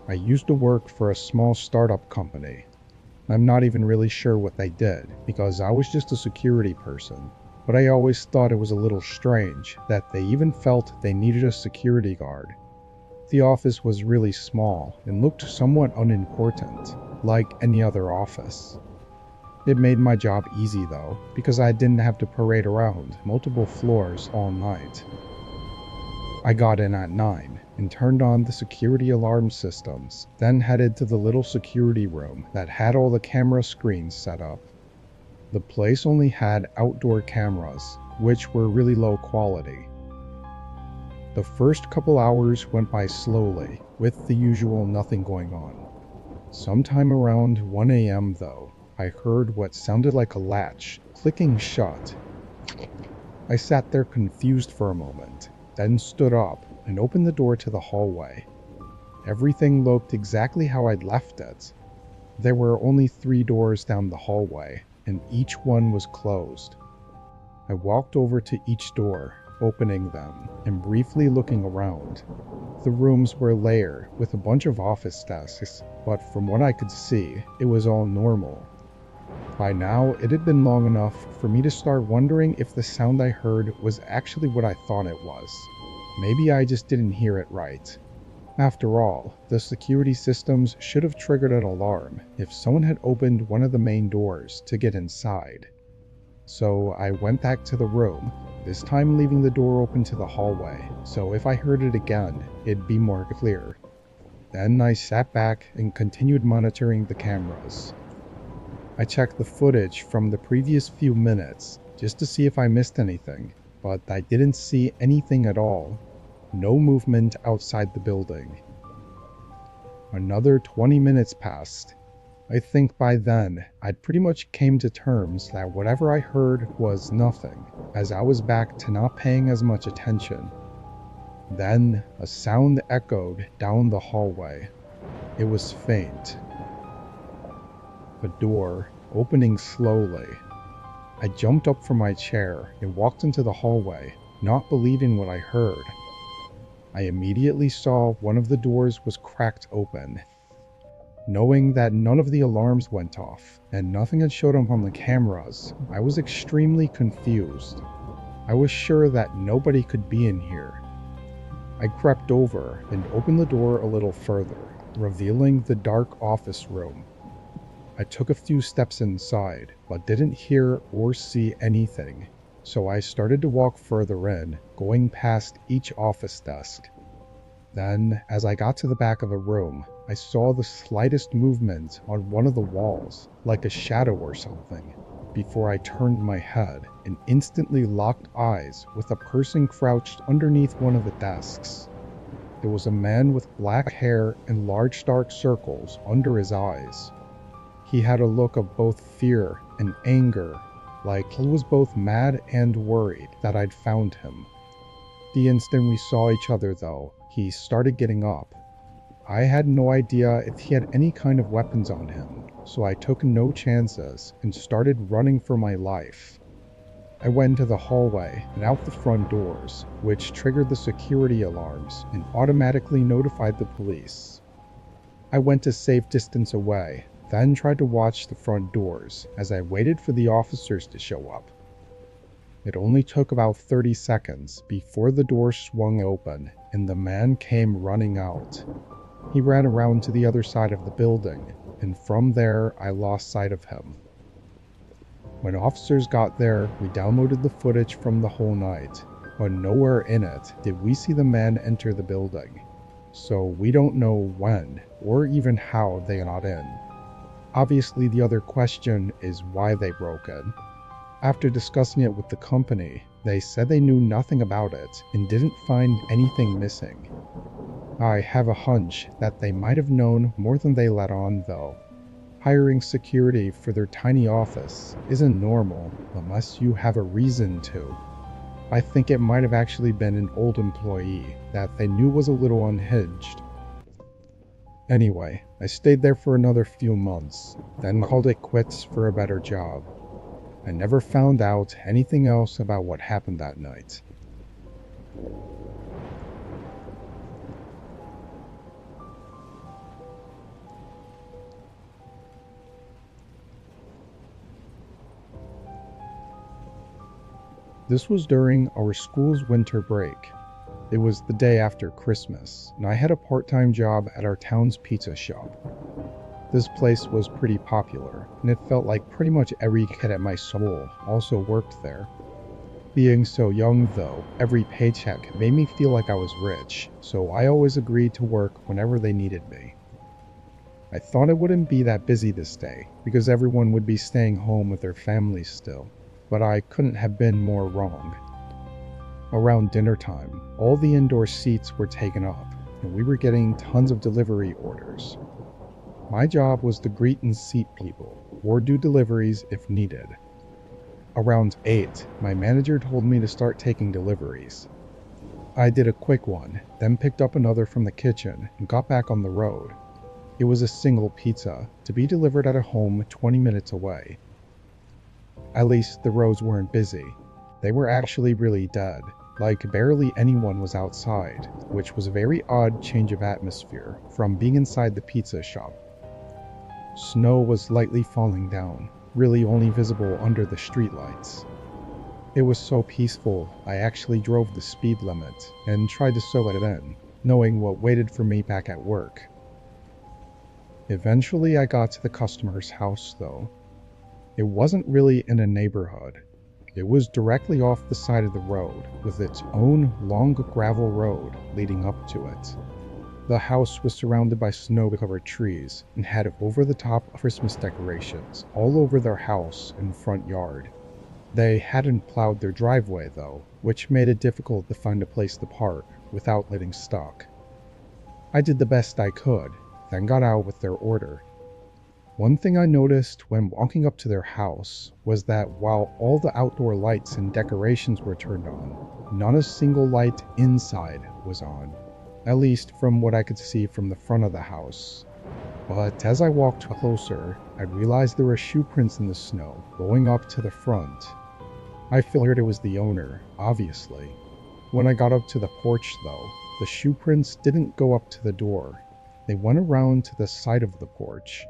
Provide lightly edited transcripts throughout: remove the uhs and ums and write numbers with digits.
I used to work for a small startup company. I'm not even really sure what they did, because I was just a security person. But I always thought it was a little strange that they even felt they needed a security guard. The office was really small and looked somewhat unimportant, like any other office. It made my job easy though, because I didn't have to parade around multiple floors all night. I got in at 9 and turned on the security alarm systems, then headed to the little security room that had all the camera screens set up. The place only had outdoor cameras, which were really low quality. The first couple hours went by slowly, with the usual nothing going on. Sometime around 1 a.m. though, I heard what sounded like a latch clicking shut. I sat there confused for a moment, then stood up and opened the door to the hallway. Everything looked exactly how I'd left it. There were only 3 doors down the hallway, and each one was closed. I walked over to each door, opening them, and briefly looking around. The rooms were layered with a bunch of office desks, but from what I could see, it was all normal. By now, it had been long enough for me to start wondering if the sound I heard was actually what I thought it was. Maybe I just didn't hear it right. After all, the security systems should have triggered an alarm if someone had opened one of the main doors to get inside. So I went back to the room, this time leaving the door open to the hallway, so if I heard it again, it'd be more clear. Then I sat back and continued monitoring the cameras. I checked the footage from the previous few minutes just to see if I missed anything, but I didn't see anything at all. No movement outside the building. Another 20 minutes passed. I think by then, I'd pretty much came to terms that whatever I heard was nothing, as I was back to not paying as much attention. Then, a sound echoed down the hallway. It was faint. A door, opening slowly. I jumped up from my chair and walked into the hallway, not believing what I heard. I immediately saw one of the doors was cracked open. Knowing that none of the alarms went off and nothing had showed up on the cameras, I was extremely confused. I was sure that nobody could be in here. I crept over and opened the door a little further, revealing the dark office room. I took a few steps inside, but didn't hear or see anything, so I started to walk further in, going past each office desk. Then, as I got to the back of the room, I saw the slightest movement on one of the walls, like a shadow or something, before I turned my head and instantly locked eyes with a person crouched underneath one of the desks. It was a man with black hair and large dark circles under his eyes. He had a look of both fear and anger, like he was both mad and worried that I'd found him. The instant we saw each other though, he started getting up. I had no idea if he had any kind of weapons on him, so I took no chances and started running for my life. I went into the hallway and out the front doors, which triggered the security alarms and automatically notified the police. I went a safe distance away, then tried to watch the front doors as I waited for the officers to show up. It only took about 30 seconds before the door swung open and the man came running out. He ran around to the other side of the building, and from there I lost sight of him. When officers got there, we downloaded the footage from the whole night, but nowhere in it did we see the man enter the building. So we don't know when or even how they got in. Obviously, the other question is why they broke in. After discussing it with the company, they said they knew nothing about it and didn't find anything missing. I have a hunch that they might have known more than they let on though. Hiring security for their tiny office isn't normal unless you have a reason to. I think it might have actually been an old employee that they knew was a little unhinged. Anyway, I stayed there for another few months, then called it quits for a better job. I never found out anything else about what happened that night. This was during our school's winter break. It was the day after Christmas, and I had a part-time job at our town's pizza shop. This place was pretty popular, and it felt like pretty much every kid at my school also worked there. Being so young though, every paycheck made me feel like I was rich, so I always agreed to work whenever they needed me. I thought it wouldn't be that busy this day, because everyone would be staying home with their families still, but I couldn't have been more wrong. Around dinner time, all the indoor seats were taken up, and we were getting tons of delivery orders. My job was to greet and seat people, or do deliveries if needed. Around 8, my manager told me to start taking deliveries. I did a quick one, then picked up another from the kitchen and got back on the road. It was a single pizza, to be delivered at a home 20 minutes away. At least the roads weren't busy. They were actually really dead, like barely anyone was outside, which was a very odd change of atmosphere from being inside the pizza shop. Snow was lightly falling down, really only visible under the streetlights. It was so peaceful, I actually drove the speed limit and tried to slow it in, knowing what waited for me back at work. Eventually I got to the customer's house though. It wasn't really in a neighborhood. It was directly off the side of the road, with its own long gravel road leading up to it. The house was surrounded by snow-covered trees and had over-the-top Christmas decorations all over their house and front yard. They hadn't plowed their driveway though, which made it difficult to find a place to park without getting stuck. I did the best I could, then got out with their order. One thing I noticed when walking up to their house was that while all the outdoor lights and decorations were turned on, not a single light inside was on, at least from what I could see from the front of the house. But as I walked closer, I realized there were shoe prints in the snow going up to the front. I figured it was the owner, obviously. When I got up to the porch though, the shoe prints didn't go up to the door. They went around to the side of the porch.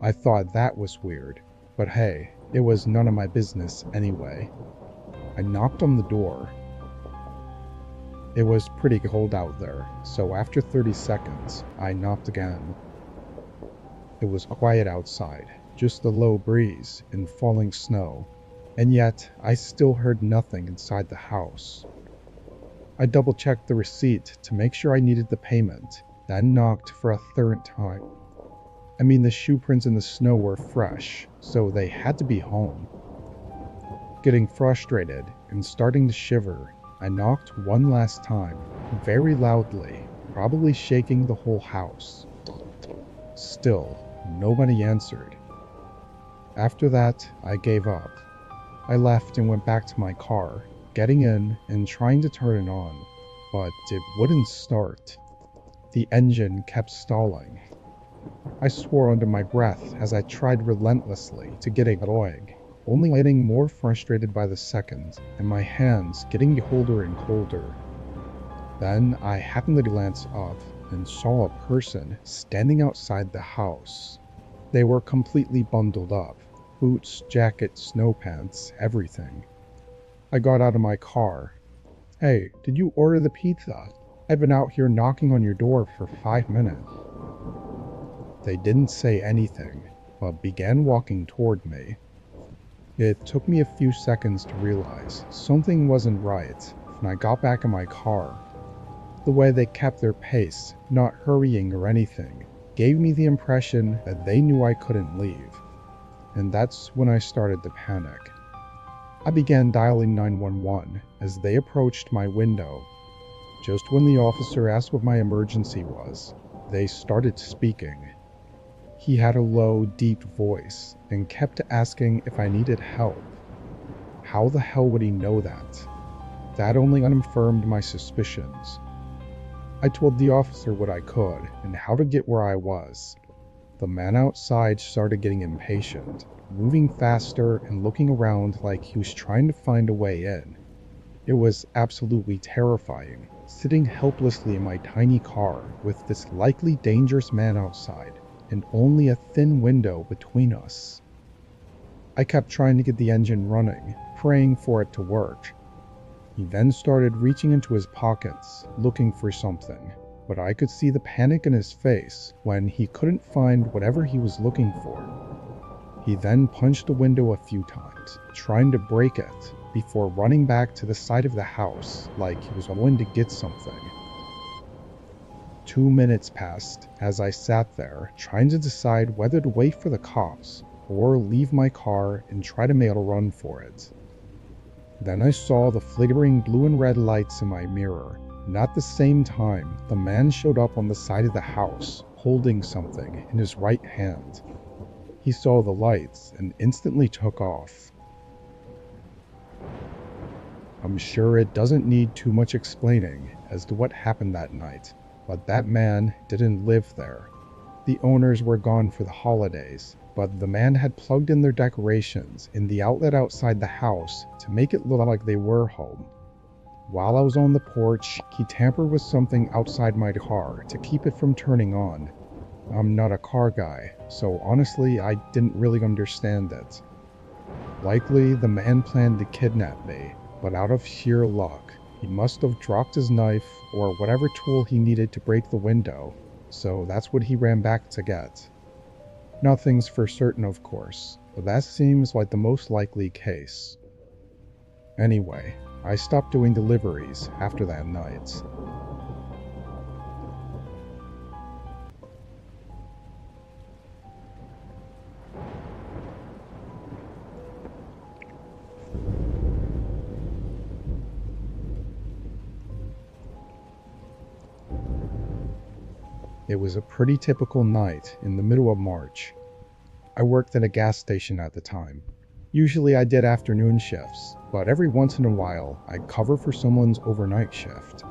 I thought that was weird, but hey, it was none of my business anyway. I knocked on the door. It was pretty cold out there, so after 30 seconds, I knocked again. It was quiet outside, just a low breeze and falling snow, and yet I still heard nothing inside the house. I double-checked the receipt to make sure I needed the payment, then knocked for a third time. I mean, the shoe prints in the snow were fresh, so they had to be home. Getting frustrated and starting to shiver, I knocked one last time, very loudly, probably shaking the whole house. Still, nobody answered. After that, I gave up. I left and went back to my car, getting in and trying to turn it on, but it wouldn't start. The engine kept stalling. I swore under my breath as I tried relentlessly to get it going, only getting more frustrated by the second, and my hands getting colder and colder. Then I happened to glance up and saw a person standing outside the house. They were completely bundled up, boots, jacket, snow pants, everything. I got out of my car. "Hey, did you order the pizza? I've been out here knocking on your door for 5 minutes. They didn't say anything, but began walking toward me. It took me a few seconds to realize something wasn't right, and I got back in my car. The way they kept their pace, not hurrying or anything, gave me the impression that they knew I couldn't leave. And that's when I started to panic. I began dialing 911 as they approached my window. Just when the officer asked what my emergency was, they started speaking. He had a low, deep voice and kept asking if I needed help. How the hell would he know that? That only confirmed my suspicions. I told the officer what I could and how to get where I was. The man outside started getting impatient, moving faster and looking around like he was trying to find a way in. It was absolutely terrifying, sitting helplessly in my tiny car with this likely dangerous man outside and only a thin window between us. I kept trying to get the engine running, praying for it to work, He then started reaching into his pockets, looking for something, but I could see the panic in his face when he couldn't find whatever he was looking for. He then punched the window a few times, trying to break it, before running back to the side of the house like he was going to get something. 2 minutes passed as I sat there trying to decide whether to wait for the cops or leave my car and try to make a run for it. Then I saw the flickering blue and red lights in my mirror, and at the same time, the man showed up on the side of the house, holding something in his right hand. He saw the lights and instantly took off. I'm sure it doesn't need too much explaining as to what happened that night, but that man didn't live there. The owners were gone for the holidays, but the man had plugged in their decorations in the outlet outside the house to make it look like they were home. While I was on the porch, he tampered with something outside my car to keep it from turning on. I'm not a car guy, so honestly I didn't really understand it. Likely the man planned to kidnap me, but out of sheer luck, he must have dropped his knife or whatever tool he needed to break the window, so that's what he ran back to get. Nothing's for certain, of course, but that seems like the most likely case. Anyway, I stopped doing deliveries after that night. It was a pretty typical night in the middle of March. I worked at a gas station at the time. Usually I did afternoon shifts, but every once in a while I'd cover for someone's overnight shift.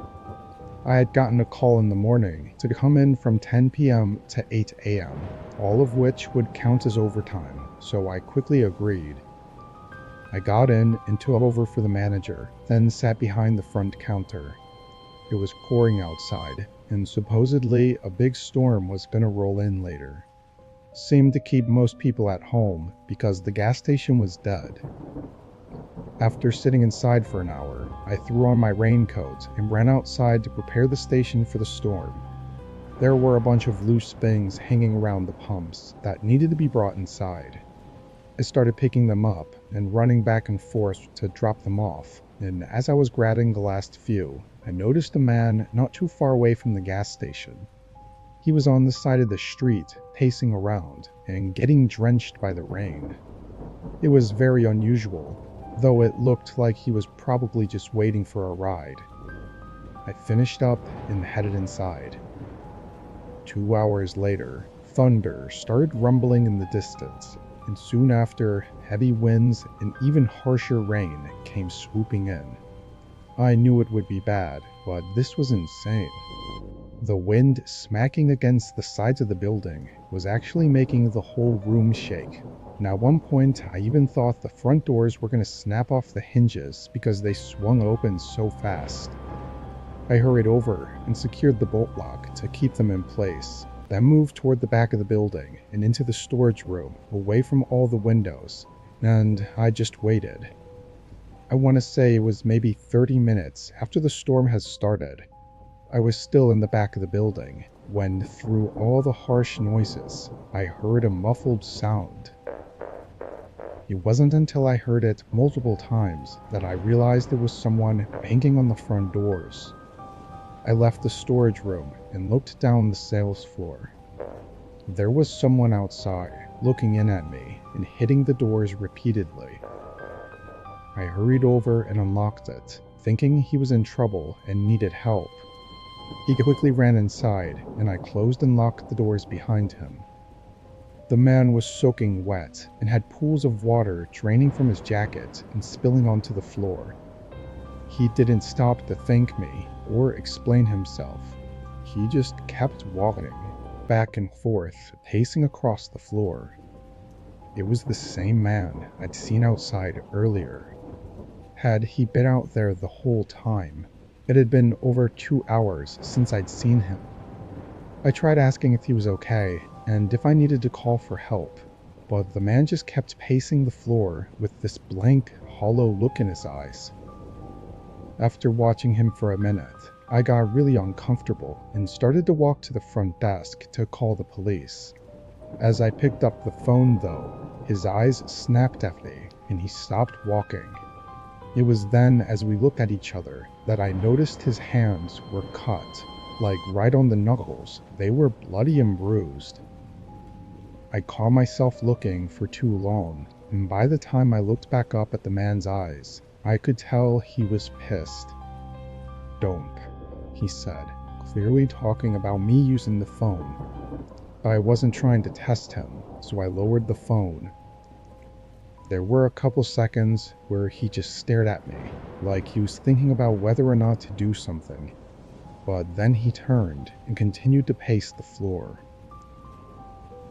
I had gotten a call in the morning to come in from 10 p.m. to 8 a.m., all of which would count as overtime, so I quickly agreed. I got in and took over for the manager, then sat behind the front counter. It was pouring outside, and supposedly a big storm was gonna roll in later. Seemed to keep most people at home because the gas station was dead. After sitting inside for an hour, I threw on my raincoat and ran outside to prepare the station for the storm. There were a bunch of loose things hanging around the pumps that needed to be brought inside. I started picking them up and running back and forth to drop them off, and as I was grabbing the last few, I noticed a man not too far away from the gas station. He was on the side of the street, pacing around and getting drenched by the rain. It was very unusual, though it looked like he was probably just waiting for a ride. I finished up and headed inside. 2 hours later, thunder started rumbling in the distance, and soon after, heavy winds and even harsher rain came swooping in. I knew it would be bad, but this was insane. The wind smacking against the sides of the building was actually making the whole room shake. And at one point, I even thought the front doors were going to snap off the hinges because they swung open so fast. I hurried over and secured the bolt lock to keep them in place, then moved toward the back of the building and into the storage room, away from all the windows, and I just waited. I want to say it was maybe 30 minutes after the storm had started. I was still in the back of the building when, through all the harsh noises, I heard a muffled sound. It wasn't until I heard it multiple times that I realized it was someone banging on the front doors. I left the storage room and looked down the sales floor. There was someone outside, looking in at me and hitting the doors repeatedly. I hurried over and unlocked it, thinking he was in trouble and needed help. He quickly ran inside, and I closed and locked the doors behind him. The man was soaking wet and had pools of water draining from his jacket and spilling onto the floor. He didn't stop to thank me or explain himself. He just kept walking, back and forth, pacing across the floor. It was the same man I'd seen outside earlier. Had he been out there the whole time? It had been over 2 hours since I'd seen him. I tried asking if he was okay and if I needed to call for help, but the man just kept pacing the floor with this blank, hollow look in his eyes. After watching him for a minute, I got really uncomfortable and started to walk to the front desk to call the police. As I picked up the phone though, his eyes snapped at me and he stopped walking. It was then, as we looked at each other, that I noticed his hands were cut, like right on the knuckles. They were bloody and bruised. I caught myself looking for too long, and by the time I looked back up at the man's eyes, I could tell he was pissed. "Don't," he said, clearly talking about me using the phone. I wasn't trying to test him, so I lowered the phone. There were a couple seconds where he just stared at me, like he was thinking about whether or not to do something. But then he turned and continued to pace the floor.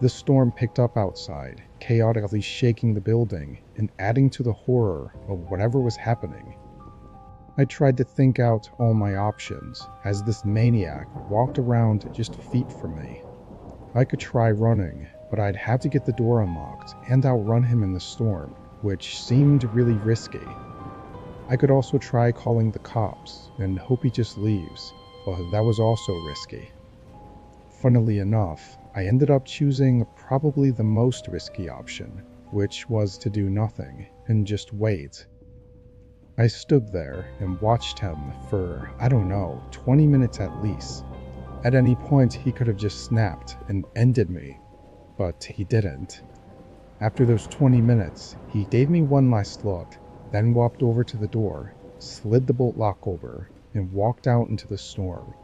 The storm picked up outside, chaotically shaking the building and adding to the horror of whatever was happening. I tried to think out all my options as this maniac walked around just feet from me. I could try running, but I'd have to get the door unlocked and outrun him in the storm, which seemed really risky. I could also try calling the cops and hope he just leaves, but that was also risky. Funnily enough, I ended up choosing probably the most risky option, which was to do nothing and just wait. I stood there and watched him for, 20 minutes at least. At any point he could have just snapped and ended me, but he didn't. After those 20 minutes, he gave me one last look, then walked over to the door, slid the bolt lock over, and walked out into the storm.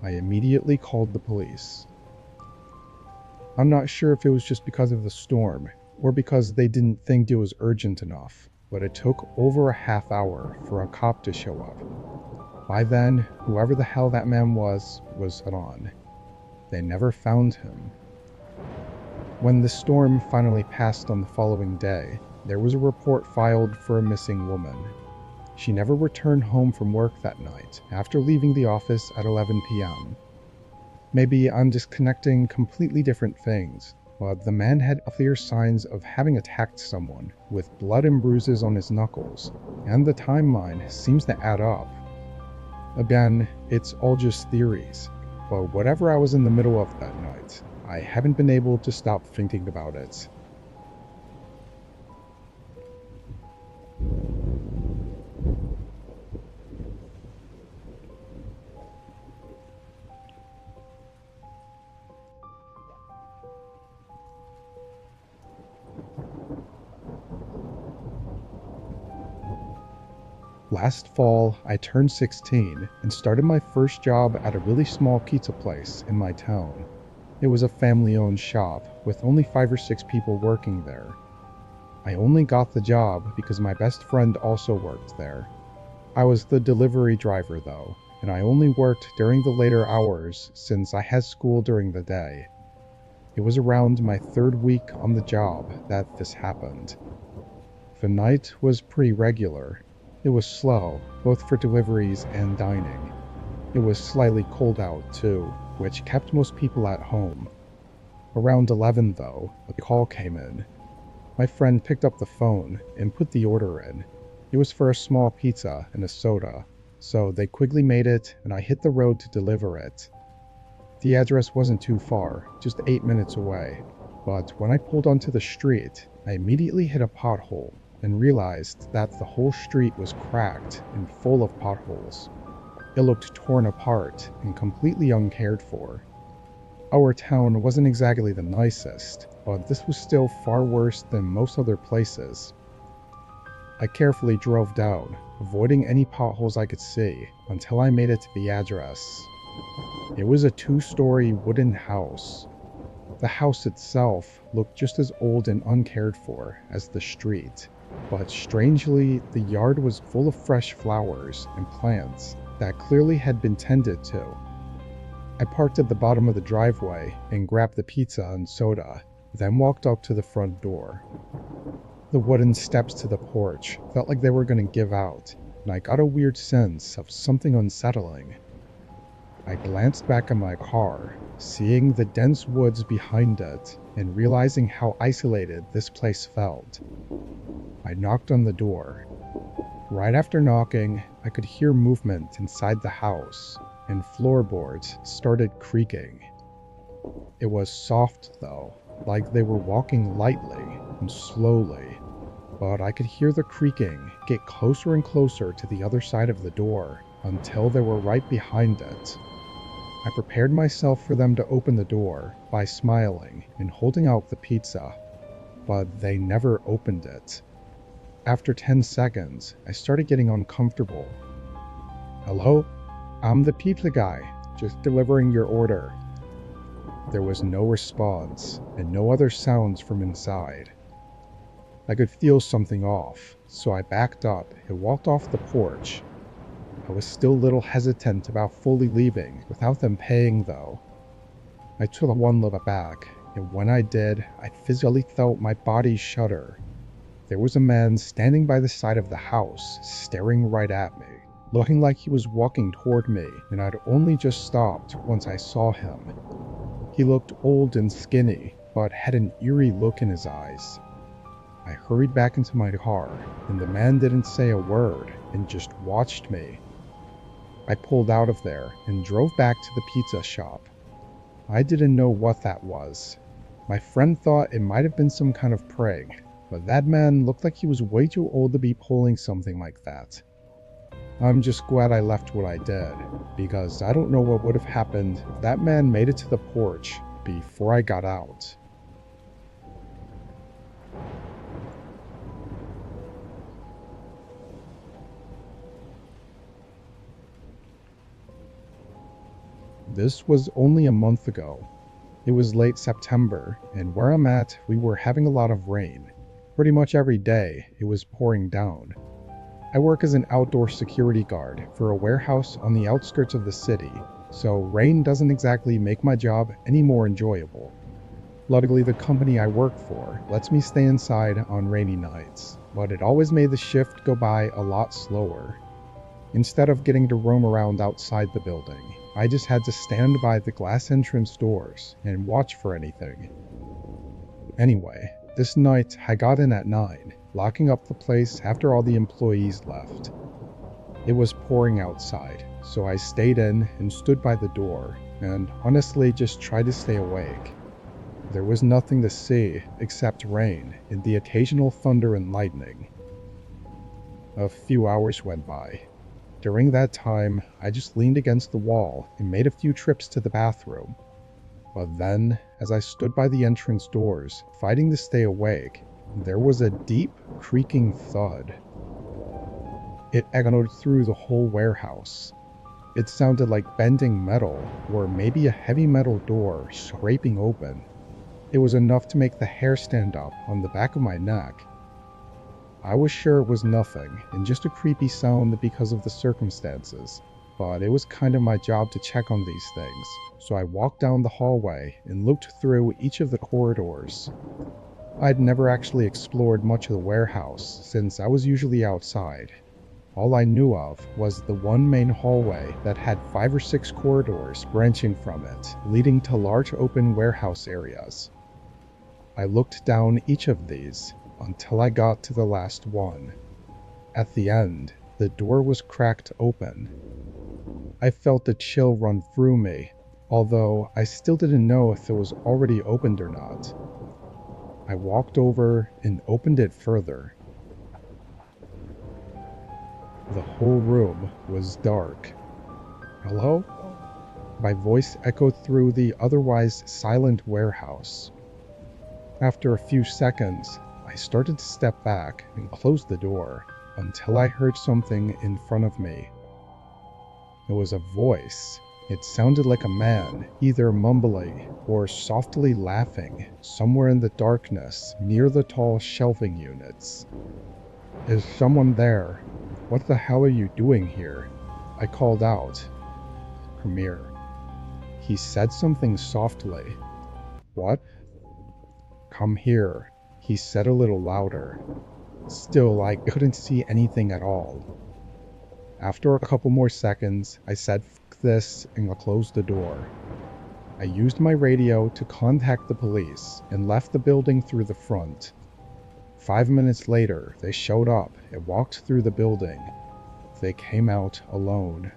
I immediately called the police. I'm not sure if it was just because of the storm, or because they didn't think it was urgent enough, but it took over a half hour for a cop to show up. By then, whoever the hell that man was gone. They never found him. When the storm finally passed on the following day, there was a report filed for a missing woman. She never returned home from work that night after leaving the office at 11 p.m. Maybe I'm just connecting completely different things, but the man had clear signs of having attacked someone with blood and bruises on his knuckles, and the timeline seems to add up. Again, it's all just theories, but whatever I was in the middle of that night, I haven't been able to stop thinking about it. Last fall, I turned 16 and started my first job at a really small pizza place in my town. It was a family-owned shop with only 5 or 6 people working there. I only got the job because my best friend also worked there. I was the delivery driver though, and I only worked during the later hours since I had school during the day. It was around my 3rd week on the job that this happened. The night was pretty regular. It was slow, both for deliveries and dining. It was slightly cold out too, which kept most people at home. Around 11 though, a call came in. My friend picked up the phone and put the order in. It was for a small pizza and a soda, so they quickly made it and I hit the road to deliver it. The address wasn't too far, just 8 minutes away, but when I pulled onto the street, I immediately hit a pothole and realized that the whole street was cracked and full of potholes. It looked torn apart and completely uncared for. Our town wasn't exactly the nicest, but this was still far worse than most other places. I carefully drove down, avoiding any potholes I could see, until I made it to the address. It was a 2-story wooden house. The house itself looked just as old and uncared for as the street, but strangely, the yard was full of fresh flowers and plants that clearly had been tended to. I parked at the bottom of the driveway and grabbed the pizza and soda, then walked up to the front door. The wooden steps to the porch felt like they were going to give out, and I got a weird sense of something unsettling. I glanced back at my car, seeing the dense woods behind it, and realizing how isolated this place felt. I knocked on the door. Right after knocking, I could hear movement inside the house, and floorboards started creaking. It was soft though, like they were walking lightly and slowly, but I could hear the creaking get closer and closer to the other side of the door until they were right behind it. I prepared myself for them to open the door by smiling and holding out the pizza, but they never opened it. After 10 seconds, I started getting uncomfortable. "Hello? I'm the pizza guy, just delivering your order." There was no response, and no other sounds from inside. I could feel something off, so I backed up and walked off the porch. I was still a little hesitant about fully leaving without them paying though. I took one look back, and when I did, I physically felt my body shudder. There was a man standing by the side of the house, staring right at me, looking like he was walking toward me, and I'd only just stopped once I saw him. He looked old and skinny, but had an eerie look in his eyes. I hurried back into my car, and the man didn't say a word and just watched me. I pulled out of there and drove back to the pizza shop. I didn't know what that was. My friend thought it might have been some kind of prank, but that man looked like he was way too old to be pulling something like that. I'm just glad I left what I did, because I don't know what would have happened if that man made it to the porch before I got out. This was only a month ago. It was late September, and where I'm at, we were having a lot of rain. Pretty much every day, it was pouring down. I work as an outdoor security guard for a warehouse on the outskirts of the city, so rain doesn't exactly make my job any more enjoyable. Luckily, the company I work for lets me stay inside on rainy nights, but it always made the shift go by a lot slower. Instead of getting to roam around outside the building, I just had to stand by the glass entrance doors and watch for anything. Anyway, this night I got in at 9, locking up the place after all the employees left. It was pouring outside, so I stayed in and stood by the door, and honestly just tried to stay awake. There was nothing to see except rain and the occasional thunder and lightning. A few hours went by. During that time, I just leaned against the wall and made a few trips to the bathroom. But then, as I stood by the entrance doors, fighting to stay awake, there was a deep, creaking thud. It echoed through the whole warehouse. It sounded like bending metal, or maybe a heavy metal door scraping open. It was enough to make the hair stand up on the back of my neck. I was sure it was nothing, and just a creepy sound because of the circumstances, but it was kind of my job to check on these things, so I walked down the hallway and looked through each of the corridors. I'd never actually explored much of the warehouse, since I was usually outside. All I knew of was the one main hallway that had 5 or 6 corridors branching from it, leading to large open warehouse areas. I looked down each of these, until I got to the last one. At the end, the door was cracked open. I felt a chill run through me, although I still didn't know if it was already opened or not. I walked over and opened it further. The whole room was dark. "Hello?" My voice echoed through the otherwise silent warehouse. After a few seconds, I started to step back and close the door until I heard something in front of me. It was a voice. It sounded like a man, either mumbling or softly laughing, somewhere in the darkness near the tall shelving units. "Is someone there? What the hell are you doing here?" I called out. "Premier." He said something softly. "What?" "Come here," he said a little louder. Still, I couldn't see anything at all. After a couple more seconds, I said "F this" and closed the door. I used my radio to contact the police and left the building through the front. 5 minutes later, they showed up and walked through the building. They came out alone.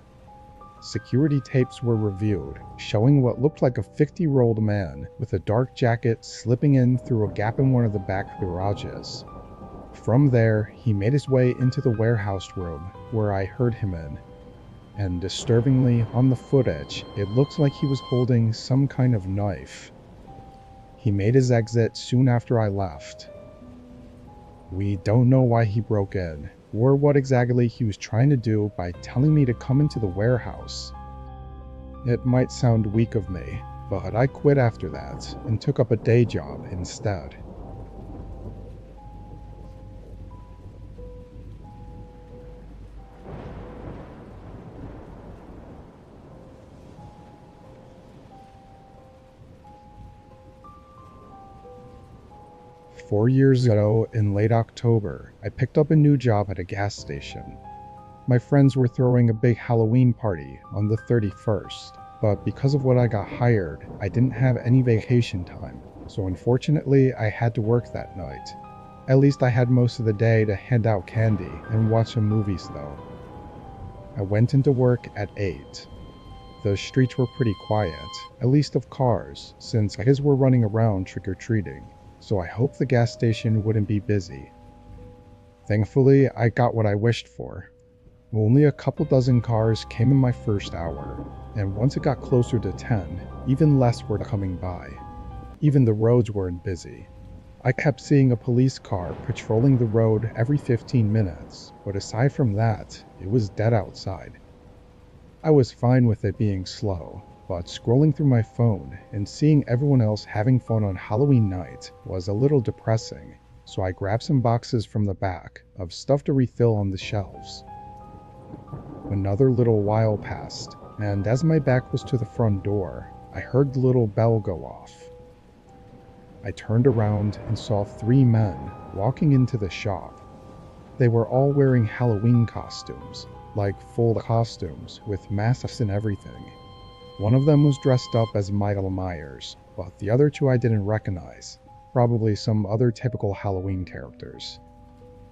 Security tapes were reviewed, showing what looked like a 50-year-old man with a dark jacket slipping in through a gap in one of the back garages. From there, he made his way into the warehouse room, where I heard him in. And disturbingly, on the footage, it looked like he was holding some kind of knife. He made his exit soon after I left. We don't know why he broke in, or what exactly he was trying to do by telling me to come into the warehouse. It might sound weak of me, but I quit after that and took up a day job instead. Four years ago, in late October, I picked up a new job at a gas station. My friends were throwing a big Halloween party on the 31st, but because of what I got hired, I didn't have any vacation time, so unfortunately I had to work that night. At least I had most of the day to hand out candy and watch some movies though. I went into work at 8. The streets were pretty quiet, at least of cars, since kids were running around trick-or-treating. So I hoped the gas station wouldn't be busy. Thankfully, I got what I wished for. Only a couple dozen cars came in my first hour, and once it got closer to 10, even less were coming by. Even the roads weren't busy. I kept seeing a police car patrolling the road every 15 minutes, but aside from that, it was dead outside. I was fine with it being slow, but scrolling through my phone and seeing everyone else having fun on Halloween night was a little depressing, so I grabbed some boxes from the back of stuff to refill on the shelves. Another little while passed, and as my back was to the front door, I heard the little bell go off. I turned around and saw 3 men walking into the shop. They were all wearing Halloween costumes, like full costumes with masks and everything. One of them was dressed up as Michael Myers, but the other 2 I didn't recognize, probably some other typical Halloween characters.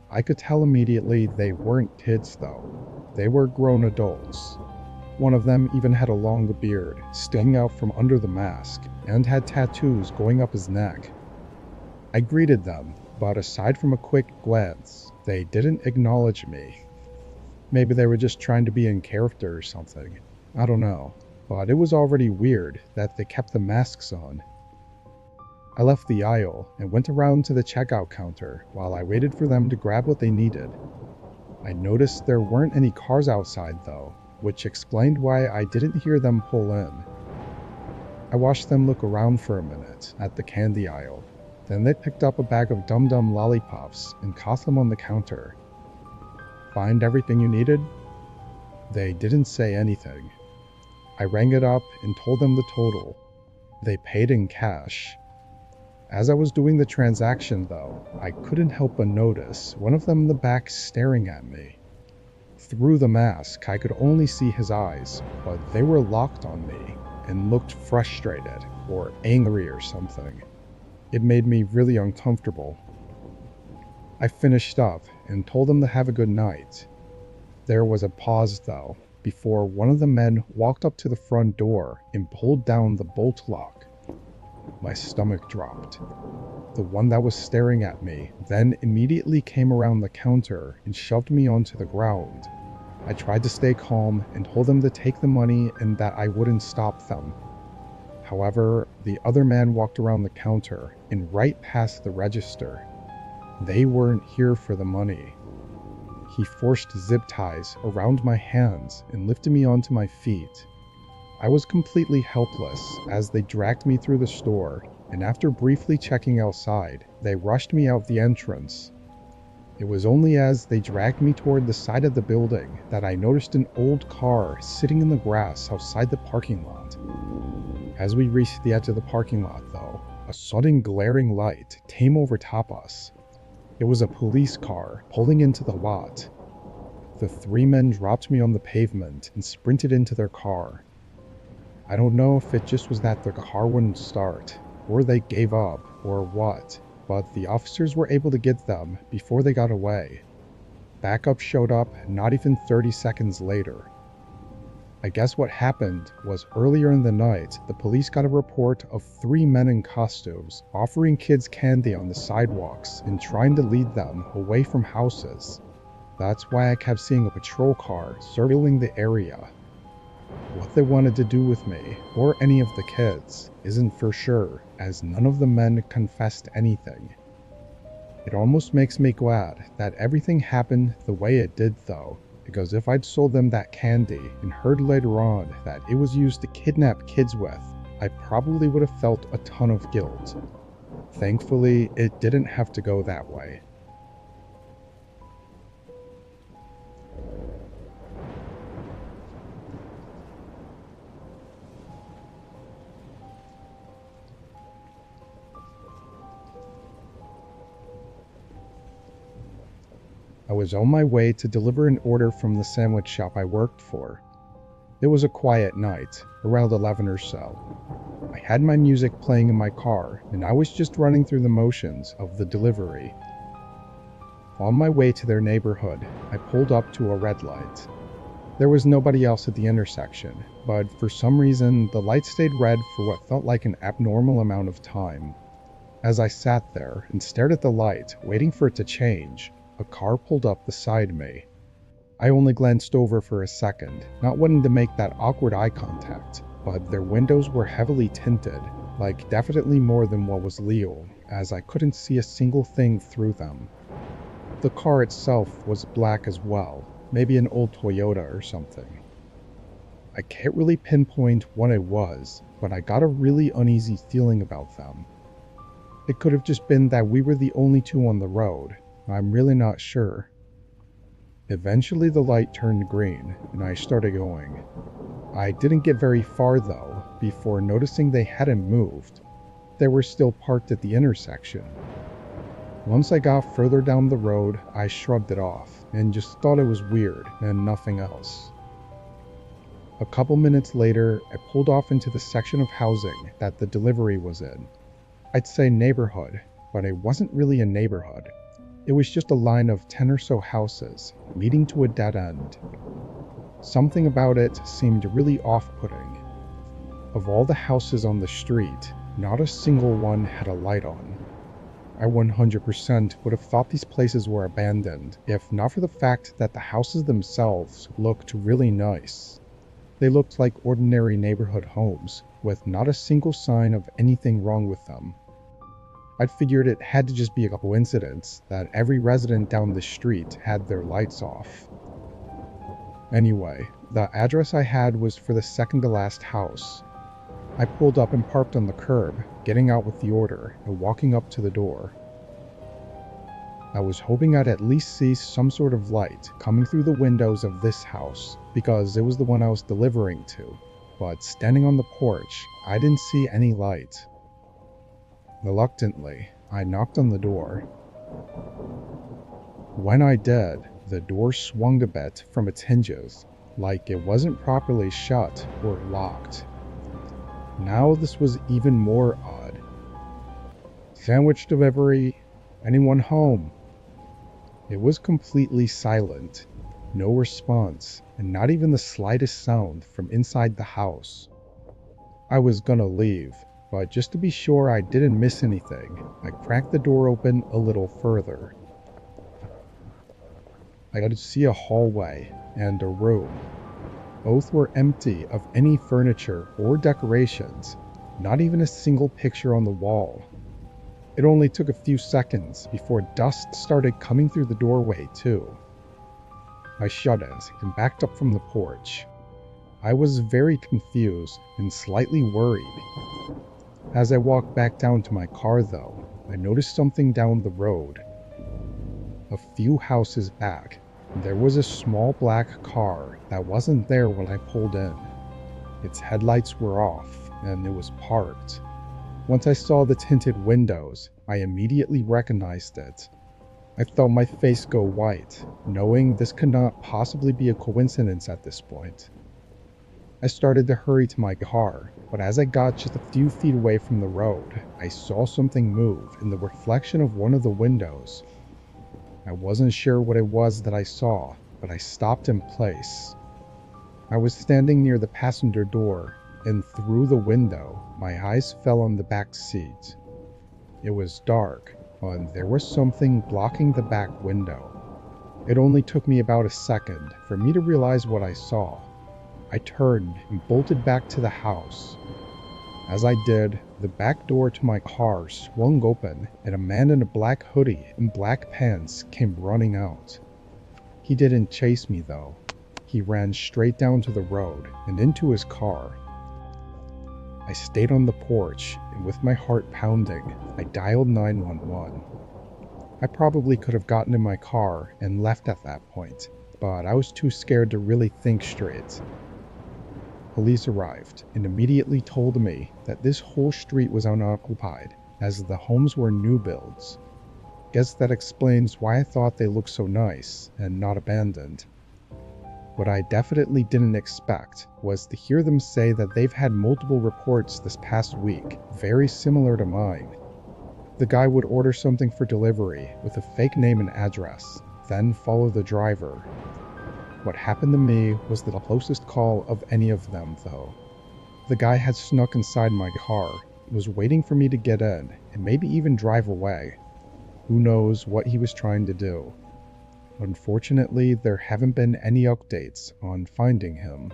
I could tell immediately they weren't kids though, they were grown adults. One of them even had a long beard sticking out from under the mask and had tattoos going up his neck. I greeted them, but aside from a quick glance, they didn't acknowledge me. Maybe they were just trying to be in character or something, I don't know. But it was already weird that they kept the masks on. I left the aisle and went around to the checkout counter while I waited for them to grab what they needed. I noticed there weren't any cars outside though, which explained why I didn't hear them pull in. I watched them look around for a minute at the candy aisle. Then they picked up a bag of Dum Dum lollipops and tossed them on the counter. Find everything you needed? They didn't say anything. I rang it up and told them the total. They paid in cash. As I was doing the transaction though, I couldn't help but notice one of them in the back staring at me. Through the mask, I could only see his eyes, but they were locked on me and looked frustrated or angry or something. It made me really uncomfortable. I finished up and told them to have a good night. There was a pause though, before one of the men walked up to the front door and pulled down the bolt lock. My stomach dropped. The one that was staring at me then immediately came around the counter and shoved me onto the ground. I tried to stay calm and told them to take the money and that I wouldn't stop them. However, the other man walked around the counter and right past the register. They weren't here for the money. He forced zip ties around my hands and lifted me onto my feet. I was completely helpless as they dragged me through the store, and after briefly checking outside, they rushed me out the entrance. It was only as they dragged me toward the side of the building that I noticed an old car sitting in the grass outside the parking lot. As we reached the edge of the parking lot though, a sudden glaring light came over top us. It was a police car pulling into the lot. The 3 men dropped me on the pavement and sprinted into their car. I I don't know if it just was that the car wouldn't start, or they gave up, or what, but the officers were able to get them before they got away. Backup showed up not even 30 seconds later. I guess what happened was earlier in the night, the police got a report of 3 men in costumes offering kids candy on the sidewalks and trying to lead them away from houses. That's why I kept seeing a patrol car circling the area. What they wanted to do with me, or any of the kids, isn't for sure, as none of the men confessed anything. It almost makes me glad that everything happened the way it did though, because if I'd sold them that candy and heard later on that it was used to kidnap kids with, I probably would have felt a ton of guilt. Thankfully, it didn't have to go that way. I was on my way to deliver an order from the sandwich shop I worked for. It was a quiet night, around 11 or so. I had my music playing in my car, and I was just running through the motions of the delivery. On my way to their neighborhood, I pulled up to a red light. There was nobody else at the intersection, but for some reason, the light stayed red for what felt like an abnormal amount of time. As I sat there and stared at the light, waiting for it to change, a car pulled up beside me. I only glanced over for a second, not wanting to make that awkward eye contact, but their windows were heavily tinted, like definitely more than what was legal, as I couldn't see a single thing through them. The car itself was black as well, maybe an old Toyota or something. I can't really pinpoint what it was, but I got a really uneasy feeling about them. It could have just been that we were the only two on the road. I'm really not sure. Eventually the light turned green, and I started going. I didn't get very far though, before noticing they hadn't moved. They were still parked at the intersection. Once I got further down the road, I shrugged it off, and just thought it was weird, and nothing else. A couple minutes later, I pulled off into the section of housing that the delivery was in. I'd say neighborhood, but it wasn't really a neighborhood. It was just a line of 10 or so houses, leading to a dead end. Something about it seemed really off-putting. Of all the houses on the street, not a single one had a light on. I 100% would have thought these places were abandoned, if not for the fact that the houses themselves looked really nice. They looked like ordinary neighborhood homes, with not a single sign of anything wrong with them. I'd figured it had to just be a coincidence that every resident down the street had their lights off. Anyway, the address I had was for the second to last house. I pulled up and parked on the curb, getting out with the order and walking up to the door. I was hoping I'd at least see some sort of light coming through the windows of this house, because it was the one I was delivering to, but standing on the porch, I didn't see any light. Reluctantly, I knocked on the door. When I did, the door swung a bit from its hinges, like it wasn't properly shut or locked. Now this was even more odd. Sandwich delivery? Anyone home? It was completely silent, no response, and not even the slightest sound from inside the house. I was gonna leave, but just to be sure I didn't miss anything, I cracked the door open a little further. I could see a hallway and a room. Both were empty of any furniture or decorations, not even a single picture on the wall. It only took a few seconds before dust started coming through the doorway too. I shut it and backed up from the porch. I was very confused and slightly worried. As I walked back down to my car though, I noticed something down the road. A few houses back, there was a small black car that wasn't there when I pulled in. Its headlights were off, and it was parked. Once I saw the tinted windows, I immediately recognized it. I felt my face go white, knowing this could not possibly be a coincidence at this point. I started to hurry to my car, but as I got just a few feet away from the road, I saw something move in the reflection of one of the windows. I wasn't sure what it was that I saw, but I stopped in place. I was standing near the passenger door, and through the window, my eyes fell on the back seat. It was dark, and there was something blocking the back window. It only took me about a second for me to realize what I saw. I turned and bolted back to the house. As I did, the back door to my car swung open and a man in a black hoodie and black pants came running out. He didn't chase me though. He ran straight down to the road and into his car. I stayed on the porch and with my heart pounding, I dialed 911. I probably could have gotten in my car and left at that point, but I was too scared to really think straight. Police arrived and immediately told me that this whole street was unoccupied, as the homes were new builds. Guess that explains why I thought they looked so nice and not abandoned. What I definitely didn't expect was to hear them say that they've had multiple reports this past week, very similar to mine. The guy would order something for delivery with a fake name and address, then follow the driver. What happened to me was the closest call of any of them, though. The guy had snuck inside my car, was waiting for me to get in, and maybe even drive away. Who knows what he was trying to do. Unfortunately, there haven't been any updates on finding him.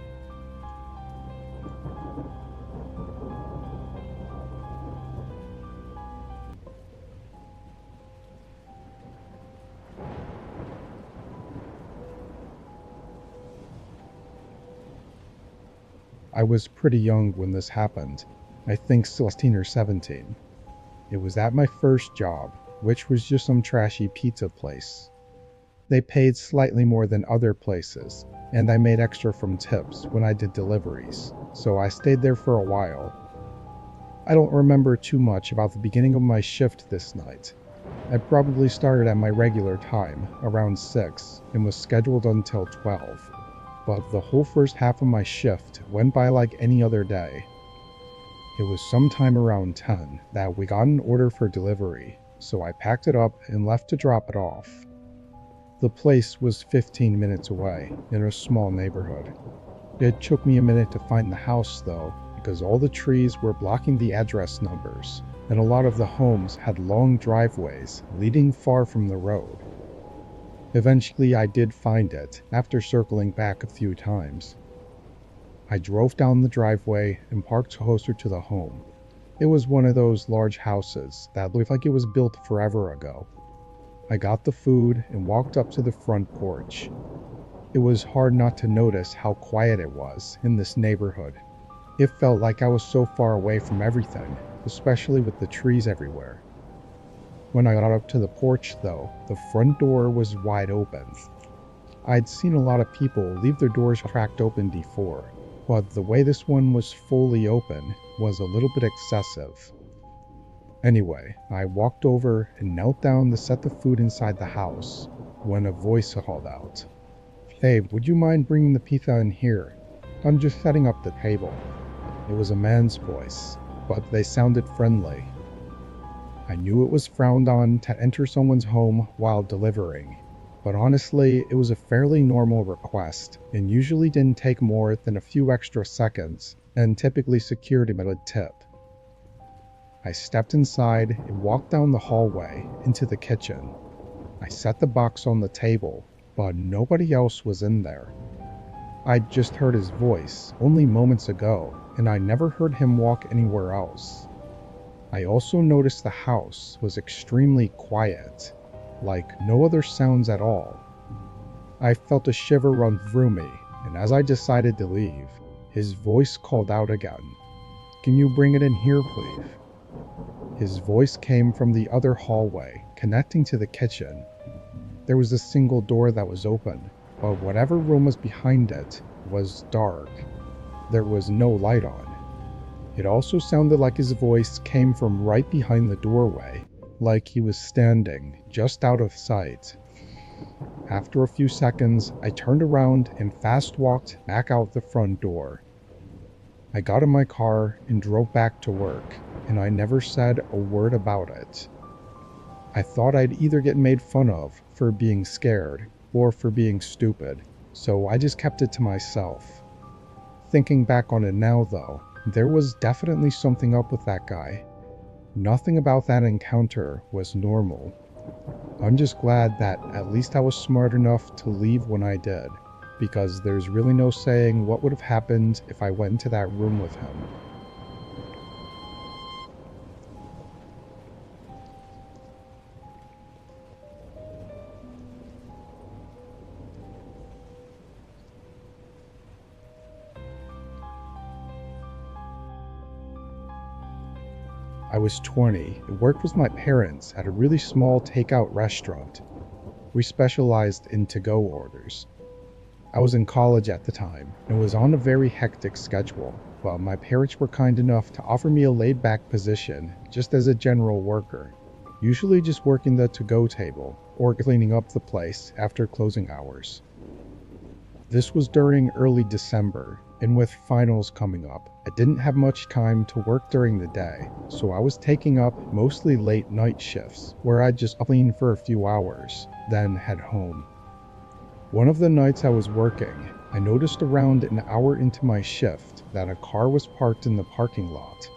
I was pretty young when this happened, I think 16 or 17. It was at my first job, which was just some trashy pizza place. They paid slightly more than other places, and I made extra from tips when I did deliveries, so I stayed there for a while. I don't remember too much about the beginning of my shift this night. I probably started at my regular time, around 6, and was scheduled until 12. But the whole first half of my shift went by like any other day. It was sometime around 10 that we got an order for delivery, so I packed it up and left to drop it off. The place was 15 minutes away, in a small neighborhood. It took me a minute to find the house though, because all the trees were blocking the address numbers, and a lot of the homes had long driveways leading far from the road. Eventually I did find it, after circling back a few times. I drove down the driveway and parked closer to the home. It was one of those large houses that looked like it was built forever ago. I got the food and walked up to the front porch. It was hard not to notice how quiet it was in this neighborhood. It felt like I was so far away from everything, especially with the trees everywhere. When I got up to the porch though, the front door was wide open. I'd seen a lot of people leave their doors cracked open before, but the way this one was fully open was a little bit excessive. Anyway, I walked over and knelt down to set the food inside the house, when a voice called out, "Hey, would you mind bringing the pizza in here? I'm just setting up the table." It was a man's voice, but they sounded friendly. I knew it was frowned on to enter someone's home while delivering, but honestly, it was a fairly normal request and usually didn't take more than a few extra seconds and typically secured him at a tip. I stepped inside and walked down the hallway into the kitchen. I set the box on the table, but nobody else was in there. I'd just heard his voice only moments ago, and I never heard him walk anywhere else. I also noticed the house was extremely quiet, like no other sounds at all. I felt a shiver run through me, and as I decided to leave, his voice called out again, "Can you bring it in here, please?" His voice came from the other hallway, connecting to the kitchen. There was a single door that was open, but whatever room was behind it was dark. There was no light on. It also sounded like his voice came from right behind the doorway, like he was standing just out of sight. After a few seconds, I turned around and fast walked back out the front door. I got in my car and drove back to work, and I never said a word about it. I thought I'd either get made fun of for being scared or for being stupid, so I just kept it to myself. Thinking back on it now though, there was definitely something up with that guy. Nothing about that encounter was normal. I'm just glad that at least I was smart enough to leave when I did, because there's really no saying what would have happened if I went into that room with him. I was 20 and worked with my parents at a really small takeout restaurant. We specialized in to-go orders. I was in college at the time and was on a very hectic schedule, but my parents were kind enough to offer me a laid-back position just as a general worker, usually just working the to-go table or cleaning up the place after closing hours. This was during early December, and with finals coming up, I didn't have much time to work during the day, so I was taking up mostly late night shifts where I'd just clean for a few hours, then head home. One of the nights I was working, I noticed around an hour into my shift that a car was parked in the parking lot.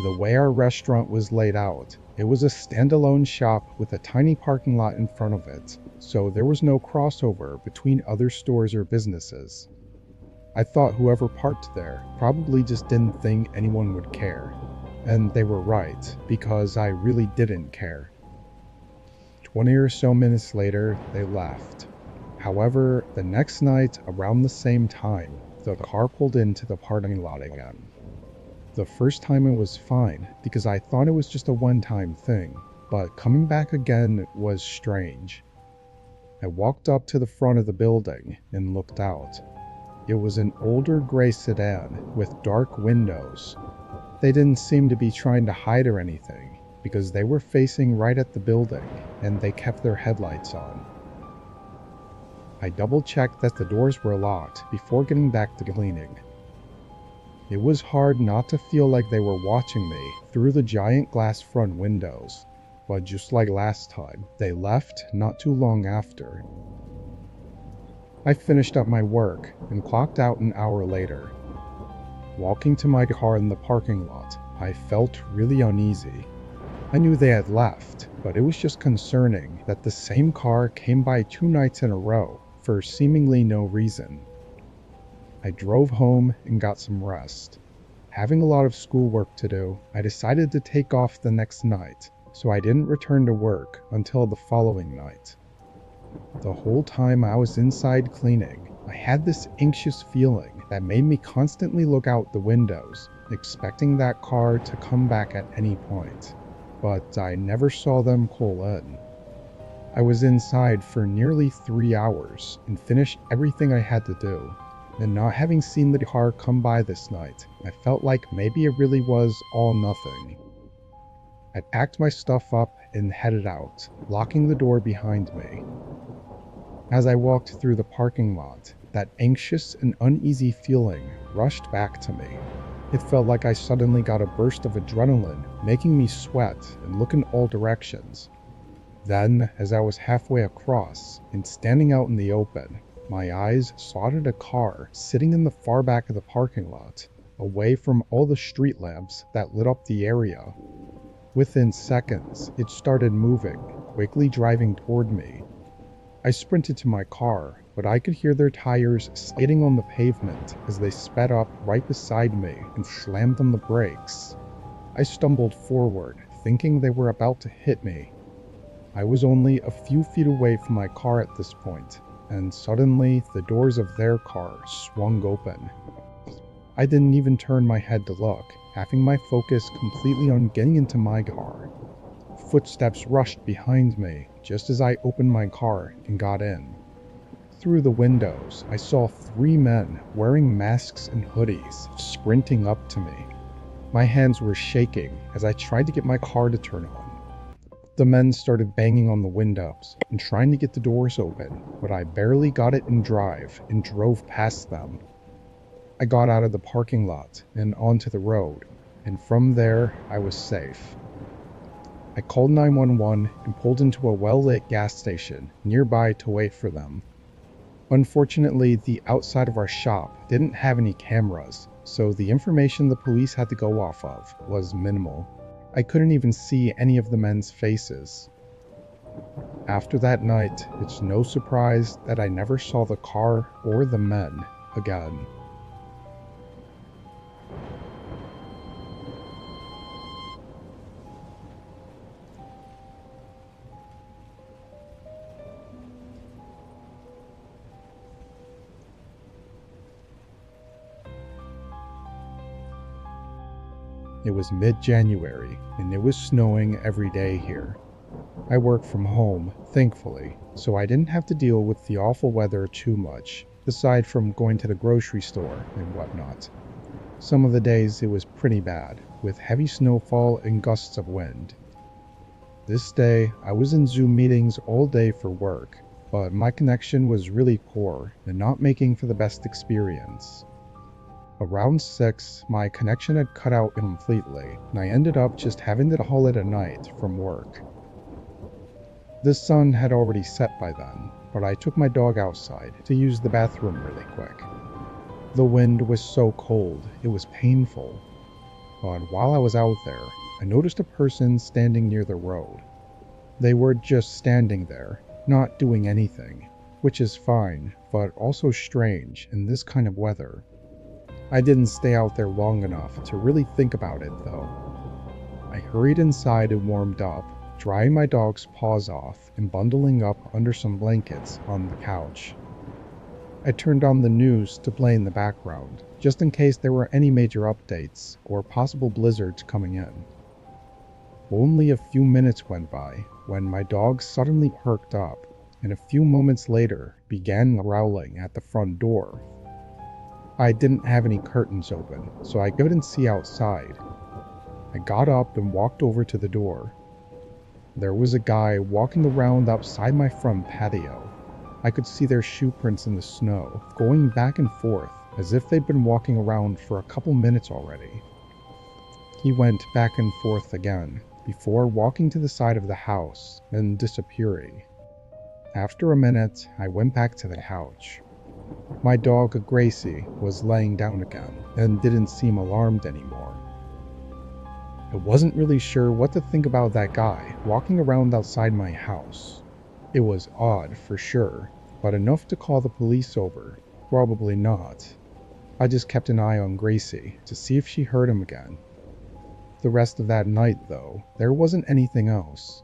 The way our restaurant was laid out, it was a standalone shop with a tiny parking lot in front of it, so there was no crossover between other stores or businesses. I thought whoever parked there probably just didn't think anyone would care. And they were right, because I really didn't care. 20 or so minutes later, they left. However, the next night, around the same time, the car pulled into the parking lot again. The first time it was fine, because I thought it was just a one-time thing, but coming back again was strange. I walked up to the front of the building and looked out. It was an older gray sedan with dark windows. They didn't seem to be trying to hide or anything, because they were facing right at the building and they kept their headlights on. I double-checked that the doors were locked before getting back to cleaning. It was hard not to feel like they were watching me through the giant glass front windows, but just like last time, they left not too long after. I finished up my work and clocked out an hour later. Walking to my car in the parking lot, I felt really uneasy. I knew they had left, but it was just concerning that the same car came by 2 nights in a row for seemingly no reason. I drove home and got some rest. Having a lot of schoolwork to do, I decided to take off the next night, so I didn't return to work until the following night. The whole time I was inside cleaning, I had this anxious feeling that made me constantly look out the windows, expecting that car to come back at any point, but I never saw them pull in. I was inside for nearly 3 hours and finished everything I had to do, and not having seen the car come by this night, I felt like maybe it really was all nothing. I packed my stuff up and headed out, locking the door behind me. As I walked through the parking lot, that anxious and uneasy feeling rushed back to me. It felt like I suddenly got a burst of adrenaline, making me sweat and look in all directions. Then, as I was halfway across and standing out in the open, my eyes spotted a car sitting in the far back of the parking lot, away from all the street lamps that lit up the area. Within seconds, it started moving, quickly driving toward me. I sprinted to my car, but I could hear their tires sliding on the pavement as they sped up right beside me and slammed on the brakes. I stumbled forward, thinking they were about to hit me. I was only a few feet away from my car at this point, and suddenly the doors of their car swung open. I didn't even turn my head to look, having my focus completely on getting into my car. Footsteps rushed behind me just as I opened my car and got in. Through the windows, I saw 3 men wearing masks and hoodies sprinting up to me. My hands were shaking as I tried to get my car to turn on. The men started banging on the windows and trying to get the doors open, but I barely got it in drive and drove past them. I got out of the parking lot and onto the road, and from there I was safe. I called 911 and pulled into a well-lit gas station nearby to wait for them. Unfortunately, the outside of our shop didn't have any cameras, so the information the police had to go off of was minimal. I couldn't even see any of the men's faces. After that night, it's no surprise that I never saw the car or the men again. It was mid-January, and it was snowing every day here. I work from home, thankfully, so I didn't have to deal with the awful weather too much, aside from going to the grocery store and whatnot. Some of the days it was pretty bad, with heavy snowfall and gusts of wind. This day, I was in Zoom meetings all day for work, but my connection was really poor and not making for the best experience. Around 6, my connection had cut out completely, and I ended up just having to call it a night from work. The sun had already set by then, but I took my dog outside to use the bathroom really quick. The wind was so cold, it was painful. But while I was out there, I noticed a person standing near the road. They were just standing there, not doing anything, which is fine, but also strange in this kind of weather. I didn't stay out there long enough to really think about it, though. I hurried inside and warmed up, drying my dog's paws off and bundling up under some blankets on the couch. I turned on the news to play in the background, just in case there were any major updates or possible blizzards coming in. Only a few minutes went by when my dog suddenly perked up, and a few moments later began growling at the front door. I didn't have any curtains open, so I couldn't see outside. I got up and walked over to the door. There was a guy walking around outside my front patio. I could see their shoe prints in the snow, going back and forth, as if they'd been walking around for a couple minutes already. He went back and forth again, before walking to the side of the house and disappearing. After a minute, I went back to the couch. My dog, Gracie, was laying down again and didn't seem alarmed anymore. I wasn't really sure what to think about that guy walking around outside my house. It was odd for sure, but enough to call the police over, probably not. I just kept an eye on Gracie to see if she heard him again. The rest of that night, though, there wasn't anything else.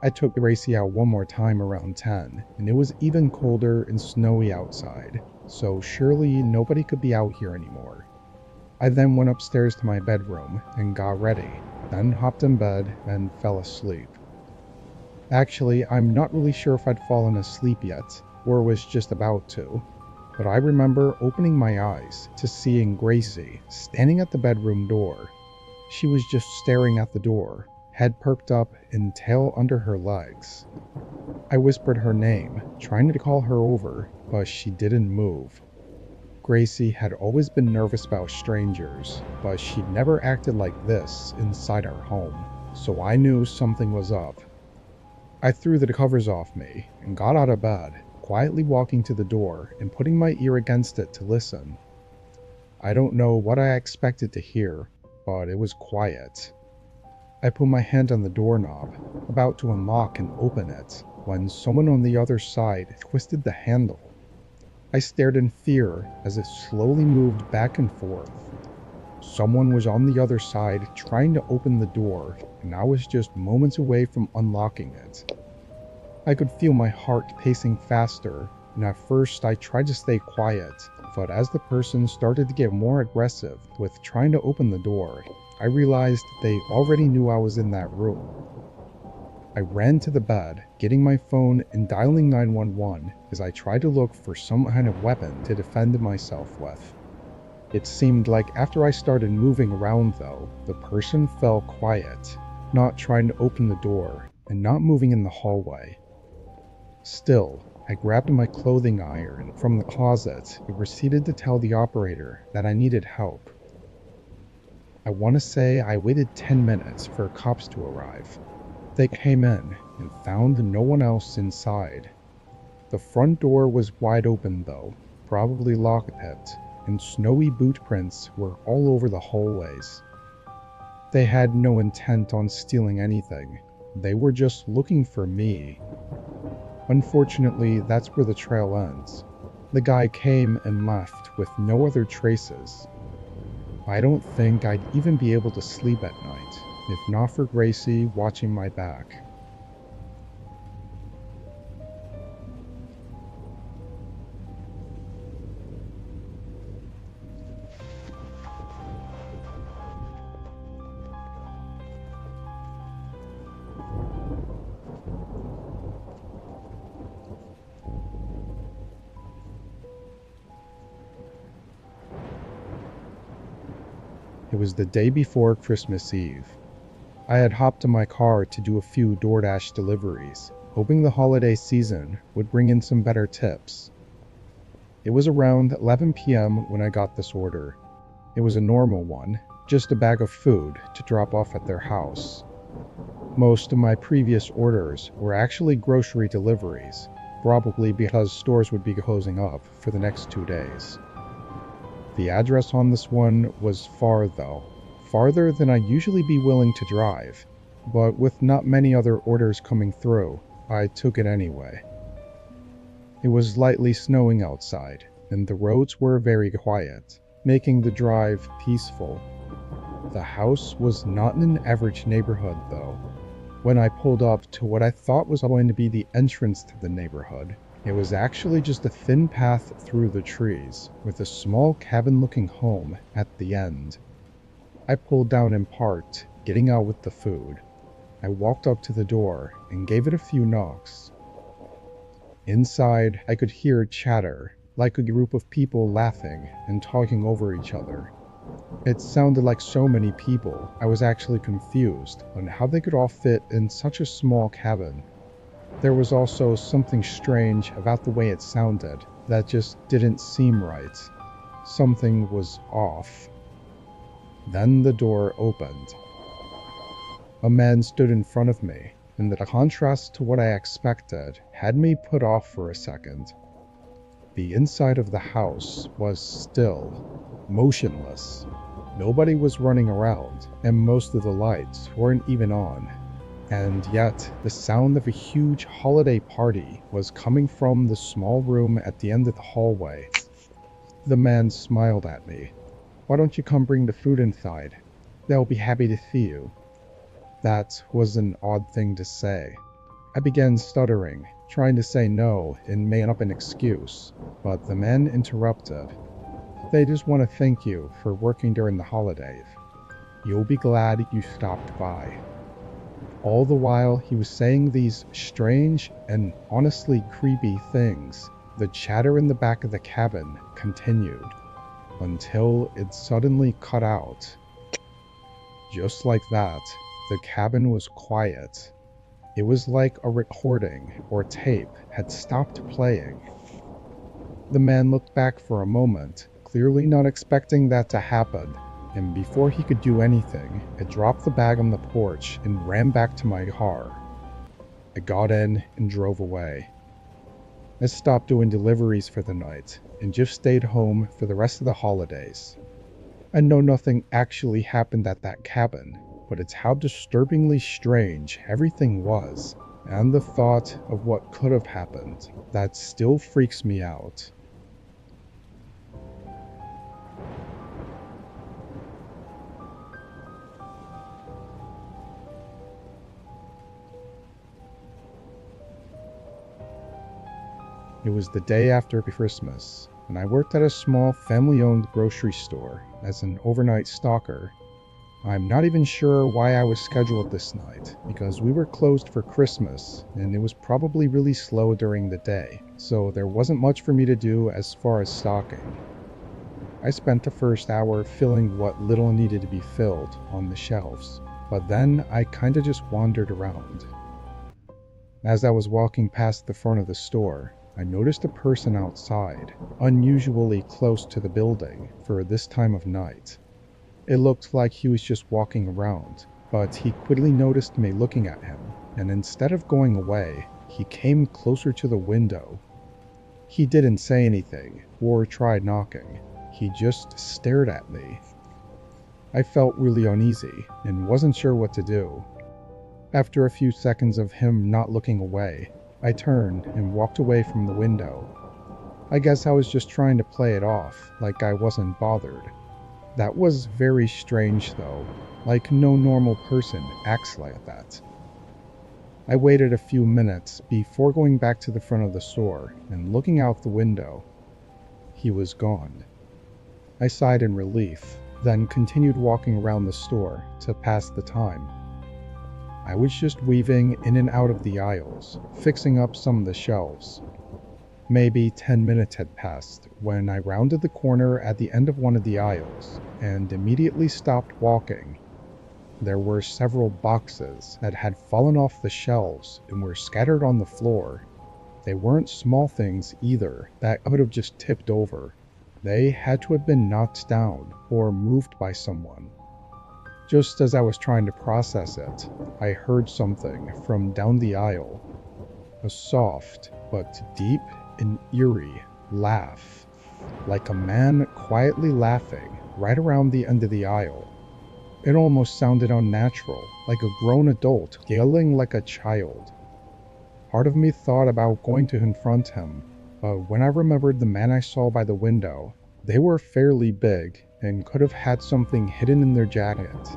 I took Gracie out one more time around 10, and it was even colder and snowy outside, so surely nobody could be out here anymore. I then went upstairs to my bedroom and got ready, then hopped in bed and fell asleep. Actually, I'm not really sure if I'd fallen asleep yet, or was just about to, but I remember opening my eyes to seeing Gracie standing at the bedroom door. She was just staring at the door, head perked up and tail under her legs. I whispered her name, trying to call her over, but she didn't move. Gracie had always been nervous about strangers, but she'd never acted like this inside our home, so I knew something was up. I threw the covers off me and got out of bed, quietly walking to the door and putting my ear against it to listen. I don't know what I expected to hear, but it was quiet. I put my hand on the doorknob, about to unlock and open it, when someone on the other side twisted the handle. I stared in fear as it slowly moved back and forth. Someone was on the other side trying to open the door, and I was just moments away from unlocking it. I could feel my heart pacing faster, and at first I tried to stay quiet, but as the person started to get more aggressive with trying to open the door, I realized they already knew I was in that room. I ran to the bed, getting my phone and dialing 911 as I tried to look for some kind of weapon to defend myself with. It seemed like after I started moving around though, the person fell quiet, not trying to open the door and not moving in the hallway. Still, I grabbed my clothing iron from the closet and proceeded to tell the operator that I needed help. I want to say I waited 10 minutes for cops to arrive. They came in and found no one else inside. The front door was wide open though, probably locked, and snowy boot prints were all over the hallways. They had no intent on stealing anything. They were just looking for me. Unfortunately, that's where the trail ends. The guy came and left with no other traces. I don't think I'd even be able to sleep at night, if not for Gracie watching my back. It was the day before Christmas Eve. I had hopped in my car to do a few DoorDash deliveries, hoping the holiday season would bring in some better tips. It was around 11 p.m. when I got this order. It was a normal one, just a bag of food to drop off at their house. Most of my previous orders were actually grocery deliveries, probably because stores would be closing up for the next 2 days. The address on this one was far though, farther than I'd usually be willing to drive, but with not many other orders coming through, I took it anyway. It was lightly snowing outside, and the roads were very quiet, making the drive peaceful. The house was not in an average neighborhood though. When I pulled up to what I thought was going to be the entrance to the neighborhood, it was actually just a thin path through the trees, with a small cabin-looking home at the end. I pulled down and parked, getting out with the food. I walked up to the door and gave it a few knocks. Inside, I could hear chatter, like a group of people laughing and talking over each other. It sounded like so many people, I was actually confused on how they could all fit in such a small cabin. There was also something strange about the way it sounded that just didn't seem right. Something was off. Then the door opened. A man stood in front of me, and the contrast to what I expected had me put off for a second. The inside of the house was still, motionless. Nobody was running around, and most of the lights weren't even on. And yet, the sound of a huge holiday party was coming from the small room at the end of the hallway. The man smiled at me. "Why don't you come bring the food inside? They'll be happy to see you." That was an odd thing to say. I began stuttering, trying to say no and make up an excuse, but the man interrupted. "They just want to thank you for working during the holidays. You'll be glad you stopped by." All the while he was saying these strange and honestly creepy things, the chatter in the back of the cabin continued, until it suddenly cut out. Just like that, the cabin was quiet. It was like a recording or tape had stopped playing. The man looked back for a moment, clearly not expecting that to happen, and before he could do anything, I dropped the bag on the porch and ran back to my car. I got in and drove away. I stopped doing deliveries for the night and just stayed home for the rest of the holidays. I know nothing actually happened at that cabin, but it's how disturbingly strange everything was, and the thought of what could have happened that still freaks me out. It was the day after Christmas, and I worked at a small family-owned grocery store as an overnight stalker. I'm not even sure why I was scheduled this night, because we were closed for Christmas, and it was probably really slow during the day, so there wasn't much for me to do as far as stalking. I spent the first hour filling what little needed to be filled on the shelves, but then I kinda just wandered around. As I was walking past the front of the store, I noticed a person outside, unusually close to the building for this time of night. It looked like he was just walking around, but he quickly noticed me looking at him, and instead of going away, he came closer to the window. He didn't say anything or try knocking, he just stared at me. I felt really uneasy and wasn't sure what to do. After a few seconds of him not looking away, I turned and walked away from the window. I guess I was just trying to play it off, like I wasn't bothered. That was very strange though, like no normal person acts like that. I waited a few minutes before going back to the front of the store and looking out the window. He was gone. I sighed in relief, then continued walking around the store to pass the time. I was just weaving in and out of the aisles, fixing up some of the shelves. Maybe 10 minutes had passed when I rounded the corner at the end of one of the aisles and immediately stopped walking. There were several boxes that had fallen off the shelves and were scattered on the floor. They weren't small things either that could have just tipped over. They had to have been knocked down or moved by someone. Just as I was trying to process it, I heard something from down the aisle. A soft but deep and eerie laugh, like a man quietly laughing right around the end of the aisle. It almost sounded unnatural, like a grown adult yelling like a child. Part of me thought about going to confront him, but when I remembered the man I saw by the window, they were fairly big and could have had something hidden in their jacket.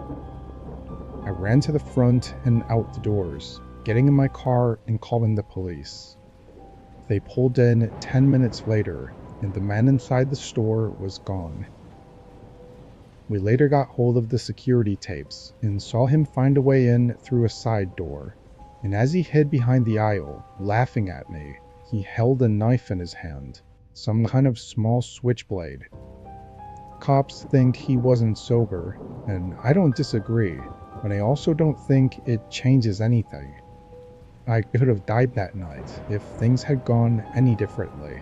I ran to the front and out the doors, getting in my car and calling the police. They pulled in 10 minutes later, and the man inside the store was gone. We later got hold of the security tapes and saw him find a way in through a side door, and as he hid behind the aisle, laughing at me, he held a knife in his hand, some kind of small switchblade. Cops think he wasn't sober, and I don't disagree, but I also don't think it changes anything. I could have died that night if things had gone any differently.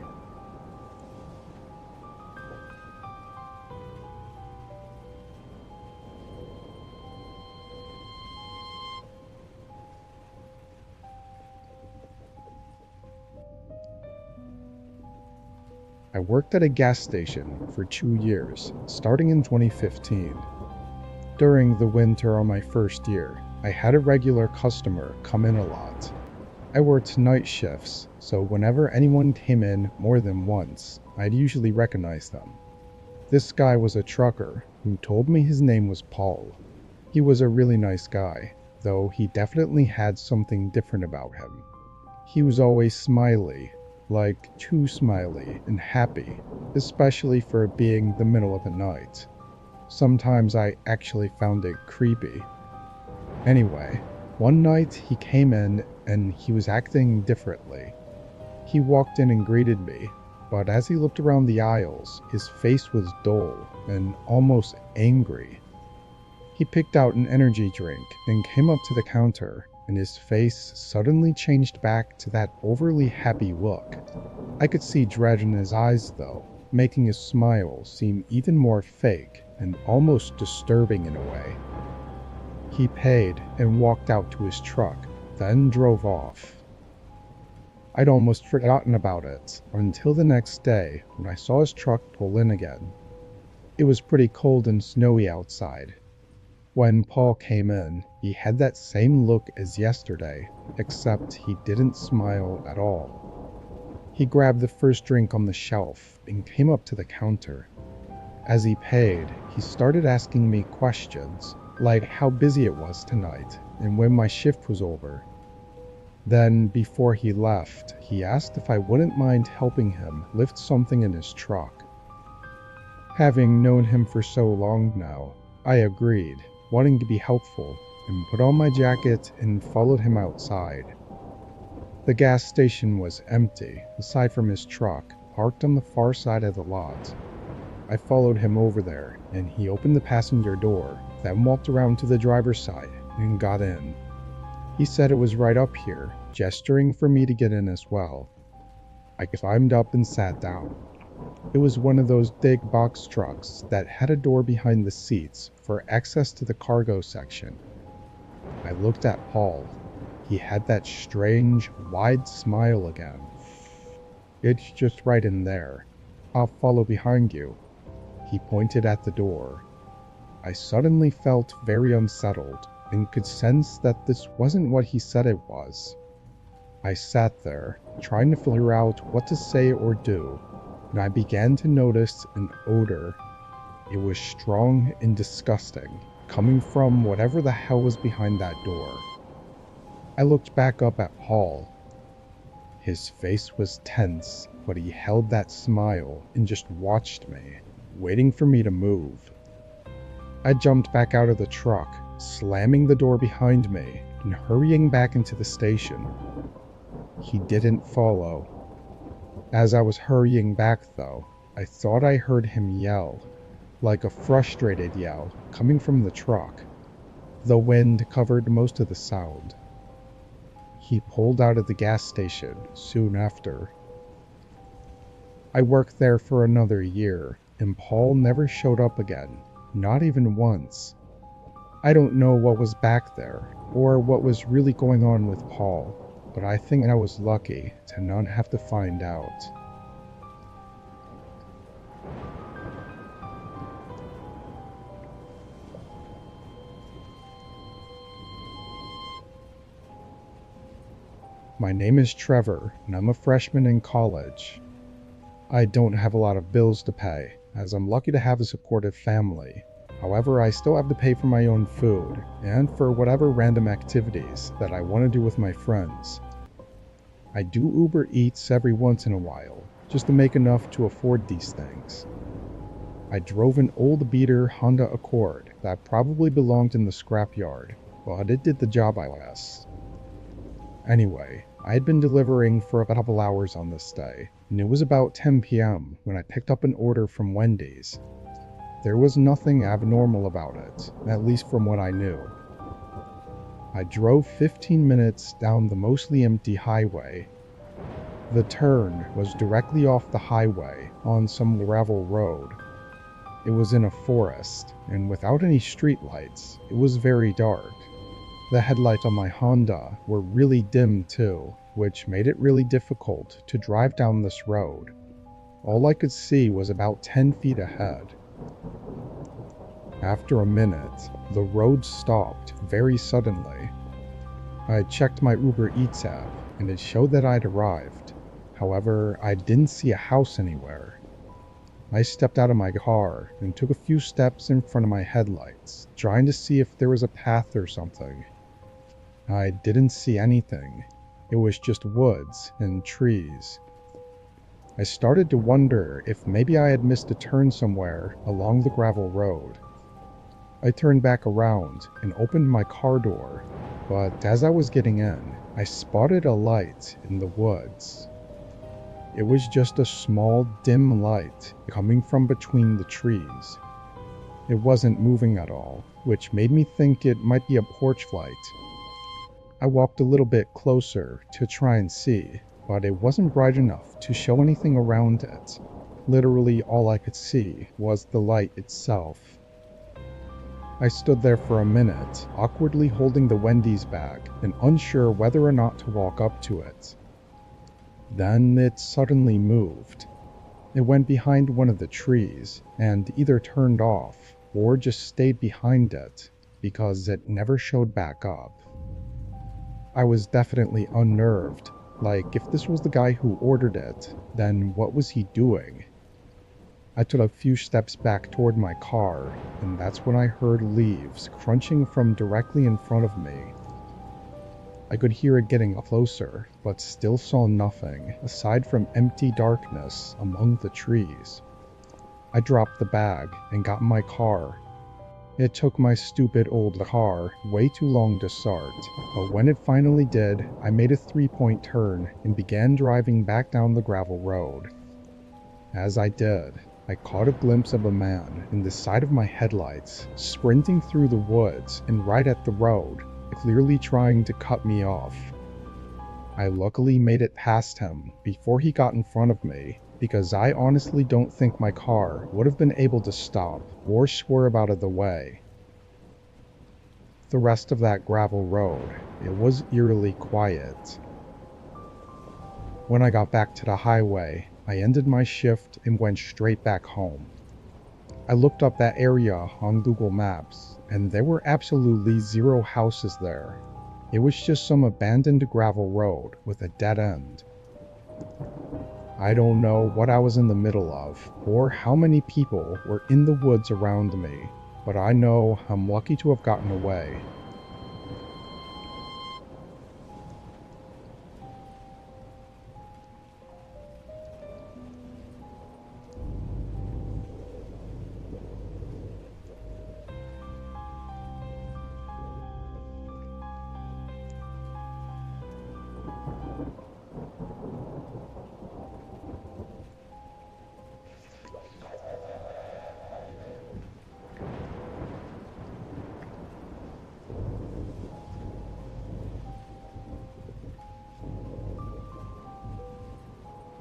I worked at a gas station for 2 years, starting in 2015. During the winter on my first year, I had a regular customer come in a lot. I worked night shifts, so whenever anyone came in more than once, I'd usually recognize them. This guy was a trucker who told me his name was Paul. He was a really nice guy, though he definitely had something different about him. He was always smiley, like too smiley and happy, especially for it being the middle of the night. Sometimes I actually found it creepy. Anyway, one night he came in and he was acting differently. He walked in and greeted me, but as he looked around the aisles, his face was dull and almost angry. He picked out an energy drink and came up to the counter, and his face suddenly changed back to that overly happy look. I could see dread in his eyes though, making his smile seem even more fake and almost disturbing in a way. He paid and walked out to his truck, then drove off. I'd almost forgotten about it until the next day when I saw his truck pull in again. It was pretty cold and snowy outside. When Paul came in, he had that same look as yesterday, except he didn't smile at all. He grabbed the first drink on the shelf and came up to the counter. As he paid, he started asking me questions, like how busy it was tonight and when my shift was over. Then, before he left, he asked if I wouldn't mind helping him lift something in his truck. Having known him for so long now, I agreed, wanting to be helpful, and put on my jacket and followed him outside. The gas station was empty, aside from his truck, parked on the far side of the lot. I followed him over there, and he opened the passenger door, then walked around to the driver's side and got in. He said it was right up here, gesturing for me to get in as well. I climbed up and sat down. It was one of those big box trucks that had a door behind the seats for access to the cargo section. I looked at Paul. He had that strange, wide smile again. "It's just right in there. I'll follow behind you." He pointed at the door. I suddenly felt very unsettled and could sense that this wasn't what he said it was. I sat there, trying to figure out what to say or do, and I began to notice an odor. It was strong and disgusting, coming from whatever the hell was behind that door. I looked back up at Paul. His face was tense, but he held that smile and just watched me, waiting for me to move. I jumped back out of the truck, slamming the door behind me and hurrying back into the station. He didn't follow. As I was hurrying back, though, I thought I heard him yell, like a frustrated yell, coming from the truck. The wind covered most of the sound. He pulled out of the gas station soon after. I worked there for another year, and Paul never showed up again, not even once. I don't know what was back there, or what was really going on with Paul, but I think I was lucky to not have to find out. My name is Trevor, and I'm a freshman in college. I don't have a lot of bills to pay, as I'm lucky to have a supportive family. However, I still have to pay for my own food, and for whatever random activities that I want to do with my friends. I do Uber Eats every once in a while, just to make enough to afford these things. I drove an old beater Honda Accord that probably belonged in the scrapyard, but it did the job, I guess. Anyway, I had been delivering for a couple hours on this day, and it was about 10 p.m. when I picked up an order from Wendy's. There was nothing abnormal about it, at least from what I knew. I drove 15 minutes down the mostly empty highway. The turn was directly off the highway on some gravel road. It was in a forest, and without any streetlights, it was very dark. The headlights on my Honda were really dim too, which made it really difficult to drive down this road. All I could see was about 10 feet ahead. After a minute, the road stopped very suddenly. I checked my Uber Eats app, and it showed that I'd arrived. However, I didn't see a house anywhere. I stepped out of my car and took a few steps in front of my headlights, trying to see if there was a path or something. I didn't see anything. It was just woods and trees. I started to wonder if maybe I had missed a turn somewhere along the gravel road. I turned back around and opened my car door, but as I was getting in, I spotted a light in the woods. It was just a small, dim light coming from between the trees. It wasn't moving at all, which made me think it might be a porch light. I walked a little bit closer to try and see, but it wasn't bright enough to show anything around it. Literally all I could see was the light itself. I stood there for a minute, awkwardly holding the Wendy's bag and unsure whether or not to walk up to it. Then it suddenly moved. It went behind one of the trees and either turned off or just stayed behind it because it never showed back up. I was definitely unnerved. Like, if this was the guy who ordered it, then what was he doing? I took a few steps back toward my car, and that's when I heard leaves crunching from directly in front of me. I could hear it getting closer, but still saw nothing aside from empty darkness among the trees. I dropped the bag and got in my car. It took my stupid old car way too long to start, but when it finally did, I made a 3-point turn and began driving back down the gravel road. As I did, I caught a glimpse of a man in the side of my headlights, sprinting through the woods and right at the road, clearly trying to cut me off. I luckily made it past him before he got in front of me, because I honestly don't think my car would have been able to stop or swerve out of the way. The rest of that gravel road, it was eerily quiet. When I got back to the highway, I ended my shift and went straight back home. I looked up that area on Google Maps, and there were absolutely zero houses there. It was just some abandoned gravel road with a dead end. I don't know what I was in the middle of, or how many people were in the woods around me, but I know I'm lucky to have gotten away.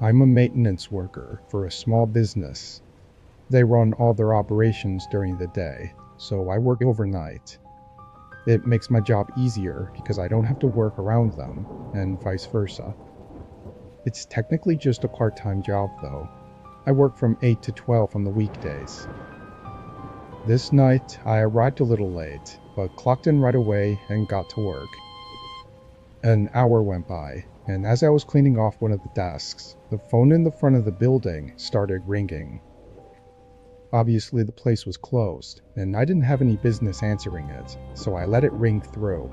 I'm a maintenance worker for a small business. They run all their operations during the day, so I work overnight. It makes my job easier because I don't have to work around them, and vice versa. It's technically just a part-time job though. I work from 8 to 12 on the weekdays. This night, I arrived a little late, but clocked in right away and got to work. An hour went by, and as I was cleaning off one of the desks, the phone in the front of the building started ringing. Obviously the place was closed, and I didn't have any business answering it, so I let it ring through.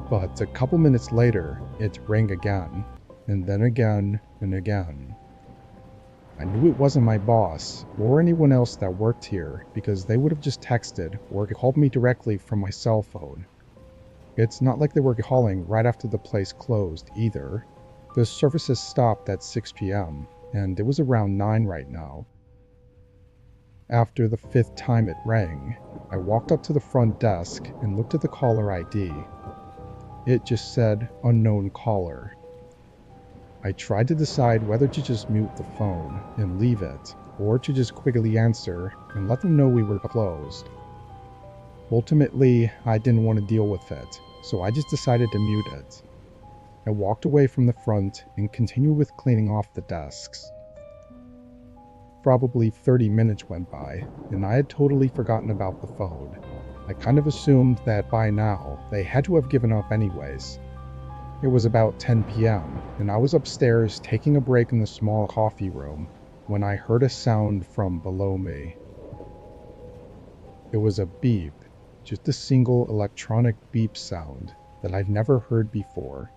But a couple minutes later, it rang again, and then again and again. I knew it wasn't my boss, or anyone else that worked here, because they would have just texted or called me directly from my cell phone. It's not like they were calling right after the place closed either. The services stopped at 6 p.m., and it was around 9 right now. After the 5th time it rang, I walked up to the front desk and looked at the caller ID. It just said, "Unknown caller." I tried to decide whether to just mute the phone and leave it, or to just quickly answer and let them know we were closed. Ultimately, I didn't want to deal with it, so I just decided to mute it. I walked away from the front and continued with cleaning off the desks. Probably 30 minutes went by, and I had totally forgotten about the phone. I kind of assumed that by now, they had to have given up anyways. It was about 10 p.m., and I was upstairs taking a break in the small coffee room when I heard a sound from below me. It was a beep, just a single electronic beep sound that I'd never heard before.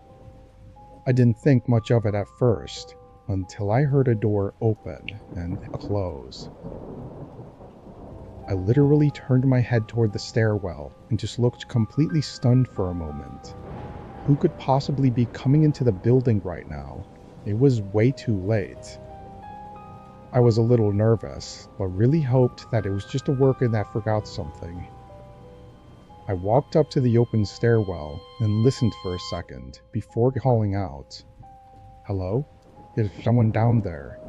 I didn't think much of it at first, until I heard a door open and close. I literally turned my head toward the stairwell and just looked completely stunned for a moment. Who could possibly be coming into the building right now? It was way too late. I was a little nervous, but really hoped that it was just a worker that forgot something. I walked up to the open stairwell and listened for a second before calling out, "Hello? Is someone down there?"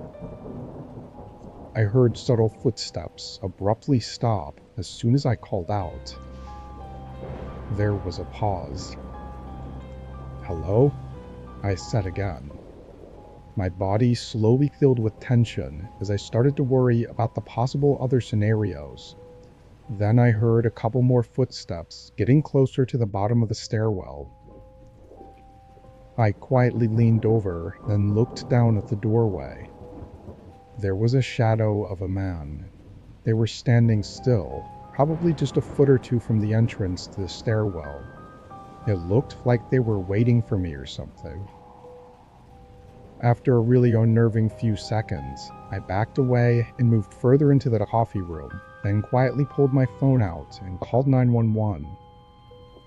I heard subtle footsteps abruptly stop as soon as I called out. There was a pause. "Hello?" I said again. My body slowly filled with tension as I started to worry about the possible other scenarios. Then I heard a couple more footsteps getting closer to the bottom of the stairwell. I quietly leaned over and looked down at the doorway. There was a shadow of a man. They were standing still, probably just a foot or two from the entrance to the stairwell. It looked like they were waiting for me or something. After a really unnerving few seconds, I backed away and moved further into the coffee room, then quietly pulled my phone out and called 911.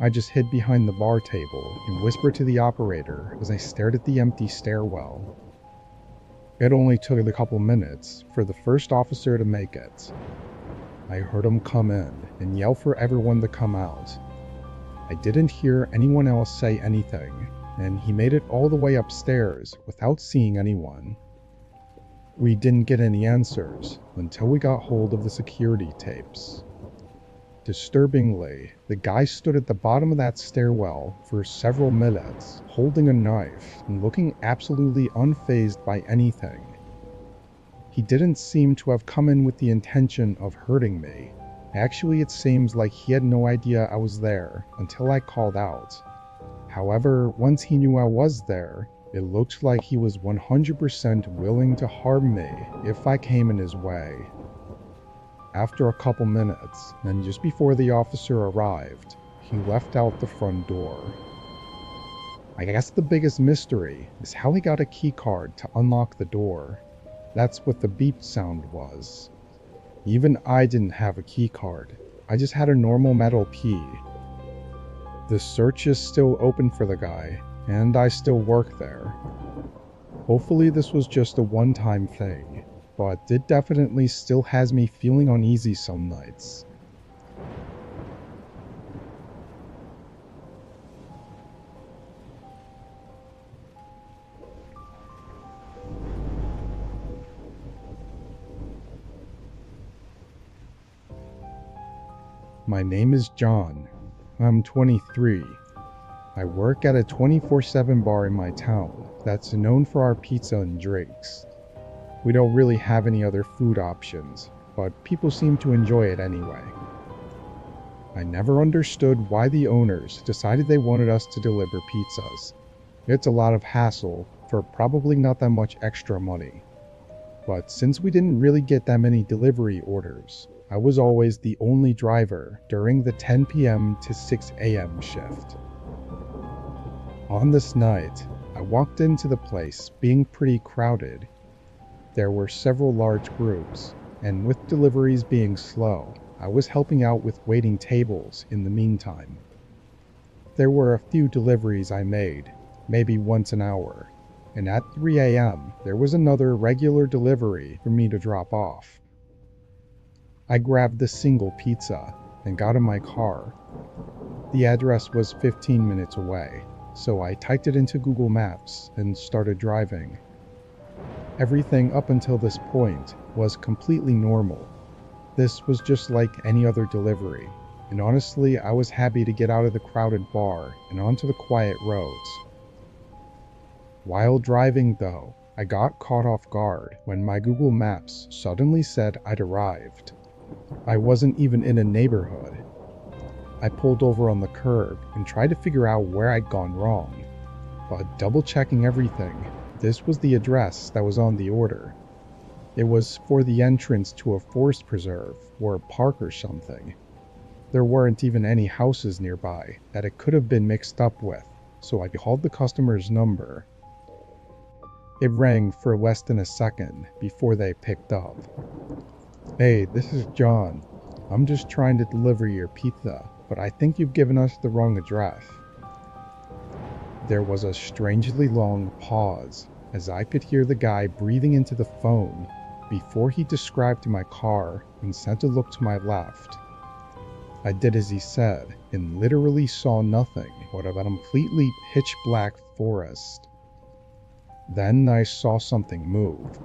I just hid behind the bar table and whispered to the operator as I stared at the empty stairwell. It only took a couple minutes for the first officer to make it. I heard him come in and yell for everyone to come out. I didn't hear anyone else say anything, and he made it all the way upstairs without seeing anyone. We didn't get any answers until we got hold of the security tapes. Disturbingly, the guy stood at the bottom of that stairwell for several minutes, holding a knife and looking absolutely unfazed by anything. He didn't seem to have come in with the intention of hurting me. Actually, it seems like he had no idea I was there until I called out. However, once he knew I was there, it looked like he was 100% willing to harm me if I came in his way. After a couple minutes, and just before the officer arrived, he left out the front door. I guess the biggest mystery is how he got a keycard to unlock the door. That's what the beep sound was. Even I didn't have a keycard. I just had a normal metal key. The search is still open for the guy, and I still work there. Hopefully this was just a one-time thing, but it definitely still has me feeling uneasy some nights. My name is John. I'm 23. I work at a 24/7 bar in my town that's known for our pizza and drinks. We don't really have any other food options, but people seem to enjoy it anyway. I never understood why the owners decided they wanted us to deliver pizzas. It's a lot of hassle for probably not that much extra money. But since we didn't really get that many delivery orders, I was always the only driver during the 10 p.m. to 6 a.m. shift. On this night, I walked into the place being pretty crowded. There were several large groups, and with deliveries being slow, I was helping out with waiting tables in the meantime. There were a few deliveries I made, maybe once an hour, and at 3 a.m. there was another regular delivery for me to drop off. I grabbed the single pizza and got in my car. The address was 15 minutes away, so I typed it into Google Maps and started driving. Everything up until this point was completely normal. This was just like any other delivery, and honestly, I was happy to get out of the crowded bar and onto the quiet roads. While driving though, I got caught off guard when my Google Maps suddenly said I'd arrived. I wasn't even in a neighborhood. I pulled over on the curb and tried to figure out where I'd gone wrong, but double checking everything, this was the address that was on the order. It was for the entrance to a forest preserve or a park or something. There weren't even any houses nearby that it could have been mixed up with, so I called the customer's number. It rang for less than a second before they picked up. "Hey, this is John. I'm just trying to deliver your pizza, but I think you've given us the wrong address." There was a strangely long pause as I could hear the guy breathing into the phone before he described my car and sent a look to my left. I did as he said and literally saw nothing but a completely pitch black forest. Then I saw something move.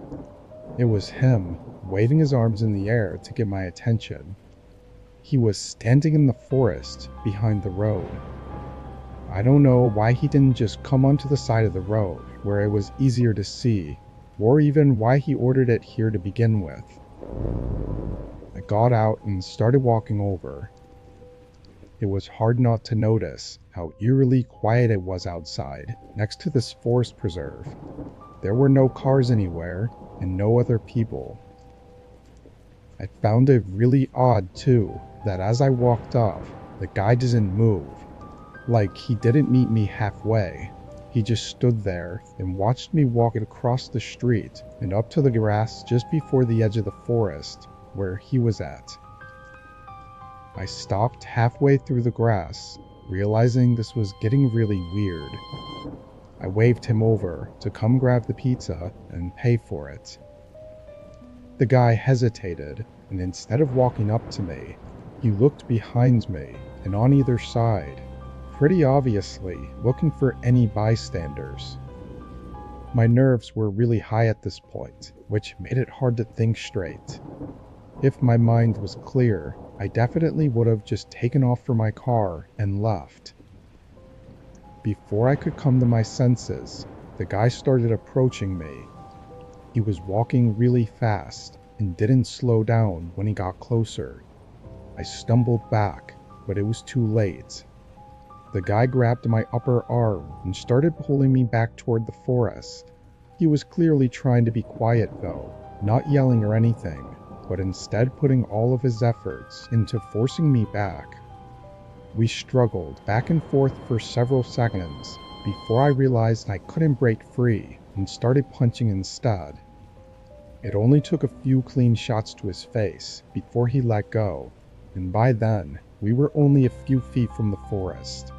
It was him, waving his arms in the air to get my attention. He was standing in the forest behind the road. I don't know why he didn't just come onto the side of the road where it was easier to see, or even why he ordered it here to begin with. I got out and started walking over. It was hard not to notice how eerily quiet it was outside, next to this forest preserve. There were no cars anywhere, and no other people. I found it really odd, too, that as I walked up, the guy didn't move. Like he didn't meet me halfway. He just stood there and watched me walk across the street and up to the grass just before the edge of the forest, where he was at. I stopped halfway through the grass, realizing this was getting really weird. I waved him over to come grab the pizza and pay for it. The guy hesitated, and instead of walking up to me, he looked behind me and on either side. pretty obviously looking for any bystanders. My nerves were really high at this point, which made it hard to think straight. If my mind was clear, I definitely would have just taken off for my car and left. Before I could come to my senses, the guy started approaching me. He was walking really fast and didn't slow down when he got closer. I stumbled back, but it was too late. The guy grabbed my upper arm and started pulling me back toward the forest. He was clearly trying to be quiet though, not yelling or anything, but instead putting all of his efforts into forcing me back. We struggled back and forth for several seconds before I realized I couldn't break free and started punching instead. It only took a few clean shots to his face before he let go, and by then, we were only a few feet from the forest.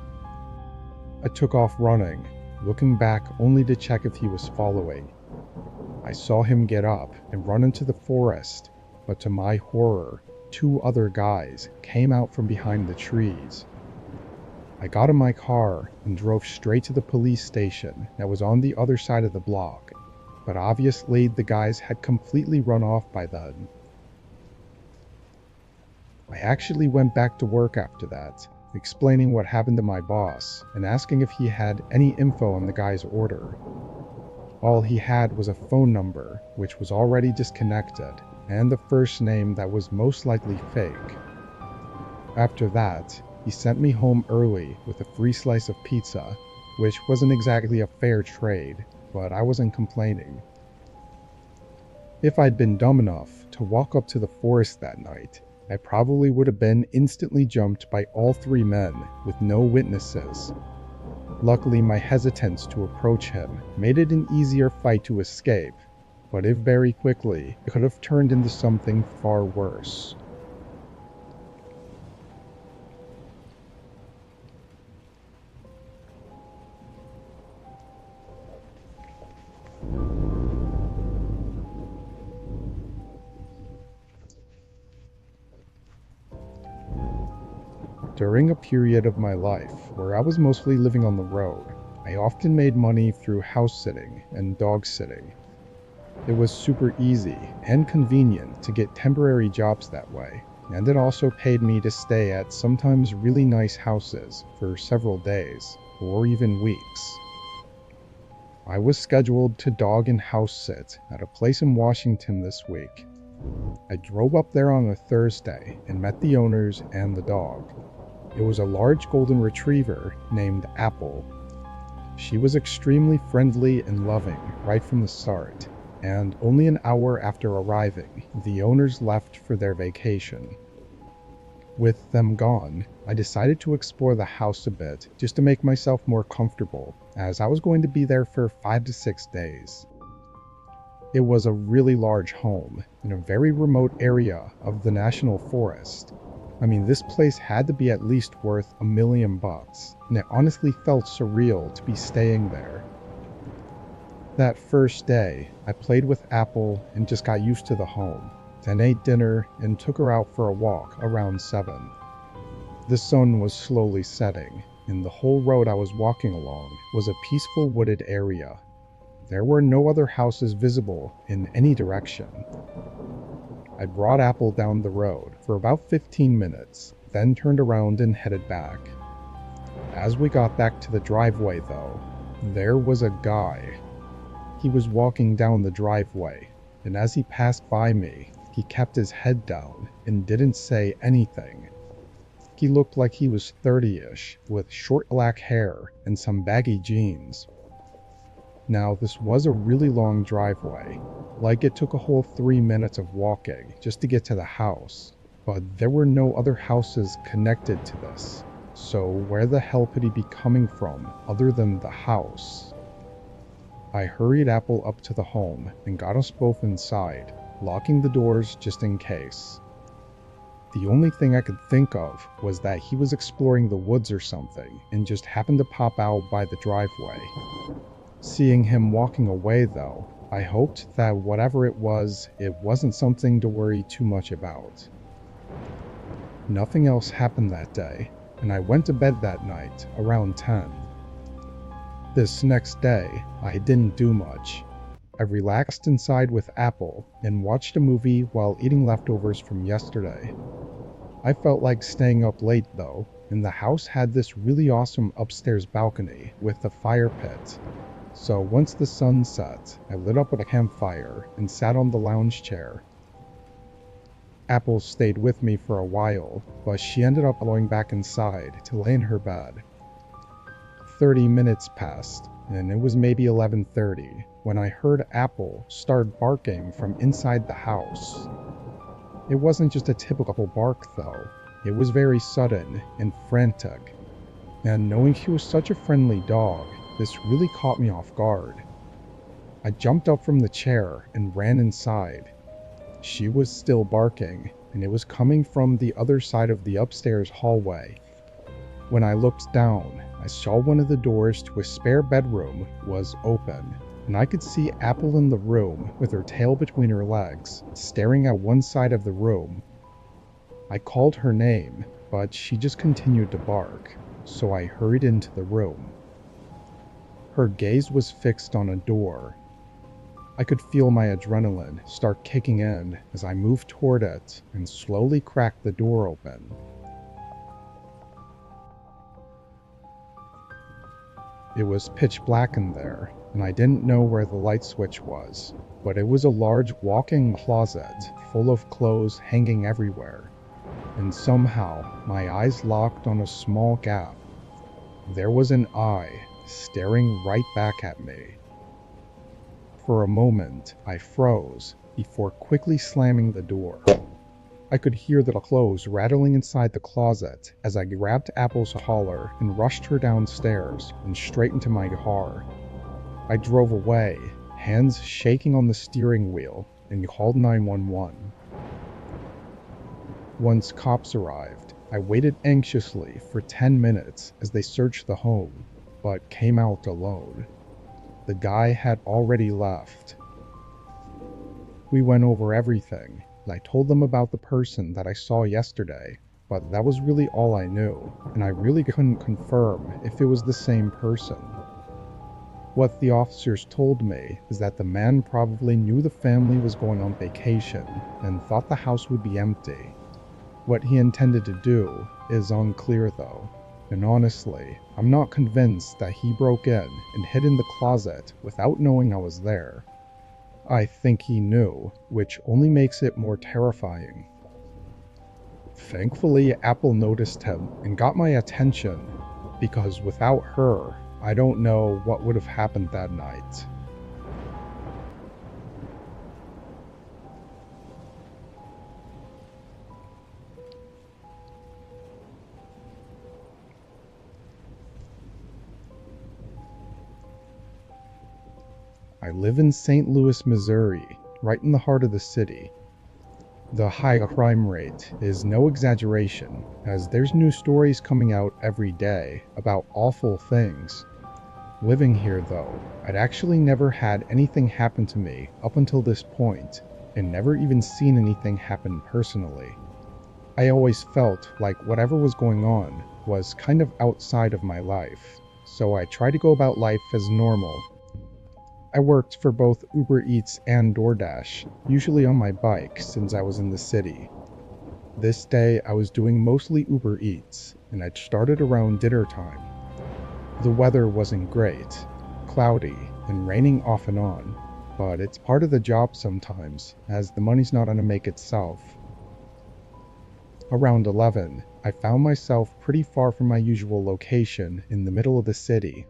I took off running, looking back only to check if he was following. I saw him get up and run into the forest, but to my horror, 2 other guys came out from behind the trees. I got in my car and drove straight to the police station that was on the other side of the block, but obviously the guys had completely run off by then. I actually went back to work after that, explaining what happened to my boss and asking if he had any info on the guy's order. All he had was a phone number, which was already disconnected, and the first name that was most likely fake. After that, he sent me home early with a free slice of pizza, which wasn't exactly a fair trade, but I wasn't complaining. If I'd been dumb enough to walk up to the forest that night, I probably would have been instantly jumped by all 3 men with no witnesses. Luckily, my hesitance to approach him made it an easier fight to escape, but if very quickly, it could have turned into something far worse. During a period of my life where I was mostly living on the road, I often made money through house sitting and dog sitting. It was super easy and convenient to get temporary jobs that way, and it also paid me to stay at sometimes really nice houses for several days, or even weeks. I was scheduled to dog and house sit at a place in Washington this week. I drove up there on a Thursday and met the owners and the dog. It was a large golden retriever named Apple. She was extremely friendly and loving right from the start, and only an hour after arriving, the owners left for their vacation. With them gone, I decided to explore the house a bit just to make myself more comfortable, as I was going to be there for 5 to 6 days. It was a really large home in a very remote area of the national forest. I mean, this place had to be at least worth $1 million, and it honestly felt surreal to be staying there. That first day, I played with Apple and just got used to the home, then ate dinner and took her out for a walk around 7. The sun was slowly setting, and the whole road I was walking along was a peaceful wooded area. There were no other houses visible in any direction. I brought Apple down the road for about 15 minutes, then turned around and headed back. As we got back to the driveway though, there was a guy. He was walking down the driveway, and as he passed by me, he kept his head down and didn't say anything. He looked like he was 30-ish, with short black hair and some baggy jeans. Now, this was a really long driveway, like it took a whole 3 minutes of walking just to get to the house, but there were no other houses connected to this, so where the hell could he be coming from other than the house? I hurried Apple up to the home and got us both inside, locking the doors just in case. The only thing I could think of was that he was exploring the woods or something and just happened to pop out by the driveway. Seeing him walking away though, I hoped that whatever it wasn't something to worry too much about. Nothing else happened that day, and I went to bed that night around 10. This next day, I didn't do much. I relaxed inside with Apple and watched a movie while eating leftovers from yesterday. I felt like staying up late though, and the house had this really awesome upstairs balcony with a fire pit. So once the sun set, I lit up a campfire and sat on the lounge chair. Apple stayed with me for a while, but she ended up going back inside to lay in her bed. 30 minutes passed, and it was maybe 11:30 when I heard Apple start barking from inside the house. It wasn't just a typical bark though, it was very sudden and frantic, and knowing she was such a friendly dog, this really caught me off guard. I jumped up from the chair and ran inside. She was still barking, and it was coming from the other side of the upstairs hallway. When I looked down, I saw one of the doors to a spare bedroom was open, and I could see Apple in the room with her tail between her legs, staring at one side of the room. I called her name, but she just continued to bark, so I hurried into the room. Her gaze was fixed on a door. I could feel my adrenaline start kicking in as I moved toward it and slowly cracked the door open. It was pitch black in there, and I didn't know where the light switch was, but it was a large walk-in closet full of clothes hanging everywhere, and somehow my eyes locked on a small gap. There was an eye staring right back at me. For a moment, I froze before quickly slamming the door. I could hear the clothes rattling inside the closet as I grabbed Apple's collar and rushed her downstairs and straight into my car. I drove away, hands shaking on the steering wheel, and called 911. Once cops arrived, I waited anxiously for 10 minutes as they searched the home, but came out alone. The guy had already left. We went over everything. I told them about the person that I saw yesterday, but that was really all I knew, and I really couldn't confirm if it was the same person. What the officers told me is that the man probably knew the family was going on vacation and thought the house would be empty. What he intended to do is unclear though, and honestly, I'm not convinced that he broke in and hid in the closet without knowing I was there. I think he knew, which only makes it more terrifying. Thankfully, Apple noticed him and got my attention, because without her, I don't know what would have happened that night. I live in St. Louis, Missouri, right in the heart of the city. The high crime rate is no exaggeration, as there's new stories coming out every day about awful things. Living here though, I'd actually never had anything happen to me up until this point, and never even seen anything happen personally. I always felt like whatever was going on was kind of outside of my life, so I tried to go about life as normal. I worked for both Uber Eats and DoorDash, usually on my bike since I was in the city. This day I was doing mostly Uber Eats, and I'd started around dinner time. The weather wasn't great, cloudy and raining off and on, but it's part of the job sometimes, as the money's not gonna make itself. Around 11, I found myself pretty far from my usual location in the middle of the city.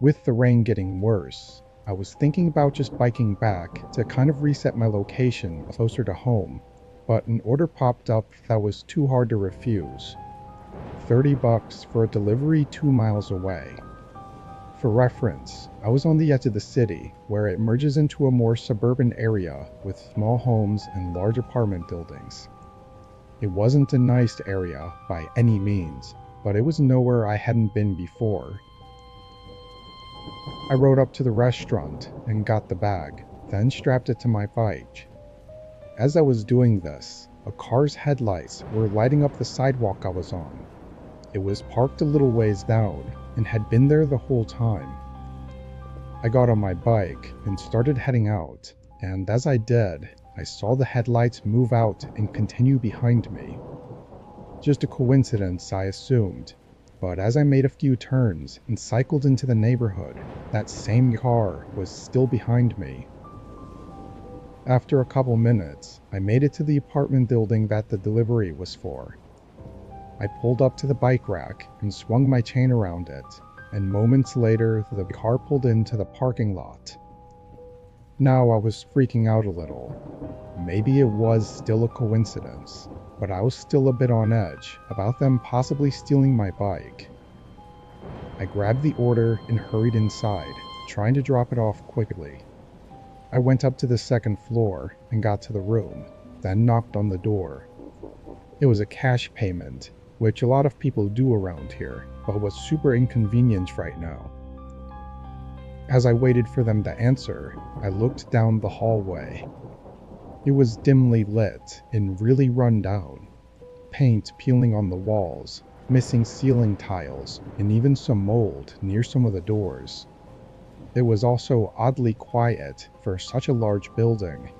With the rain getting worse, I was thinking about just biking back to kind of reset my location closer to home, but an order popped up that was too hard to refuse. $30 for a delivery 2 miles away. For reference, I was on the edge of the city, where it merges into a more suburban area with small homes and large apartment buildings. It wasn't a nice area by any means, but it was nowhere I hadn't been before. I rode up to the restaurant and got the bag, then strapped it to my bike. As I was doing this, a car's headlights were lighting up the sidewalk I was on. It was parked a little ways down and had been there the whole time. I got on my bike and started heading out, and as I did, I saw the headlights move out and continue behind me. Just a coincidence, I assumed, but as I made a few turns and cycled into the neighborhood, that same car was still behind me. After a couple minutes, I made it to the apartment building that the delivery was for. I pulled up to the bike rack and swung my chain around it, and moments later the car pulled into the parking lot. Now I was freaking out a little. Maybe it was still a coincidence, but I was still a bit on edge about them possibly stealing my bike. I grabbed the order and hurried inside, trying to drop it off quickly. I went up to the second floor and got to the room, then knocked on the door. It was a cash payment, which a lot of people do around here, but was super inconvenient right now. As I waited for them to answer, I looked down the hallway. It was dimly lit and really run down. Paint peeling on the walls, missing ceiling tiles, and even some mold near some of the doors. It was also oddly quiet for such a large building.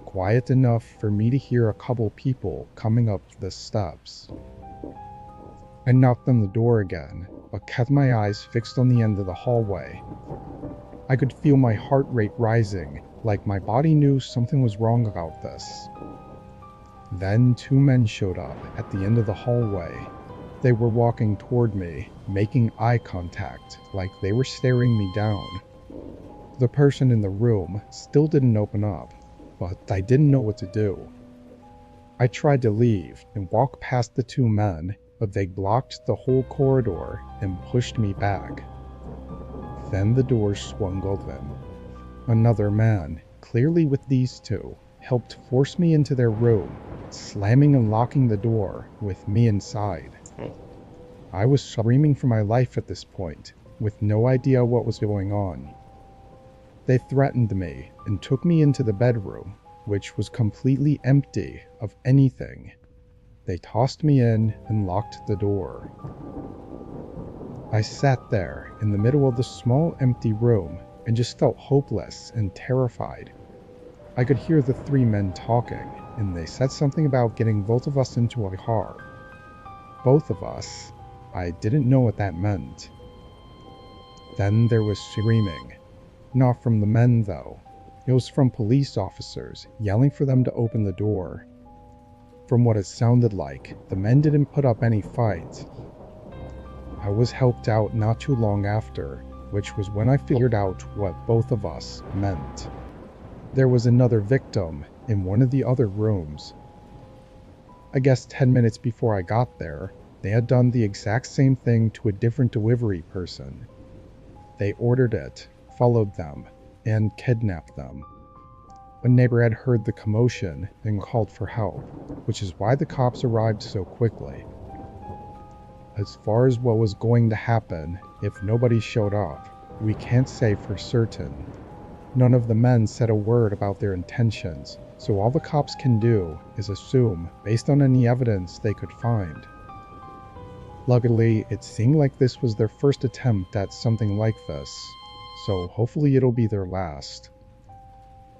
Quiet enough for me to hear a couple people coming up the steps. I knocked on the door again, but kept my eyes fixed on the end of the hallway. I could feel my heart rate rising, like my body knew something was wrong about this. Then 2 men showed up at the end of the hallway. They were walking toward me, making eye contact, like they were staring me down. The person in the room still didn't open up, but I didn't know what to do. I tried to leave and walk past the 2 men, but they blocked the whole corridor and pushed me back. Then the doors swung open. Another man, clearly with these 2, helped force me into their room, slamming and locking the door with me inside. I was screaming for my life at this point, with no idea what was going on. They threatened me and took me into the bedroom, which was completely empty of anything. They tossed me in and locked the door. I sat there in the middle of the small empty room and just felt hopeless and terrified. I could hear the 3 men talking, and they said something about getting both of us into a car. Both of us. I didn't know what that meant. Then there was screaming. Not from the men, though. It was from police officers yelling for them to open the door. From what it sounded like, the men didn't put up any fight. I was helped out not too long after, which was when I figured out what both of us meant. There was another victim in one of the other rooms. I guess 10 minutes before I got there, they had done the exact same thing to a different delivery person. They ordered it, followed them, and kidnapped them. A neighbor had heard the commotion and called for help, which is why the cops arrived so quickly. As far as what was going to happen if nobody showed up, we can't say for certain. None of the men said a word about their intentions, so all the cops can do is assume based on any evidence they could find. Luckily, it seemed like this was their first attempt at something like this, so hopefully it'll be their last.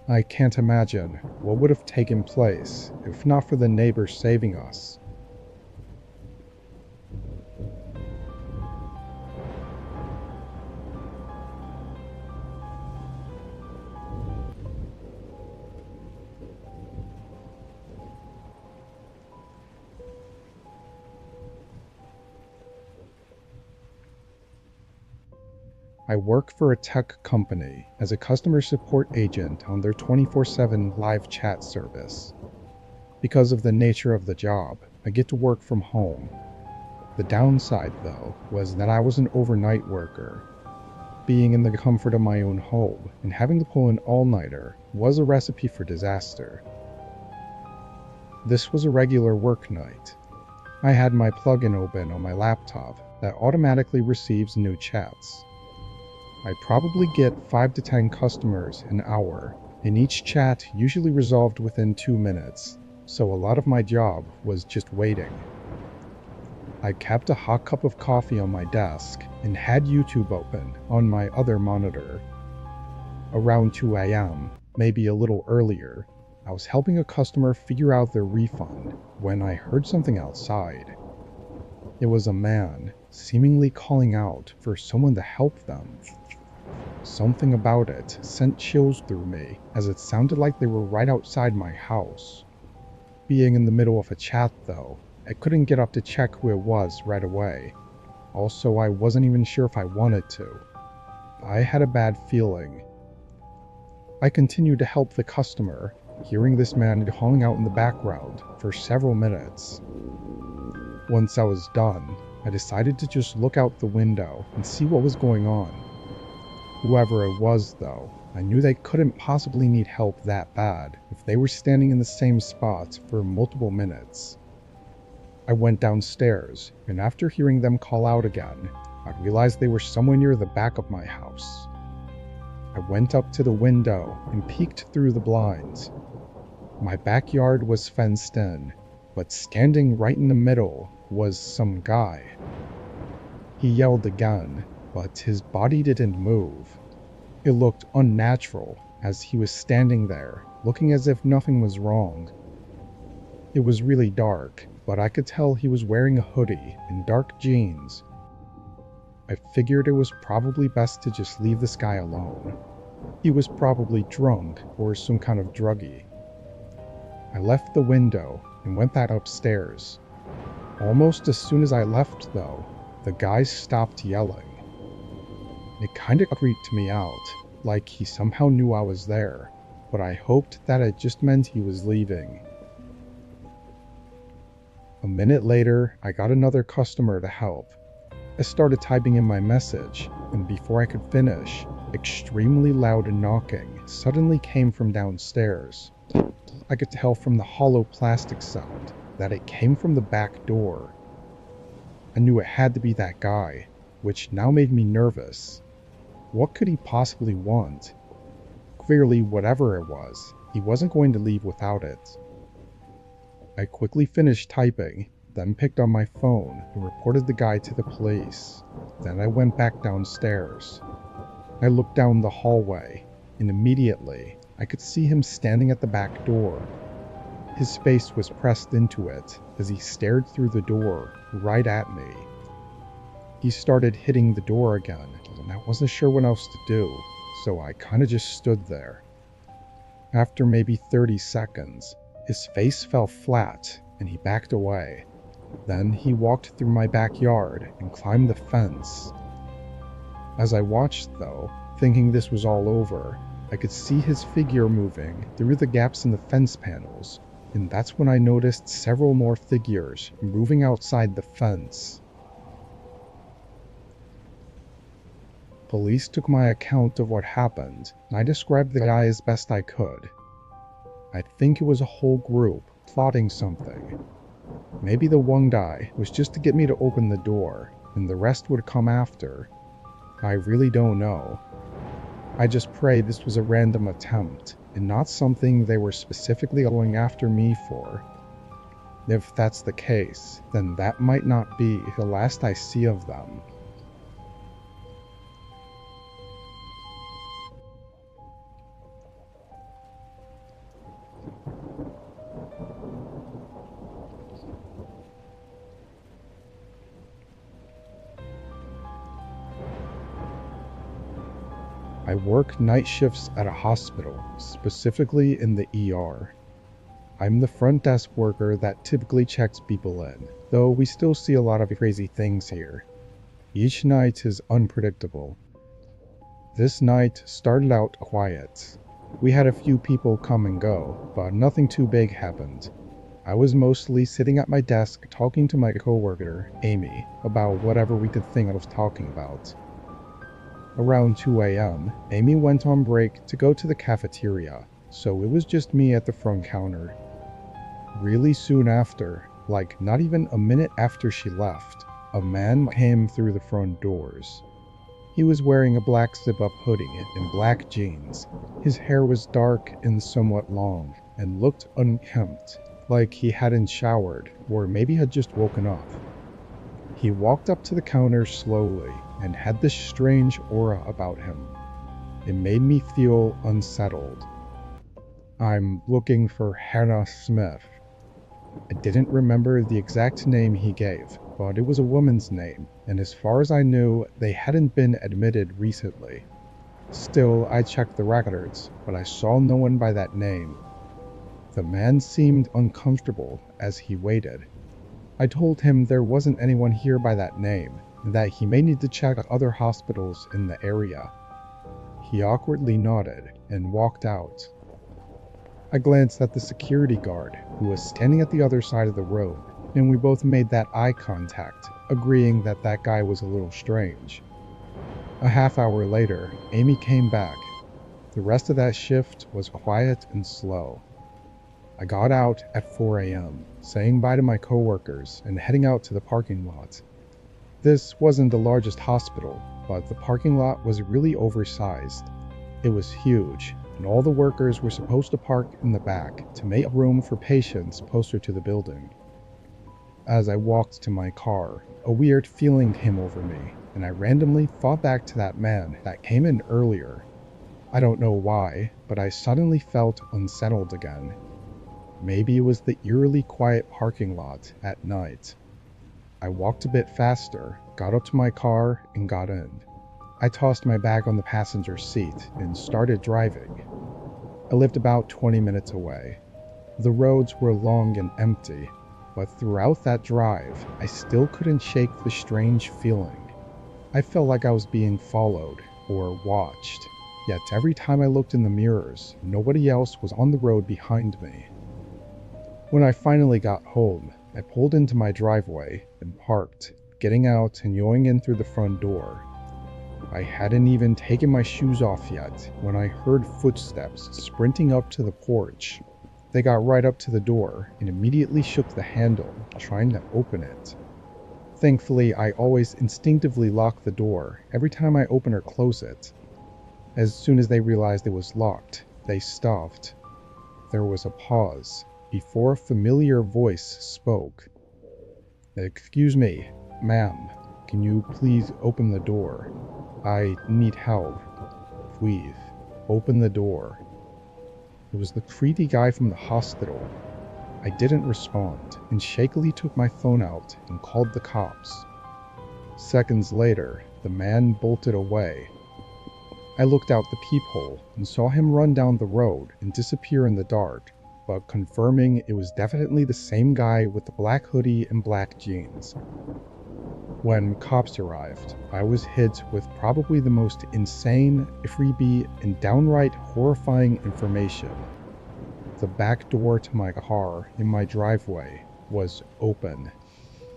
I can't imagine what would have taken place if not for the neighbors saving us. I work for a tech company as a customer support agent on their 24/7 live chat service. Because of the nature of the job, I get to work from home. The downside, though, was that I was an overnight worker. Being in the comfort of my own home and having to pull an all-nighter was a recipe for disaster. This was a regular work night. I had my plugin open on my laptop that automatically receives new chats. I probably get 5 to 10 customers an hour, and each chat usually resolved within 2 minutes, so a lot of my job was just waiting. I kept a hot cup of coffee on my desk and had YouTube open on my other monitor. Around 2 a.m., maybe a little earlier, I was helping a customer figure out their refund when I heard something outside. It was a man, seemingly calling out for someone to help them. Something about it sent chills through me, as it sounded like they were right outside my house. Being in the middle of a chat though, I couldn't get up to check who it was right away. Also, I wasn't even sure if I wanted to. I had a bad feeling. I continued to help the customer, hearing this man calling out in the background for several minutes. Once I was done, I decided to just look out the window and see what was going on. Whoever it was though, I knew they couldn't possibly need help that bad if they were standing in the same spot for multiple minutes. I went downstairs, and after hearing them call out again, I realized they were somewhere near the back of my house. I went up to the window and peeked through the blinds. My backyard was fenced in, but standing right in the middle was some guy. He yelled again, but his body didn't move. It looked unnatural as he was standing there, looking as if nothing was wrong. It was really dark, but I could tell he was wearing a hoodie and dark jeans. I figured it was probably best to just leave this guy alone. He was probably drunk or some kind of druggie. I left the window and went back upstairs. Almost as soon as I left though, the guy stopped yelling. It kinda creeped me out, like he somehow knew I was there, but I hoped that it just meant he was leaving. A minute later, I got another customer to help. I started typing in my message, and before I could finish, extremely loud knocking suddenly came from downstairs. I could tell from the hollow plastic sound that it came from the back door. I knew it had to be that guy, which now made me nervous. What could he possibly want? Clearly, whatever it was, he wasn't going to leave without it. I quickly finished typing, then picked up my phone and reported the guy to the police. Then I went back downstairs. I looked down the hallway, and immediately I could see him standing at the back door. His face was pressed into it as he stared through the door right at me. He started hitting the door again, and I wasn't sure what else to do, so I kinda just stood there. After maybe 30 seconds, his face fell flat and he backed away. Then he walked through my backyard and climbed the fence. As I watched though, thinking this was all over, I could see his figure moving through the gaps in the fence panels, and that's when I noticed several more figures moving outside the fence. Police took my account of what happened, and I described the guy as best I could. I think it was a whole group plotting something. Maybe the one guy was just to get me to open the door, and the rest would come after. I really don't know. I just pray this was a random attempt, and not something they were specifically going after me for. If that's the case, then that might not be the last I see of them. I work night shifts at a hospital, specifically in the ER. I'm the front desk worker that typically checks people in, though we still see a lot of crazy things here. Each night is unpredictable. This night started out quiet. We had a few people come and go, but nothing too big happened. I was mostly sitting at my desk talking to my coworker, Amy, about whatever we could think of talking about. Around 2 a.m., Amy went on break to go to the cafeteria, so it was just me at the front counter. Really soon after, like not even a minute after she left, a man came through the front doors. He was wearing a black zip-up hoodie and black jeans. His hair was dark and somewhat long, and looked unkempt, like he hadn't showered, or maybe had just woken up. He walked up to the counter slowly and had this strange aura about him. It made me feel unsettled. "I'm looking for Hannah Smith." I didn't remember the exact name he gave, but it was a woman's name, and as far as I knew, they hadn't been admitted recently. Still, I checked the records, but I saw no one by that name. The man seemed uncomfortable as he waited. I told him there wasn't anyone here by that name, and that he may need to check other hospitals in the area. He awkwardly nodded and walked out. I glanced at the security guard, who was standing at the other side of the road, and we both made that eye contact, agreeing that that guy was a little strange. A half hour later, Amy came back. The rest of that shift was quiet and slow. I got out at 4 a.m., saying bye to my coworkers and heading out to the parking lot. This wasn't the largest hospital, but the parking lot was really oversized. It was huge, and all the workers were supposed to park in the back to make room for patients closer to the building. As I walked to my car, a weird feeling came over me, and I randomly thought back to that man that came in earlier. I don't know why, but I suddenly felt unsettled again. Maybe it was the eerily quiet parking lot at night. I walked a bit faster, got up to my car, and got in. I tossed my bag on the passenger seat and started driving. I lived about 20 minutes away. The roads were long and empty, but throughout that drive, I still couldn't shake the strange feeling. I felt like I was being followed or watched, yet every time I looked in the mirrors, nobody else was on the road behind me. When I finally got home, I pulled into my driveway and parked, getting out and going in through the front door. I hadn't even taken my shoes off yet when I heard footsteps sprinting up to the porch. They got right up to the door and immediately shook the handle, trying to open it. Thankfully, I always instinctively lock the door every time I open or close it. As soon as they realized it was locked, they stopped. There was a pause before a familiar voice spoke. "Excuse me, ma'am, can you please open the door? I need help. Please, open the door." It was the creepy guy from the hospital. I didn't respond and shakily took my phone out and called the cops. Seconds later, the man bolted away. I looked out the peephole and saw him run down the road and disappear in the dark, but confirming it was definitely the same guy with the black hoodie and black jeans. When cops arrived, I was hit with probably the most insane, creepy, and downright horrifying information. The back door to my car in my driveway was open.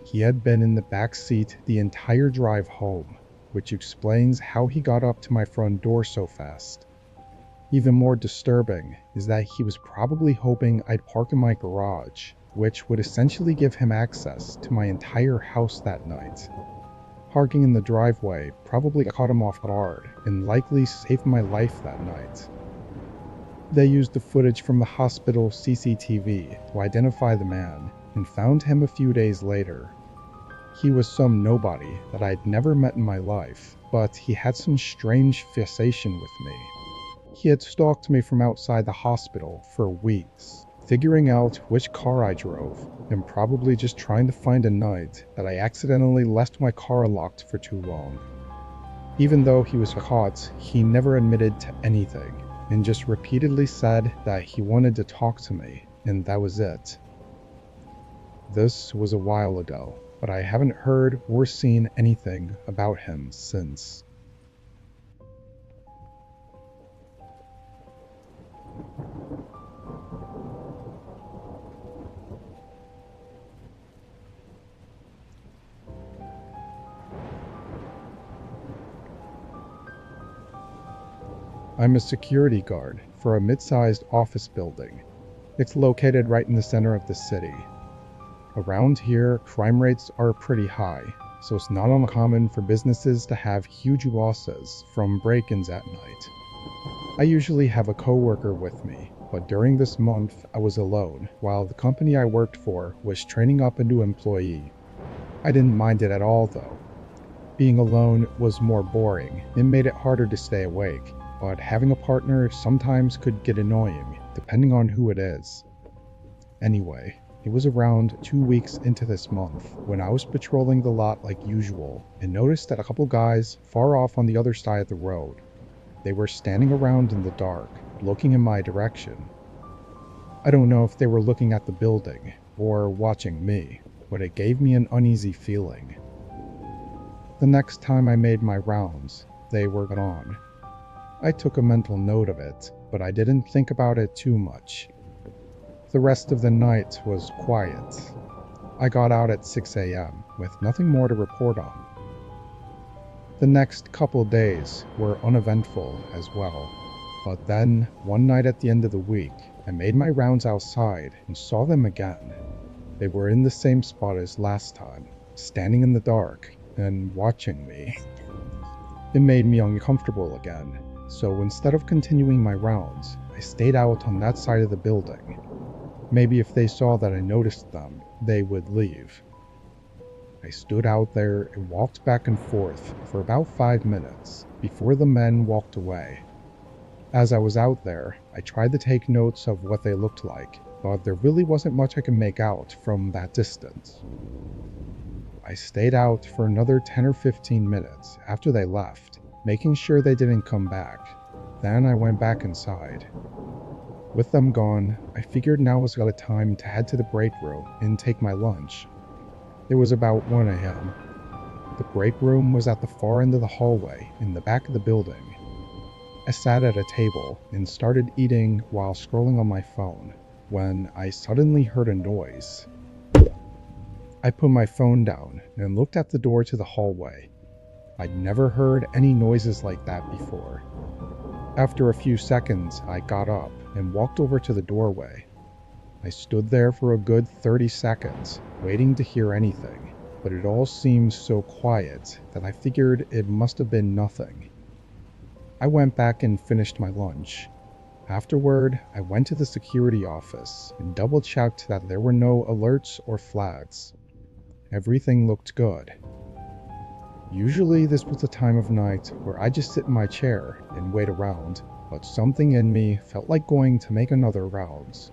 He had been in the back seat the entire drive home, which explains how he got up to my front door so fast. Even more disturbing is that he was probably hoping I'd park in my garage, which would essentially give him access to my entire house that night. Parking in the driveway probably caught him off guard and likely saved my life that night. They used the footage from the hospital CCTV to identify the man and found him a few days later. He was some nobody that I'd never met in my life, but he had some strange fixation with me. He had stalked me from outside the hospital for weeks, figuring out which car I drove, and probably just trying to find a night that I accidentally left my car locked for too long. Even though he was caught, he never admitted to anything, and just repeatedly said that he wanted to talk to me, and that was it. This was a while ago, but I haven't heard or seen anything about him since. I'm a security guard for a mid-sized office building. It's located right in the center of the city. Around here, crime rates are pretty high, so it's not uncommon for businesses to have huge losses from break-ins at night. I usually have a coworker with me, but during this month I was alone while the company I worked for was training up a new employee. I didn't mind it at all though. Being alone was more boring and made it harder to stay awake, but having a partner sometimes could get annoying, depending on who it is. Anyway, it was around 2 weeks into this month when I was patrolling the lot like usual and noticed that a couple guys far off on the other side of the road. They were standing around in the dark, looking in my direction. I don't know if they were looking at the building or watching me, but it gave me an uneasy feeling. The next time I made my rounds, they were gone. I took a mental note of it, but I didn't think about it too much. The rest of the night was quiet. I got out at 6 a.m. with nothing more to report on. The next couple days were uneventful as well, but then one night at the end of the week, I made my rounds outside and saw them again. They were in the same spot as last time, standing in the dark and watching me. It made me uncomfortable again, so instead of continuing my rounds, I stayed out on that side of the building. Maybe if they saw that I noticed them, they would leave. I stood out there and walked back and forth for about 5 minutes before the men walked away. As I was out there, I tried to take notes of what they looked like, but there really wasn't much I could make out from that distance. I stayed out for another 10 or 15 minutes after they left, making sure they didn't come back. Then I went back inside. With them gone, I figured now was the time to head to the break room and take my lunch. It was about 1 a.m. The break room was at the far end of the hallway in the back of the building. I sat at a table and started eating while scrolling on my phone when I suddenly heard a noise. I put my phone down and looked at the door to the hallway. I'd never heard any noises like that before. After a few seconds, I got up and walked over to the doorway. I stood there for a good 30 seconds, waiting to hear anything, but it all seemed so quiet that I figured it must have been nothing. I went back and finished my lunch. Afterward, I went to the security office and double-checked that there were no alerts or flags. Everything looked good. Usually this was the time of night where I just sit in my chair and wait around, but something in me felt like going to make another rounds.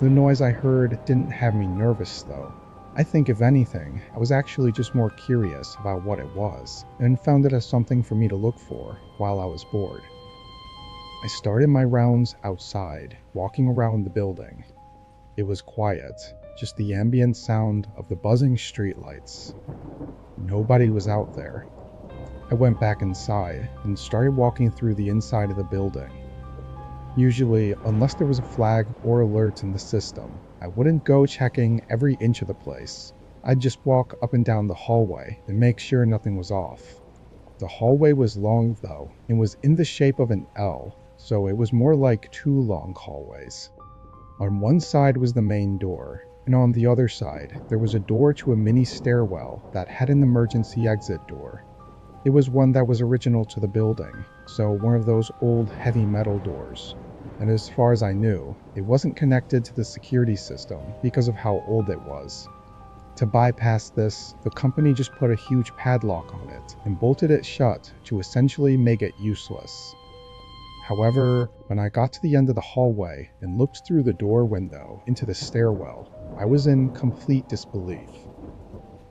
The noise I heard didn't have me nervous though. I think if anything, I was actually just more curious about what it was, and found it as something for me to look for while I was bored. I started my rounds outside, walking around the building. It was quiet, just the ambient sound of the buzzing streetlights. Nobody was out there. I went back inside and started walking through the inside of the building. Usually, unless there was a flag or alert in the system, I wouldn't go checking every inch of the place. I'd just walk up and down the hallway and make sure nothing was off. The hallway was long though, and was in the shape of an L, so it was more like 2 long hallways. On one side was the main door, and on the other side, there was a door to a mini stairwell that had an emergency exit door. It was one that was original to the building, so one of those old heavy metal doors. And as far as I knew, it wasn't connected to the security system because of how old it was. To bypass this, the company just put a huge padlock on it and bolted it shut to essentially make it useless. However, when I got to the end of the hallway and looked through the door window into the stairwell, I was in complete disbelief.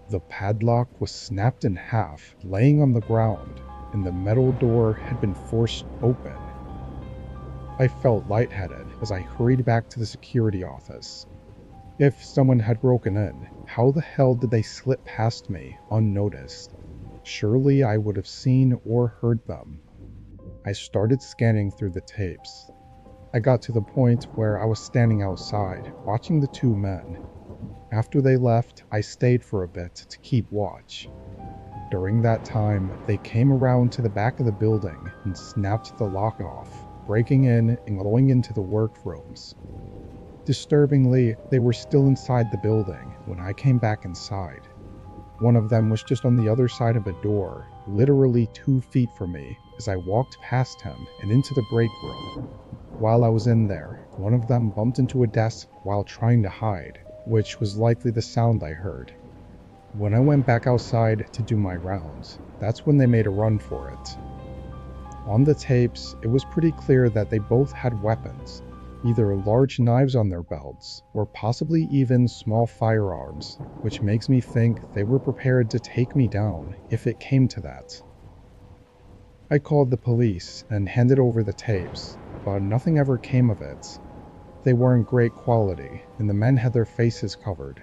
The padlock was snapped in half, laying on the ground, and the metal door had been forced open. I felt lightheaded as I hurried back to the security office. If someone had broken in, how the hell did they slip past me unnoticed? Surely I would have seen or heard them. I started scanning through the tapes. I got to the point where I was standing outside, watching the 2 men. After they left, I stayed for a bit to keep watch. During that time, they came around to the back of the building and snapped the lock off, breaking in and going into the workrooms. Disturbingly, they were still inside the building when I came back inside. One of them was just on the other side of a door, literally 2 feet from me, as I walked past him and into the break room. While I was in there, one of them bumped into a desk while trying to hide, which was likely the sound I heard. When I went back outside to do my rounds, that's when they made a run for it. On the tapes, it was pretty clear that they both had weapons, either large knives on their belts, or possibly even small firearms, which makes me think they were prepared to take me down if it came to that. I called the police and handed over the tapes, but nothing ever came of it. They weren't great quality, and the men had their faces covered.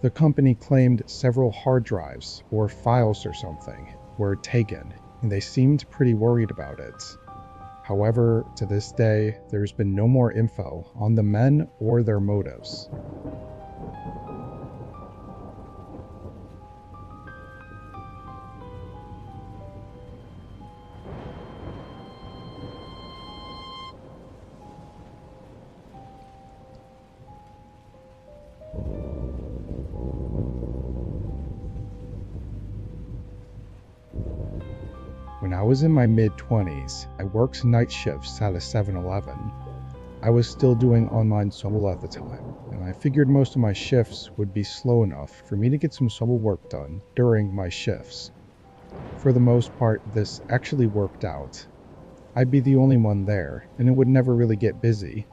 The company claimed several hard drives, or files or something, were taken, and they seemed pretty worried about it. However, to this day, there's been no more info on the men or their motives. When I was in my mid-20s, I worked night shifts at a 7-Eleven. I was still doing online solo at the time, and I figured most of my shifts would be slow enough for me to get some solo work done during my shifts. For the most part, this actually worked out. I'd be the only one there, and it would never really get busy.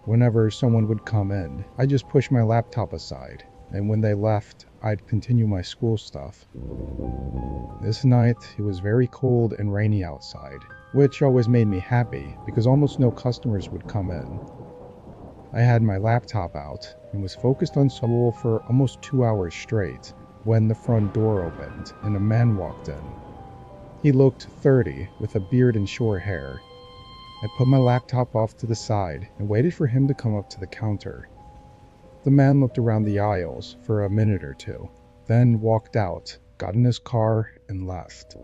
Whenever someone would come in, I'd just push my laptop aside, and when they left, I'd continue my school stuff. This night, it was very cold and rainy outside, which always made me happy because almost no customers would come in. I had my laptop out and was focused on solo for almost 2 hours straight when the front door opened and a man walked in. He looked 30 with a beard and short hair. I put my laptop off to the side and waited for him to come up to the counter. The man looked around the aisles for a minute or two, then walked out, got in his car, and left.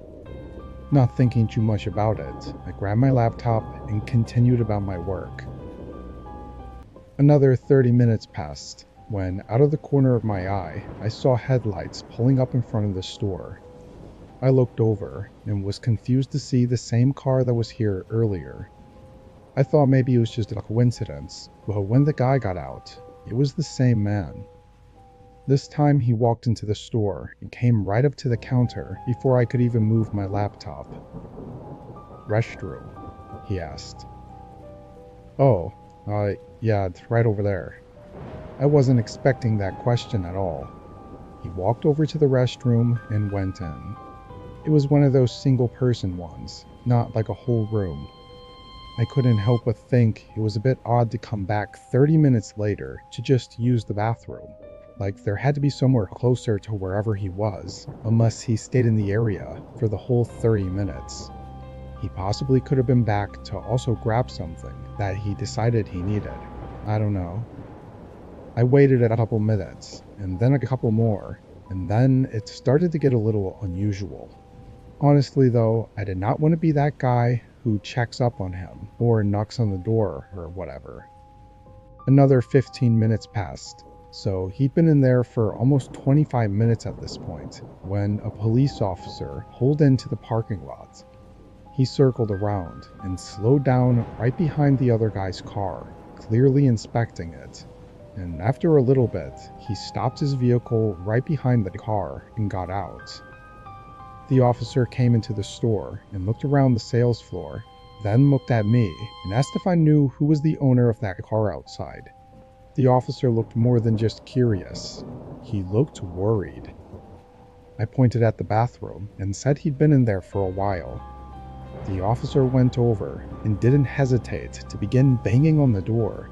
Not thinking too much about it, I grabbed my laptop and continued about my work. Another 30 minutes passed, when out of the corner of my eye, I saw headlights pulling up in front of the store. I looked over and was confused to see the same car that was here earlier. I thought maybe it was just a coincidence, but when the guy got out, it was the same man. This time he walked into the store and came right up to the counter before I could even move my laptop. "Restroom?" he asked. "Oh, yeah, it's right over there." I wasn't expecting that question at all. He walked over to the restroom and went in. It was one of those single-person ones, not like a whole room. I couldn't help but think it was a bit odd to come back 30 minutes later to just use the bathroom. Like there had to be somewhere closer to wherever he was, unless he stayed in the area for the whole 30 minutes. He possibly could have been back to also grab something that he decided he needed. I don't know. I waited a couple minutes, and then a couple more, and then it started to get a little unusual. Honestly though, I did not want to be that guy who checks up on him, or knocks on the door, or whatever. Another 15 minutes passed, so he'd been in there for almost 25 minutes at this point, when a police officer pulled into the parking lot. He circled around and slowed down right behind the other guy's car, clearly inspecting it. And after a little bit, he stopped his vehicle right behind the car and got out. The officer came into the store and looked around the sales floor, then looked at me and asked if I knew who was the owner of that car outside. The officer looked more than just curious. He looked worried. I pointed at the bathroom and said he'd been in there for a while. The officer went over and didn't hesitate to begin banging on the door.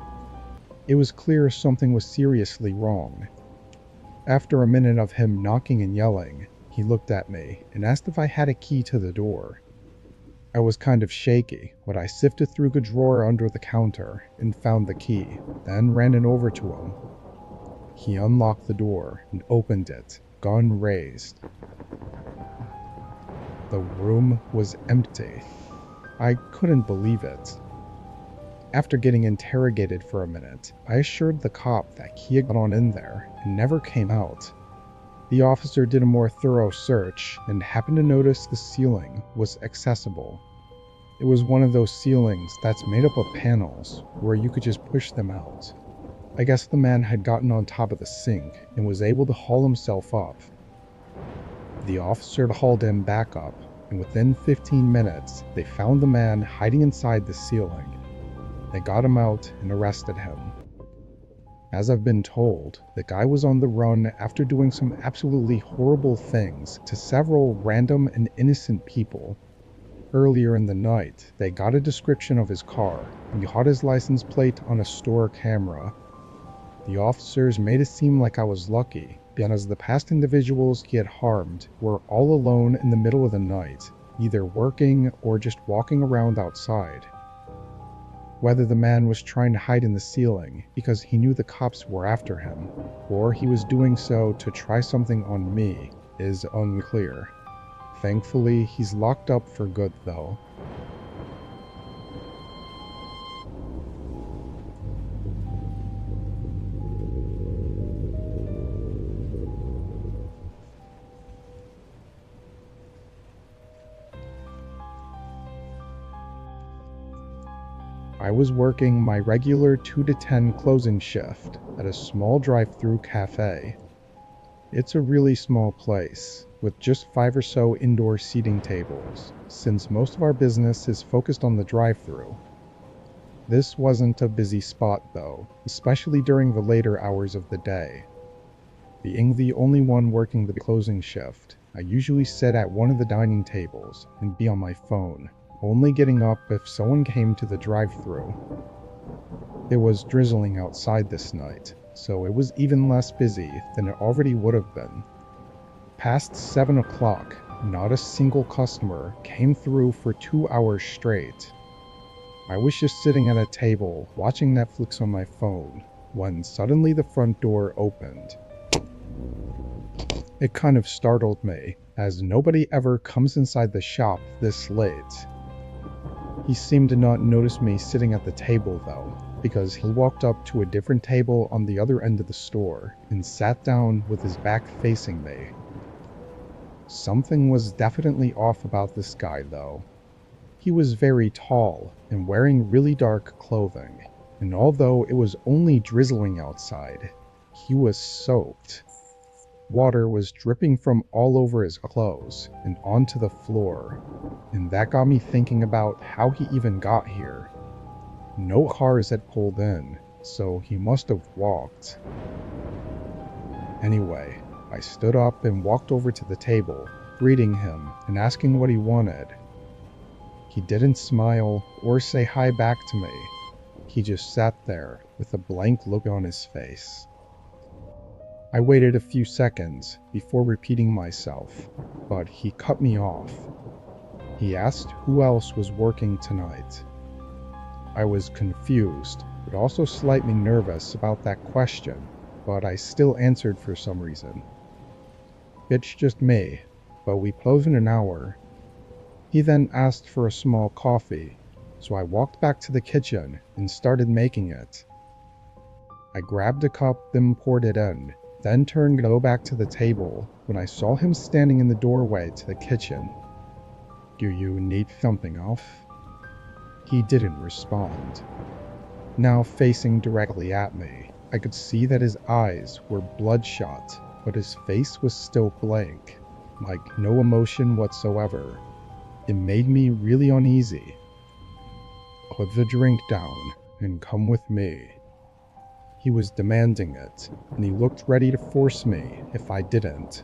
It was clear something was seriously wrong. After a minute of him knocking and yelling, he looked at me and asked if I had a key to the door. I was kind of shaky, but I sifted through the drawer under the counter and found the key, then ran it over to him. He unlocked the door and opened it, gun raised. The room was empty. I couldn't believe it. After getting interrogated for a minute, I assured the cop that he had gone in there and never came out. The officer did a more thorough search and happened to notice the ceiling was accessible. It was one of those ceilings that's made up of panels where you could just push them out. I guess the man had gotten on top of the sink and was able to haul himself up, The officer hauled in backup, and within 15 minutes, they found the man hiding inside the ceiling. They got him out and arrested him. As I've been told, the guy was on the run after doing some absolutely horrible things to several random and innocent people. Earlier in the night, they got a description of his car and caught his license plate on a store camera. The officers made it seem like I was lucky, because the past individuals he had harmed were all alone in the middle of the night, either working or just walking around outside. Whether the man was trying to hide in the ceiling because he knew the cops were after him, or he was doing so to try something on me, is unclear. Thankfully, he's locked up for good though. I was working my regular 2 to 10 closing shift at a small drive-through cafe. It's a really small place, with just 5 or so indoor seating tables, since most of our business is focused on the drive-through. This wasn't a busy spot though, especially during the later hours of the day. Being the only one working the closing shift, I usually sit at one of the dining tables and be on my phone, only getting up if someone came to the drive-through. It was drizzling outside this night, so it was even less busy than it already would have been. Past 7 o'clock, not a single customer came through for 2 hours straight. I was just sitting at a table watching Netflix on my phone when suddenly the front door opened. It kind of startled me, as nobody ever comes inside the shop this late. He seemed to not notice me sitting at the table though, because he walked up to a different table on the other end of the store and sat down with his back facing me. Something was definitely off about this guy though. He was very tall and wearing really dark clothing, and although it was only drizzling outside, he was soaked. Water was dripping from all over his clothes and onto the floor, and that got me thinking about how he even got here. No cars had pulled in, so he must have walked. Anyway, I stood up and walked over to the table, greeting him and asking what he wanted. He didn't smile or say hi back to me. He just sat there with a blank look on his face. I waited a few seconds before repeating myself, but he cut me off. He asked who else was working tonight. I was confused, but also slightly nervous about that question, but I still answered for some reason. It's just me, but we close in an hour. He then asked for a small coffee, so I walked back to the kitchen and started making it. I grabbed a cup, then poured it in, then turned to go back to the table when I saw him standing in the doorway to the kitchen. "Do you need something else?" He didn't respond. Now facing directly at me, I could see that his eyes were bloodshot, but his face was still blank, like no emotion whatsoever. It made me really uneasy. "Put the drink down and come with me." He was demanding it, and he looked ready to force me if I didn't.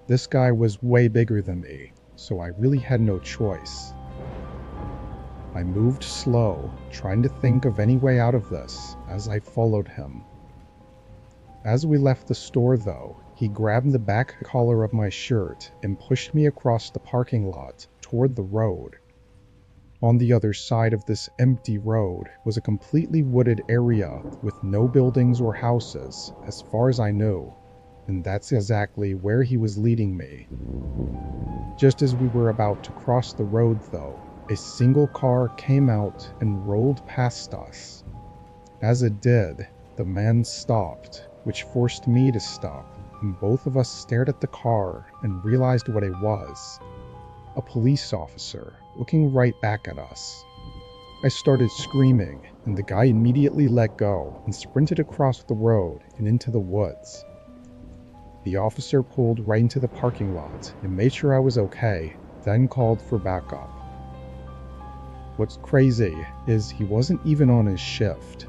This guy was way bigger than me, so I really had no choice. I moved slow, trying to think of any way out of this as I followed him. As we left the store though, he grabbed the back collar of my shirt and pushed me across the parking lot toward the road. On the other side of this empty road was a completely wooded area with no buildings or houses, as far as I knew, and that's exactly where he was leading me. Just as we were about to cross the road though, a single car came out and rolled past us. As it did, the man stopped, which forced me to stop, and both of us stared at the car and realized what it was. A police officer, looking right back at us. I started screaming, and the guy immediately let go and sprinted across the road and into the woods. The officer pulled right into the parking lot and made sure I was okay, then called for backup. What's crazy is he wasn't even on his shift.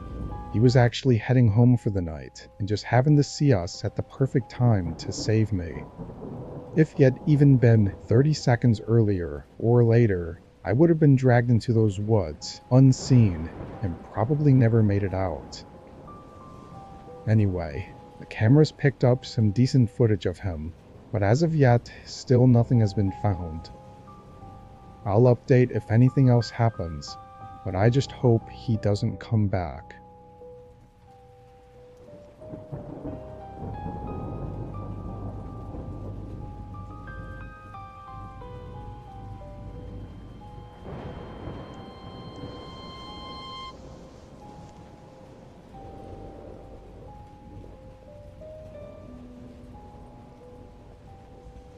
He was actually heading home for the night and just happened to see us at the perfect time to save me. If he had even been 30 seconds earlier or later, I would have been dragged into those woods, unseen, and probably never made it out. Anyway, the cameras picked up some decent footage of him, but as of yet, still nothing has been found. I'll update if anything else happens, but I just hope he doesn't come back.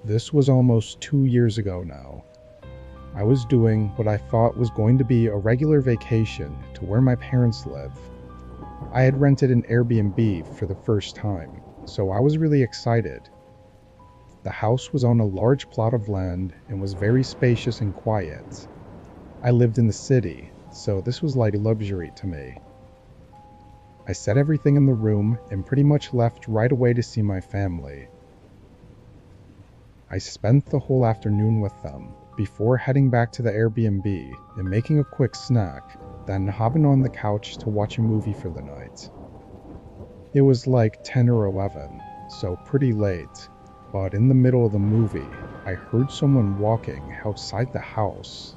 This was almost 2 years ago now. I was doing what I thought was going to be a regular vacation to where my parents live. I had rented an Airbnb for the first time, so I was really excited. The house was on a large plot of land and was very spacious and quiet. I lived in the city, so this was like luxury to me. I set everything in the room and pretty much left right away to see my family. I spent the whole afternoon with them, before heading back to the Airbnb and making a quick snack, then hopping on the couch to watch a movie for the night. It was like 10 or 11, so pretty late, but in the middle of the movie, I heard someone walking outside the house.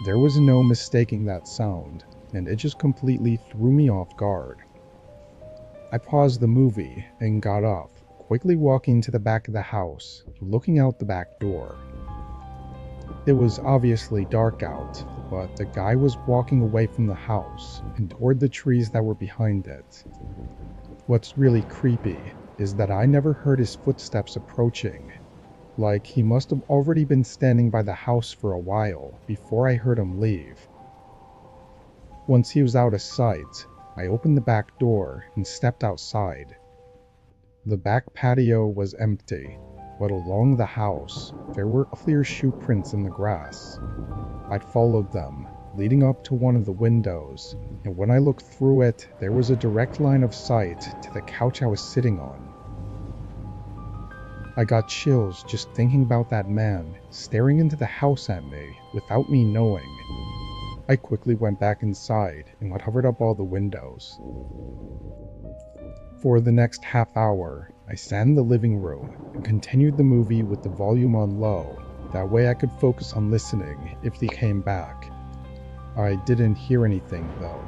There was no mistaking that sound, and it just completely threw me off guard. I paused the movie and got up, quickly walking to the back of the house, looking out the back door. It was obviously dark out, but the guy was walking away from the house and toward the trees that were behind it. What's really creepy is that I never heard his footsteps approaching. Like he must have already been standing by the house for a while before I heard him leave. Once he was out of sight, I opened the back door and stepped outside. The back patio was empty, but along the house, there were clear shoe prints in the grass. I'd followed them, leading up to one of the windows, and when I looked through it, there was a direct line of sight to the couch I was sitting on. I got chills just thinking about that man staring into the house at me without me knowing. I quickly went back inside and covered up all the windows. For the next half hour, I sat in the living room and continued the movie with the volume on low. That way I could focus on listening if they came back. I didn't hear anything though.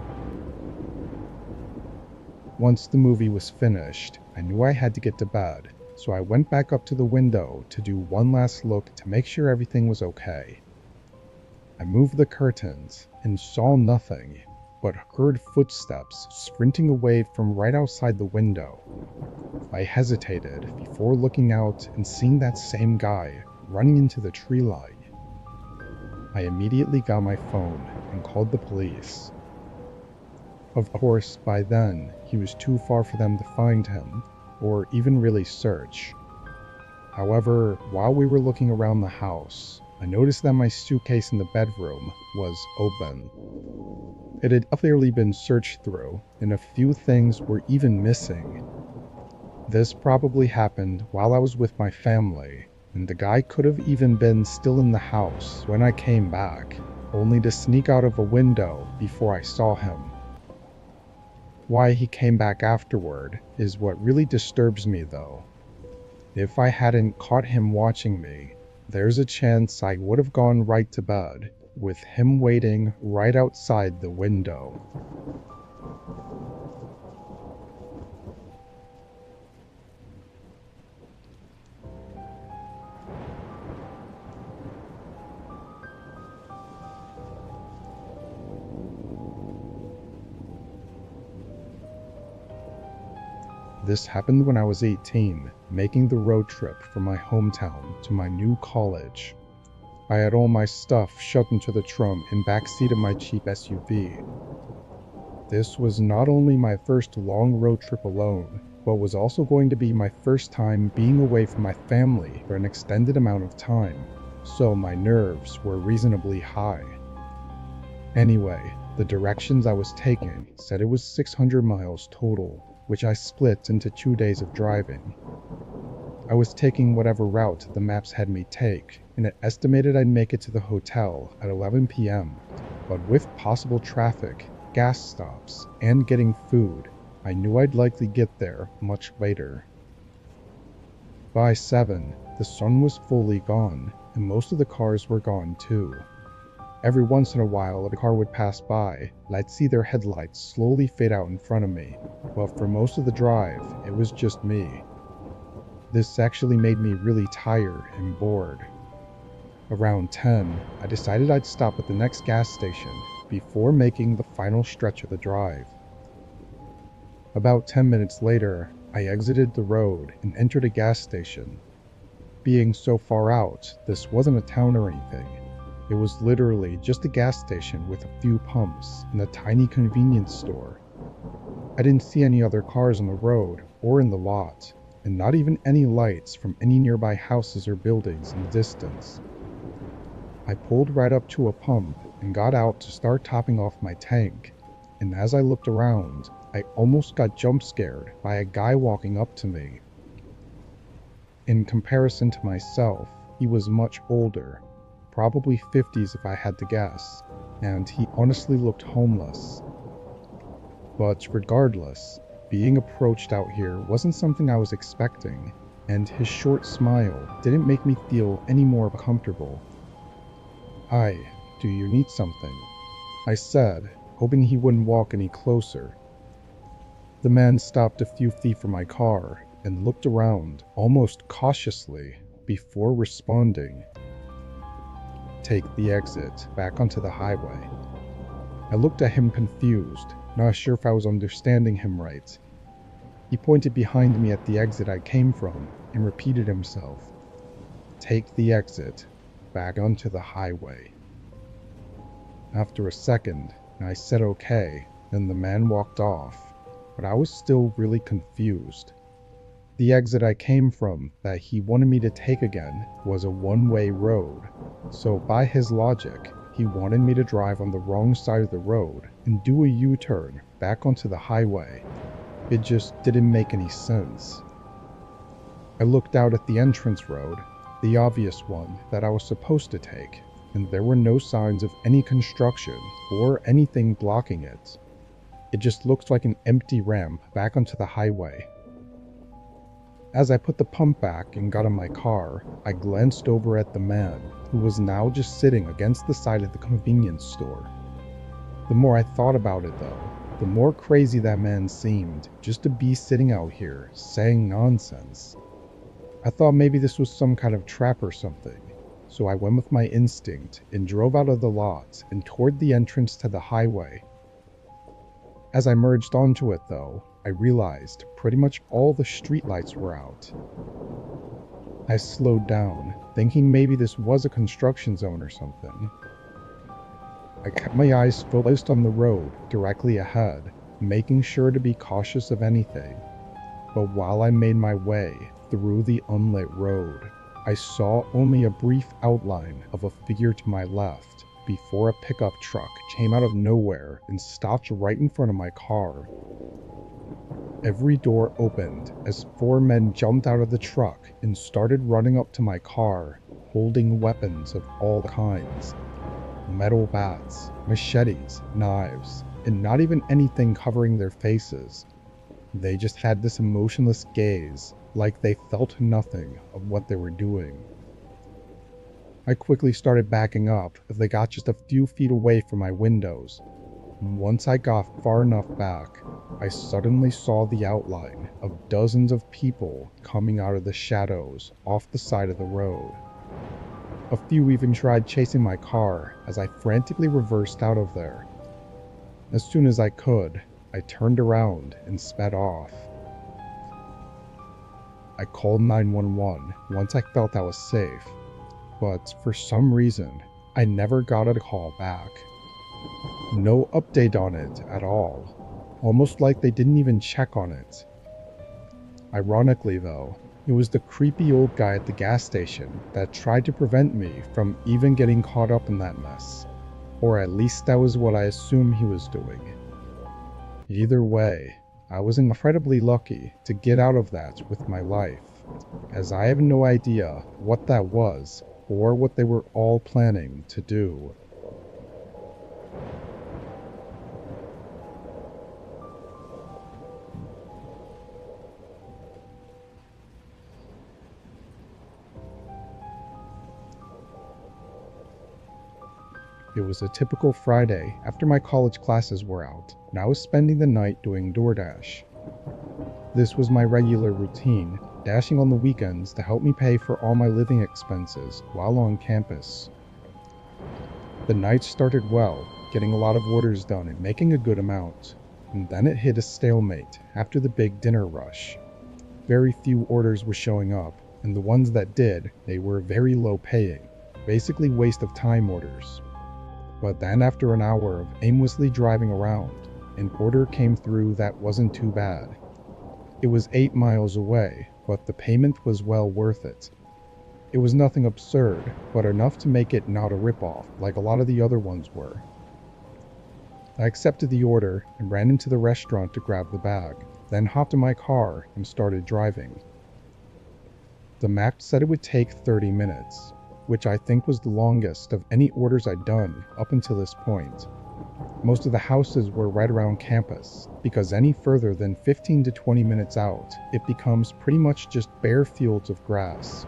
Once the movie was finished, I knew I had to get to bed, so I went back up to the window to do one last look to make sure everything was okay. I moved the curtains and saw nothing, but heard footsteps sprinting away from right outside the window. I hesitated before looking out and seeing that same guy running into the tree line. I immediately got my phone and called the police. Of course, by then, he was too far for them to find him, or even really search. However, while we were looking around the house, I noticed that my suitcase in the bedroom was open. It had clearly been searched through, and a few things were even missing. This probably happened while I was with my family, and the guy could have even been still in the house when I came back, only to sneak out of a window before I saw him. Why he came back afterward is what really disturbs me though. If I hadn't caught him watching me, there's a chance I would have gone right to bed, with him waiting right outside the window. This happened when I was 18, making the road trip from my hometown to my new college. I had all my stuff shoved into the trunk and backseat of my cheap SUV. This was not only my first long road trip alone, but was also going to be my first time being away from my family for an extended amount of time, so my nerves were reasonably high. Anyway, the directions I was taking said it was 600 miles total, which I split into 2 days of driving. I was taking whatever route the maps had me take, and it estimated I'd make it to the hotel at 11 p.m., but with possible traffic, gas stops, and getting food, I knew I'd likely get there much later. By 7, the sun was fully gone, and most of the cars were gone too. Every once in a while, a car would pass by, and I'd see their headlights slowly fade out in front of me, but for most of the drive, it was just me. This actually made me really tired and bored. Around 10, I decided I'd stop at the next gas station before making the final stretch of the drive. About 10 minutes later, I exited the road and entered a gas station. Being so far out, this wasn't a town or anything. It was literally just a gas station with a few pumps and a tiny convenience store. I didn't see any other cars on the road or in the lot, and not even any lights from any nearby houses or buildings in the distance. I pulled right up to a pump and got out to start topping off my tank, and as I looked around, I almost got jump scared by a guy walking up to me. In comparison to myself, he was much older, probably 50s if I had to guess, and he honestly looked homeless. But regardless, being approached out here wasn't something I was expecting, and his short smile didn't make me feel any more comfortable. "Hi, do you need something?" I said, hoping he wouldn't walk any closer. The man stopped a few feet from my car and looked around almost cautiously before responding. "Take the exit back onto the highway." I looked at him confused, not sure if I was understanding him right. He pointed behind me at the exit I came from and repeated himself. "Take the exit back onto the highway." After a second, I said okay, then the man walked off, but I was still really confused. The exit I came from that he wanted me to take again was a one-way road, so by his logic, he wanted me to drive on the wrong side of the road and do a U-turn back onto the highway. It just didn't make any sense. I looked out at the entrance road, the obvious one that I was supposed to take, and there were no signs of any construction or anything blocking it. It just looked like an empty ramp back onto the highway. As I put the pump back and got in my car, I glanced over at the man, who was now just sitting against the side of the convenience store. The more I thought about it though, the more crazy that man seemed just to be sitting out here saying nonsense. I thought maybe this was some kind of trap or something, so I went with my instinct and drove out of the lot and toward the entrance to the highway. As I merged onto it though, I realized pretty much all the streetlights were out. I slowed down, thinking maybe this was a construction zone or something. I kept my eyes focused on the road directly ahead, making sure to be cautious of anything. But while I made my way through the unlit road, I saw only a brief outline of a figure to my left before a pickup truck came out of nowhere and stopped right in front of my car. Every door opened as 4 men jumped out of the truck and started running up to my car, holding weapons of all kinds. Metal bats, machetes, knives, and not even anything covering their faces. They just had this emotionless gaze, like they felt nothing of what they were doing. I quickly started backing up as they got just a few feet away from my windows. Once I got far enough back, I suddenly saw the outline of dozens of people coming out of the shadows off the side of the road. A few even tried chasing my car as I frantically reversed out of there. As soon as I could, I turned around and sped off. I called 911 once I felt I was safe, but for some reason, I never got a call back. No update on it at all, almost like they didn't even check on it. Ironically though, it was the creepy old guy at the gas station that tried to prevent me from even getting caught up in that mess. Or at least that was what I assumed he was doing. Either way, I was incredibly lucky to get out of that with my life, as I have no idea what that was or what they were all planning to do. It was a typical Friday after my college classes were out, and I was spending the night doing DoorDash. This was my regular routine, dashing on the weekends to help me pay for all my living expenses while on campus. The night started well, getting a lot of orders done and making a good amount, and then it hit a stalemate after the big dinner rush. Very few orders were showing up, and the ones that did, they were very low paying, basically waste of time orders. But then after an hour of aimlessly driving around, an order came through that wasn't too bad. It was 8 miles away, but the payment was well worth it. It was nothing absurd, but enough to make it not a ripoff like a lot of the other ones were. I accepted the order and ran into the restaurant to grab the bag, then hopped in my car and started driving. The map said it would take 30 minutes, which I think was the longest of any orders I'd done up until this point. Most of the houses were right around campus, because any further than 15 to 20 minutes out, it becomes pretty much just bare fields of grass.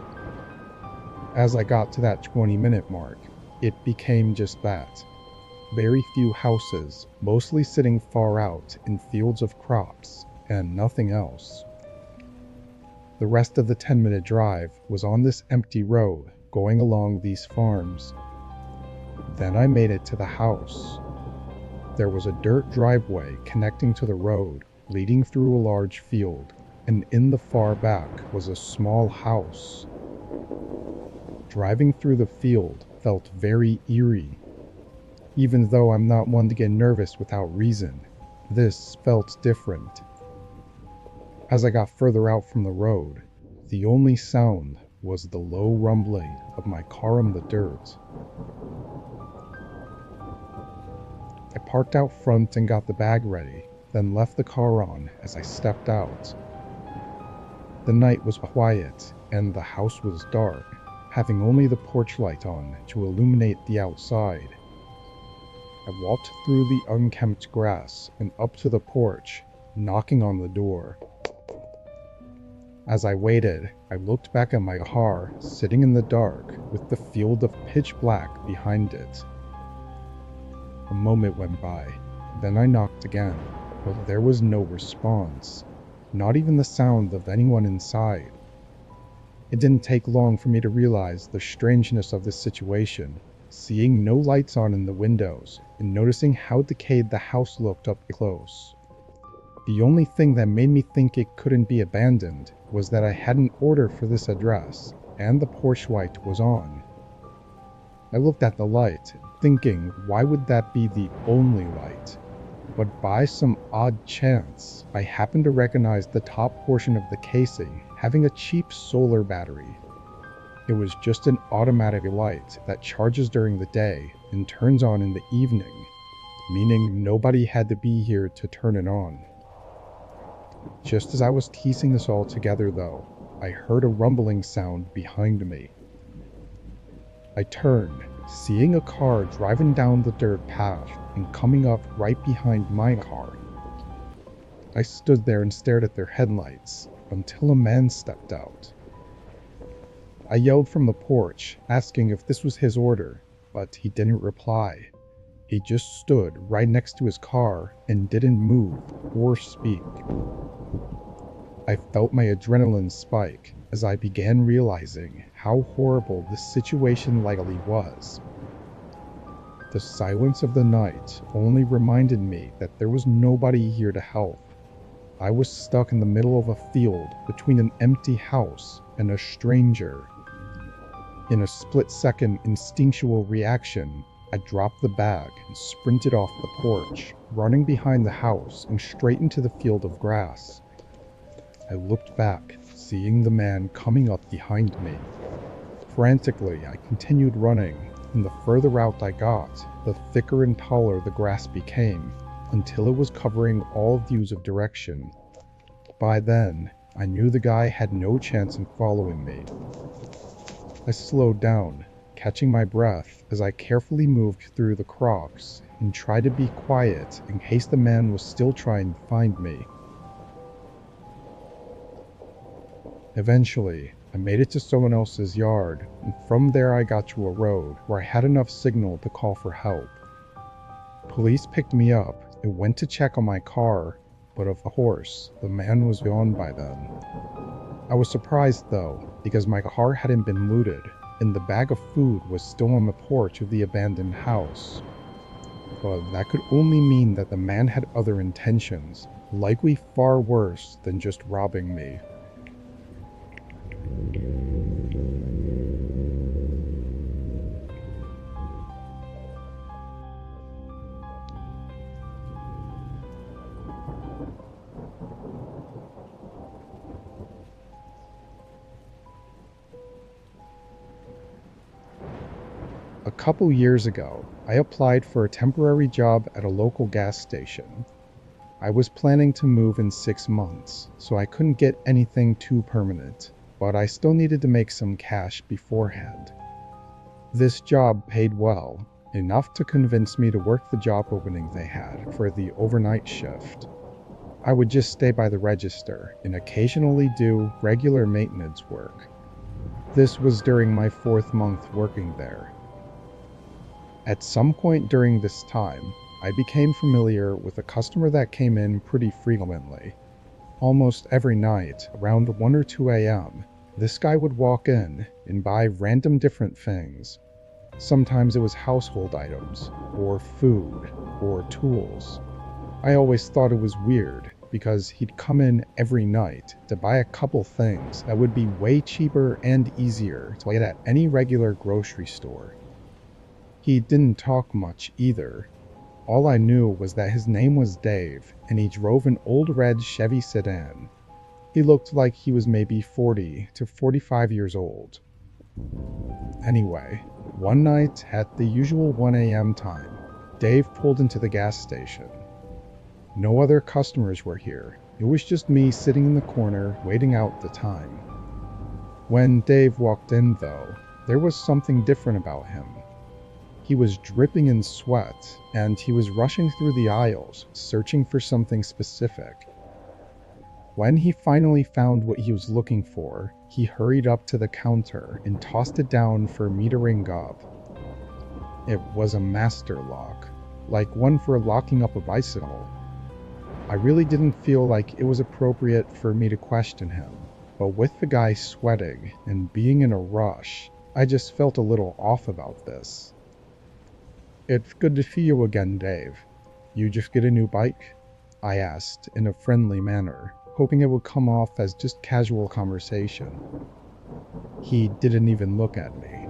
As I got to that 20-minute mark, it became just that. Very few houses, mostly sitting far out in fields of crops, and nothing else. The rest of the 10-minute drive was on this empty road going along these farms. Then I made it to the house. There was a dirt driveway connecting to the road, leading through a large field, and in the far back was a small house. Driving through the field felt very eerie. Even though I'm not one to get nervous without reason, this felt different. As I got further out from the road, the only sound was the low rumbling of my car on the dirt. I parked out front and got the bag ready, then left the car on as I stepped out. The night was quiet and the house was dark, having only the porch light on to illuminate the outside. I walked through the unkempt grass and up to the porch, knocking on the door. As I waited, I looked back at my car, sitting in the dark, with the field of pitch black behind it. A moment went by, then I knocked again, but there was no response, not even the sound of anyone inside. It didn't take long for me to realize the strangeness of this situation, seeing no lights on in the windows, and noticing how decayed the house looked up close. The only thing that made me think it couldn't be abandoned was that I had an order for this address, and the porch light was on. I looked at the light, thinking why would that be the only light? But by some odd chance, I happened to recognize the top portion of the casing having a cheap solar battery. It was just an automatic light that charges during the day and turns on in the evening, meaning nobody had to be here to turn it on. Just as I was piecing this all together though, I heard a rumbling sound behind me. I turned, seeing a car driving down the dirt path and coming up right behind my car. I stood there and stared at their headlights until a man stepped out. I yelled from the porch, asking if this was his order, but he didn't reply. He just stood right next to his car and didn't move or speak. I felt my adrenaline spike as I began realizing how horrible this situation likely was. The silence of the night only reminded me that there was nobody here to help. I was stuck in the middle of a field between an empty house and a stranger. In a split-second instinctual reaction, I dropped the bag and sprinted off the porch, running behind the house and straight into the field of grass. I looked back, seeing the man coming up behind me. Frantically, I continued running, and the further out I got, the thicker and taller the grass became, until it was covering all views of direction. By then, I knew the guy had no chance in following me. I slowed down, catching my breath as I carefully moved through the crocs and tried to be quiet in case the man was still trying to find me. Eventually, I made it to someone else's yard, and from there I got to a road where I had enough signal to call for help. Police picked me up and went to check on my car, but of course, the man was gone by then. I was surprised though, because my car hadn't been looted, and the bag of food was still on the porch of the abandoned house. But that could only mean that the man had other intentions, likely far worse than just robbing me. A couple years ago, I applied for a temporary job at a local gas station. I was planning to move in 6 months, so I couldn't get anything too permanent, but I still needed to make some cash beforehand. This job paid well, enough to convince me to work the job opening they had for the overnight shift. I would just stay by the register and occasionally do regular maintenance work. This was during my 4th month working there. At some point during this time, I became familiar with a customer that came in pretty frequently. Almost every night, around 1 or 2 a.m., this guy would walk in and buy random different things. Sometimes it was household items, or food, or tools. I always thought it was weird, because he'd come in every night to buy a couple things that would be way cheaper and easier to get at any regular grocery store. He didn't talk much either. All I knew was that his name was Dave, and he drove an old red Chevy sedan. He looked like he was maybe 40 to 45 years old. Anyway, one night at the usual 1 a.m. time, Dave pulled into the gas station. No other customers were here. It was just me sitting in the corner waiting out the time. When Dave walked in though, there was something different about him. He was dripping in sweat, and he was rushing through the aisles, searching for something specific. When he finally found what he was looking for, he hurried up to the counter and tossed it down for me to ring up. It was a master lock, like one for locking up a bicycle. I really didn't feel like it was appropriate for me to question him, but with the guy sweating and being in a rush, I just felt a little off about this. "It's good to see you again, Dave. You just get a new bike?" I asked in a friendly manner, hoping it would come off as just casual conversation. He didn't even look at me.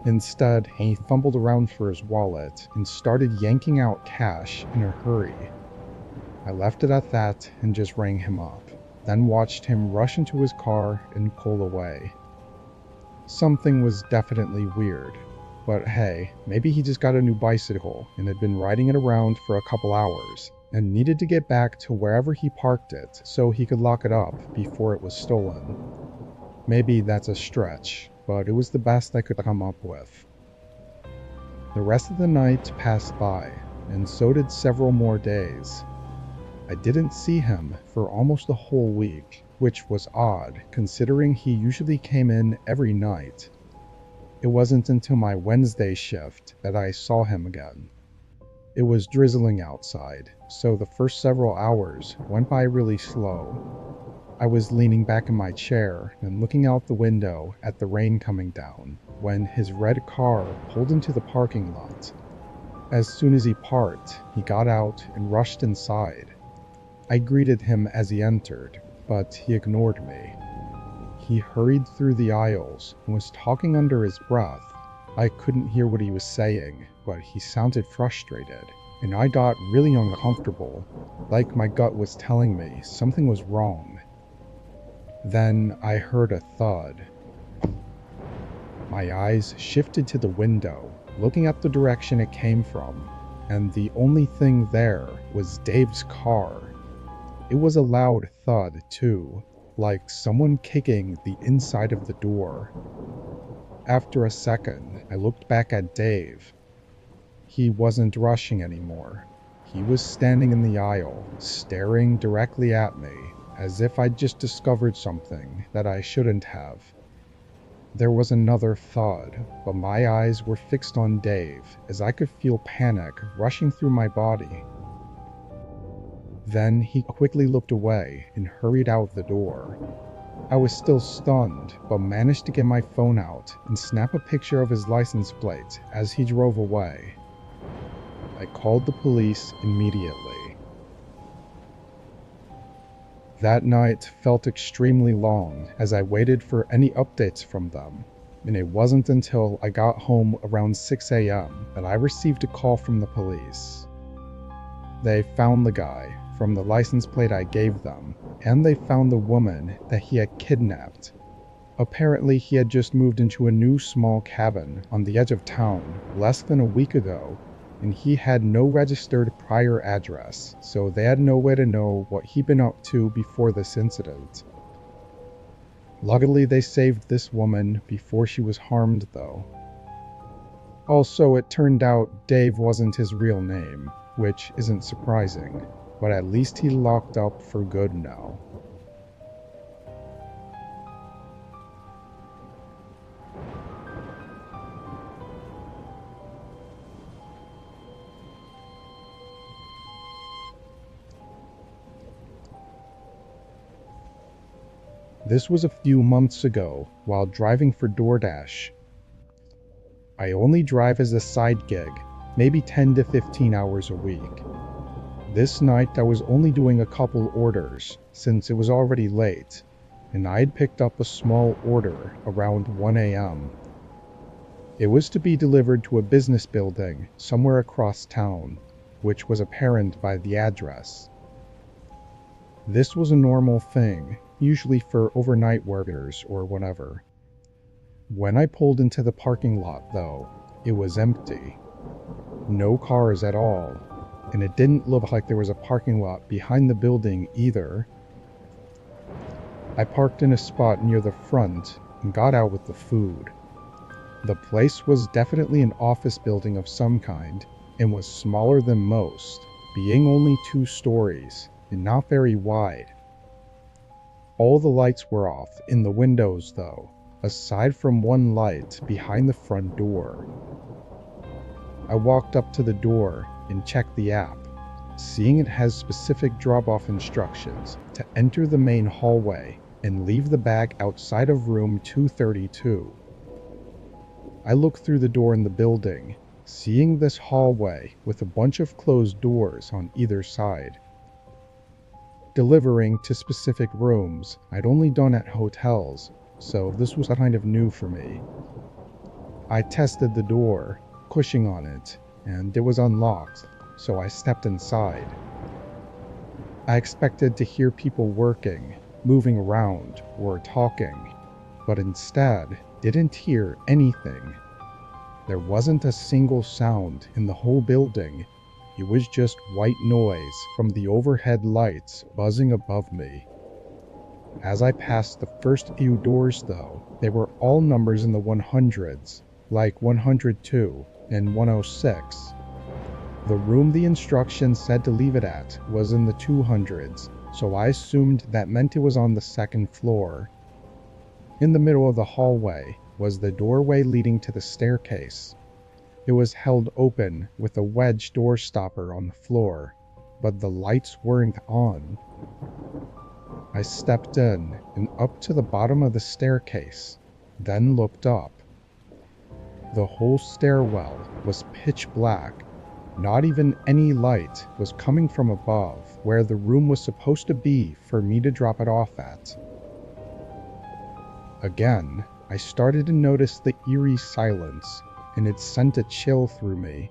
Instead, he fumbled around for his wallet and started yanking out cash in a hurry. I left it at that and just rang him up, then watched him rush into his car and pull away. Something was definitely weird. But hey, maybe he just got a new bicycle and had been riding it around for a couple hours and needed to get back to wherever he parked it so he could lock it up before it was stolen. Maybe that's a stretch, but it was the best I could come up with. The rest of the night passed by, and so did several more days. I didn't see him for almost a whole week, which was odd considering he usually came in every night. It wasn't until my Wednesday shift that I saw him again. It was drizzling outside, so the first several hours went by really slow. I was leaning back in my chair and looking out the window at the rain coming down when his red car pulled into the parking lot. As soon as he parked, he got out and rushed inside. I greeted him as he entered, but he ignored me. He hurried through the aisles and was talking under his breath. I couldn't hear what he was saying, but he sounded frustrated, and I got really uncomfortable, like my gut was telling me something was wrong. Then I heard a thud. My eyes shifted to the window, looking at the direction it came from, and the only thing there was Dave's car. It was a loud thud, too, like someone kicking the inside of the door. After a second, I looked back at Dave. He wasn't rushing anymore. He was standing in the aisle, staring directly at me, as if I'd just discovered something that I shouldn't have. There was another thud, but my eyes were fixed on Dave as I could feel panic rushing through my body. Then he quickly looked away and hurried out the door. I was still stunned, but managed to get my phone out and snap a picture of his license plate as he drove away. I called the police immediately. That night felt extremely long as I waited for any updates from them, and it wasn't until I got home around 6 a.m. that I received a call from the police. They found the guy from the license plate I gave them, and they found the woman that he had kidnapped. Apparently, he had just moved into a new small cabin on the edge of town less than a week ago, and he had no registered prior address, so they had no way to know what he'd been up to before this incident. Luckily, they saved this woman before she was harmed, though. Also, it turned out Dave wasn't his real name, which isn't surprising, but at least he's locked up for good now. This was a few months ago while driving for DoorDash. I only drive as a side gig, maybe 10 to 15 hours a week. This night I was only doing a couple orders since it was already late, and I had picked up a small order around 1 a.m. It was to be delivered to a business building somewhere across town, which was apparent by the address. This was a normal thing, usually for overnight workers or whatever. When I pulled into the parking lot, though, it was empty. No cars at all, and it didn't look like there was a parking lot behind the building either. I parked in a spot near the front and got out with the food. The place was definitely an office building of some kind and was smaller than most, being only 2 stories and not very wide. All the lights were off in the windows though, aside from one light behind the front door. I walked up to the door and checked the app, seeing it has specific drop-off instructions to enter the main hallway and leave the bag outside of room 232. I looked through the door in the building, seeing this hallway with a bunch of closed doors on either side. Delivering to specific rooms I'd only done at hotels, so this was kind of new for me. I tested the door, pushing on it, and it was unlocked, so I stepped inside. I expected to hear people working, moving around, or talking, but instead didn't hear anything. There wasn't a single sound in the whole building. It was just white noise from the overhead lights buzzing above me. As I passed the first few doors though, they were all numbers in the 100s, like 102 and 106. The room the instructions said to leave it at was in the 200s, so I assumed that meant it was on the 2nd floor. In the middle of the hallway was the doorway leading to the staircase. It was held open with a wedge door stopper on the floor, but the lights weren't on. I stepped in and up to the bottom of the staircase, then looked up. The whole stairwell was pitch black. Not even any light was coming from above, where the room was supposed to be for me to drop it off at. Again, I started to notice the eerie silence, and it sent a chill through me.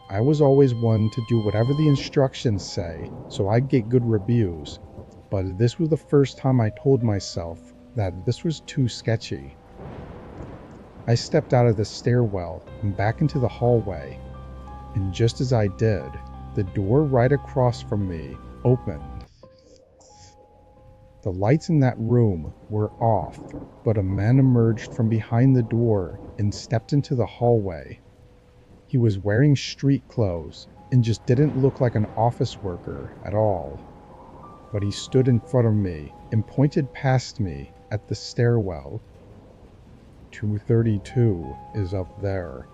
I was always one to do whatever the instructions say, so I'd get good reviews, but this was the first time I told myself that this was too sketchy. I stepped out of the stairwell and back into the hallway, and just as I did, the door right across from me opened. The lights in that room were off, but a man emerged from behind the door and stepped into the hallway. He was wearing street clothes and just didn't look like an office worker at all. But he stood in front of me and pointed past me at the stairwell. 232 is up there.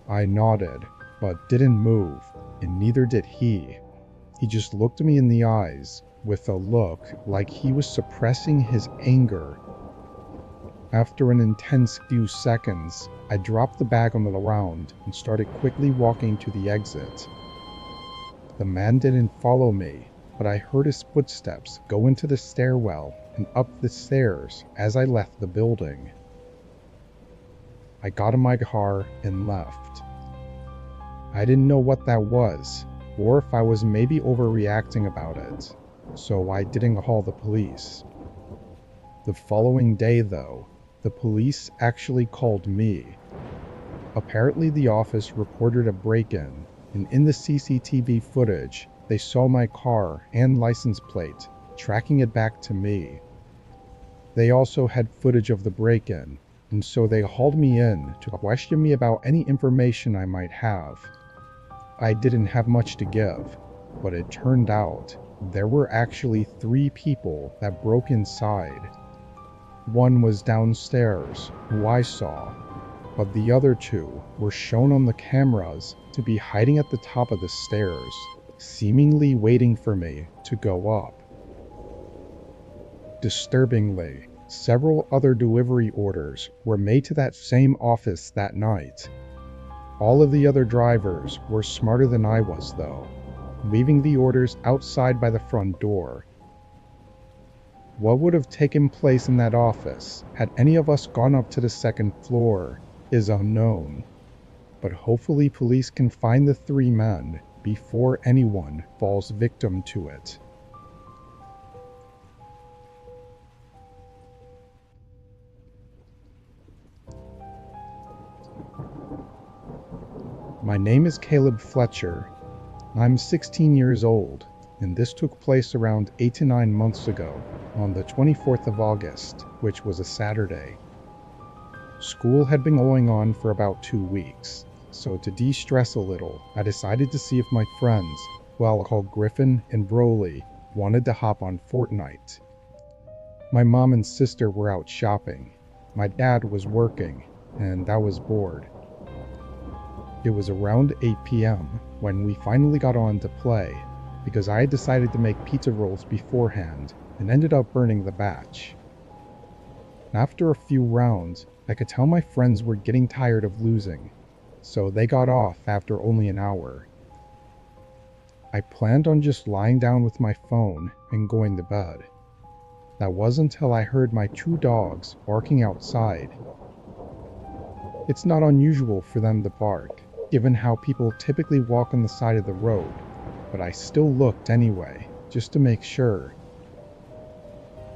I nodded, but didn't move, and neither did he. He just looked me in the eyes with a look like he was suppressing his anger. After an intense few seconds, I dropped the bag on the ground and started quickly walking to the exit. The man didn't follow me, but I heard his footsteps go into the stairwell and up the stairs as I left the building. I got in my car and left. I didn't know what that was, or if I was maybe overreacting about it, so I didn't call the police. The following day, though, the police actually called me. Apparently the office reported a break-in, and in the CCTV footage, they saw my car and license plate, tracking it back to me. They also had footage of the break-in, and so they hauled me in to question me about any information I might have. I didn't have much to give, but it turned out there were actually 3 people that broke inside. One was downstairs, who I saw, but the other 2 were shown on the cameras to be hiding at the top of the stairs, seemingly waiting for me to go up. Disturbingly, several other delivery orders were made to that same office that night. All of the other drivers were smarter than I was, though, leaving the orders outside by the front door. What would have taken place in that office had any of us gone up to the 2nd floor is unknown, but hopefully police can find the 3 men before anyone falls victim to it. My name is Caleb Fletcher. I'm 16 years old, and this took place around 8 to 9 months ago, on the 24th of August, which was a Saturday. School had been going on for about 2 weeks, so to de-stress a little, I decided to see if my friends, well called Griffin and Broly, wanted to hop on Fortnite. My mom and sister were out shopping. My dad was working, and I was bored. It was around 8 p.m. when we finally got on to play, because I had decided to make pizza rolls beforehand and ended up burning the batch. After a few rounds, I could tell my friends were getting tired of losing, so they got off after only an hour. I planned on just lying down with my phone and going to bed. That was until I heard my 2 dogs barking outside. It's not unusual for them to bark, given how people typically walk on the side of the road, but I still looked anyway, just to make sure.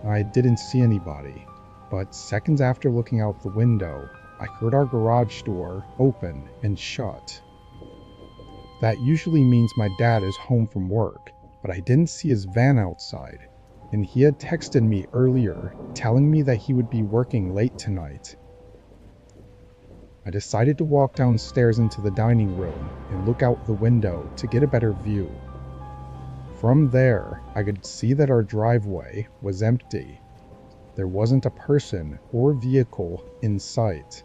I didn't see anybody, but seconds after looking out the window, I heard our garage door open and shut. That usually means my dad is home from work, but I didn't see his van outside, and he had texted me earlier telling me that he would be working late tonight. I decided to walk downstairs into the dining room and look out the window to get a better view. From there, I could see that our driveway was empty. There wasn't a person or vehicle in sight.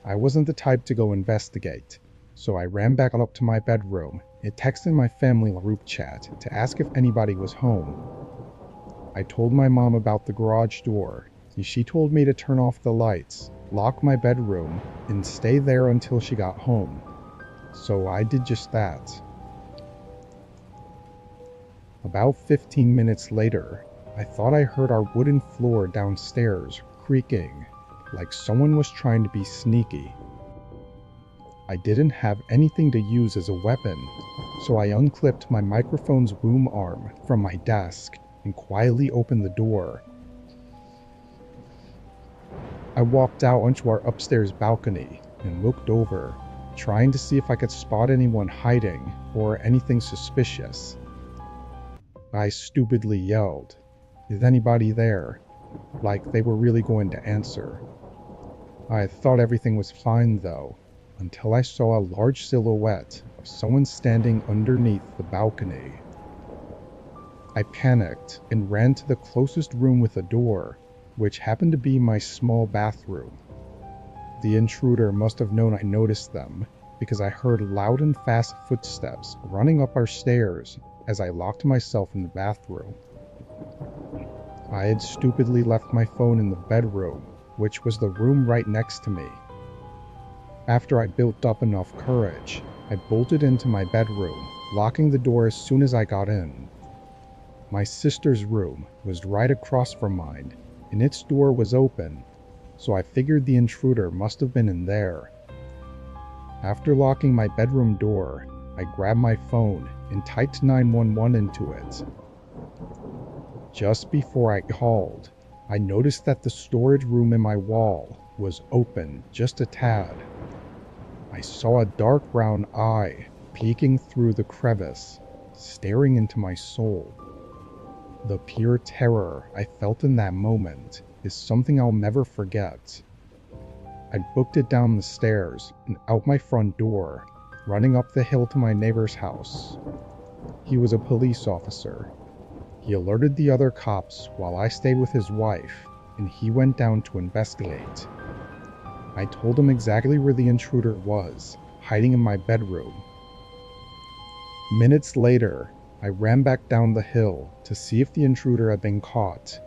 I wasn't the type to go investigate, so I ran back up to my bedroom and texted my family group chat to ask if anybody was home. I told my mom about the garage door, and she told me to turn off the lights, lock my bedroom, and stay there until she got home. So I did just that. About 15 minutes later, I thought I heard our wooden floor downstairs creaking, like someone was trying to be sneaky. I didn't have anything to use as a weapon, so I unclipped my microphone's boom arm from my desk and quietly opened the door. I walked out onto our upstairs balcony and looked over, trying to see if I could spot anyone hiding or anything suspicious. I stupidly yelled, "Is anybody there?" like they were really going to answer. I thought everything was fine though, until I saw a large silhouette of someone standing underneath the balcony. I panicked and ran to the closest room with a door, which happened to be my small bathroom. The intruder must have known I noticed them, because I heard loud and fast footsteps running up our stairs as I locked myself in the bathroom. I had stupidly left my phone in the bedroom, which was the room right next to me. After I built up enough courage, I bolted into my bedroom, locking the door as soon as I got in. My sister's room was right across from mine, and its door was open, so I figured the intruder must have been in there. After locking my bedroom door, I grabbed my phone and typed 911 into it. Just before I called, I noticed that the storage room in my wall was open just a tad. I saw a dark brown eye peeking through the crevice, staring into my soul. The pure terror I felt in that moment is something I'll never forget. I booked it down the stairs and out my front door, running up the hill to my neighbor's house. He was a police officer. He alerted the other cops while I stayed with his wife, and he went down to investigate. I told him exactly where the intruder was, hiding in my bedroom. Minutes later, I ran back down the hill to see if the intruder had been caught.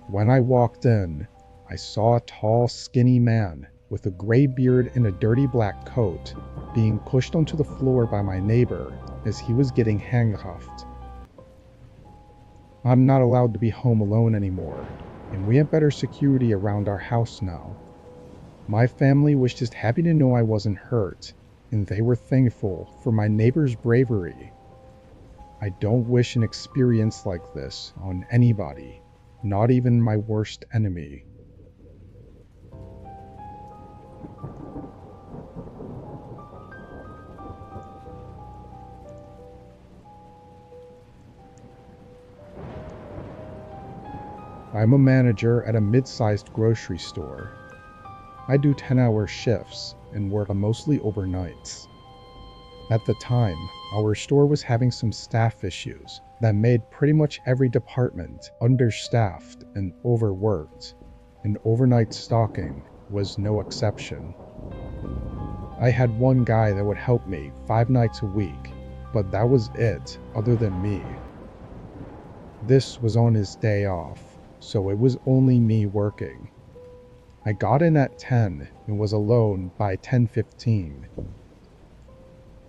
When I walked in, I saw a tall, skinny man with a gray beard and a dirty black coat being pushed onto the floor by my neighbor as he was getting handcuffed. I'm not allowed to be home alone anymore, and we have better security around our house now. My family was just happy to know I wasn't hurt, and they were thankful for my neighbor's bravery. I don't wish an experience like this on anybody, not even my worst enemy. I'm a manager at a mid-sized grocery store. I do 10-hour shifts and work mostly overnights. At the time, our store was having some staff issues that made pretty much every department understaffed and overworked, and overnight stocking was no exception. I had one guy that would help me 5 nights a week, but that was it other than me. This was on his day off, so it was only me working. I got in at 10 and was alone by 10:15.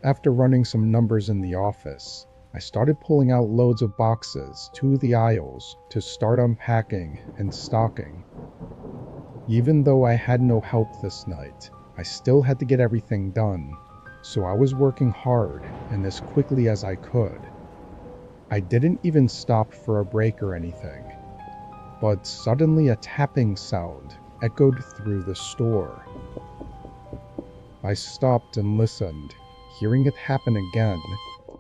After running some numbers in the office, I started pulling out loads of boxes to the aisles to start unpacking and stocking. Even though I had no help this night, I still had to get everything done, so I was working hard and as quickly as I could. I didn't even stop for a break or anything, but suddenly a tapping sound echoed through the store. I stopped and listened, hearing it happen again,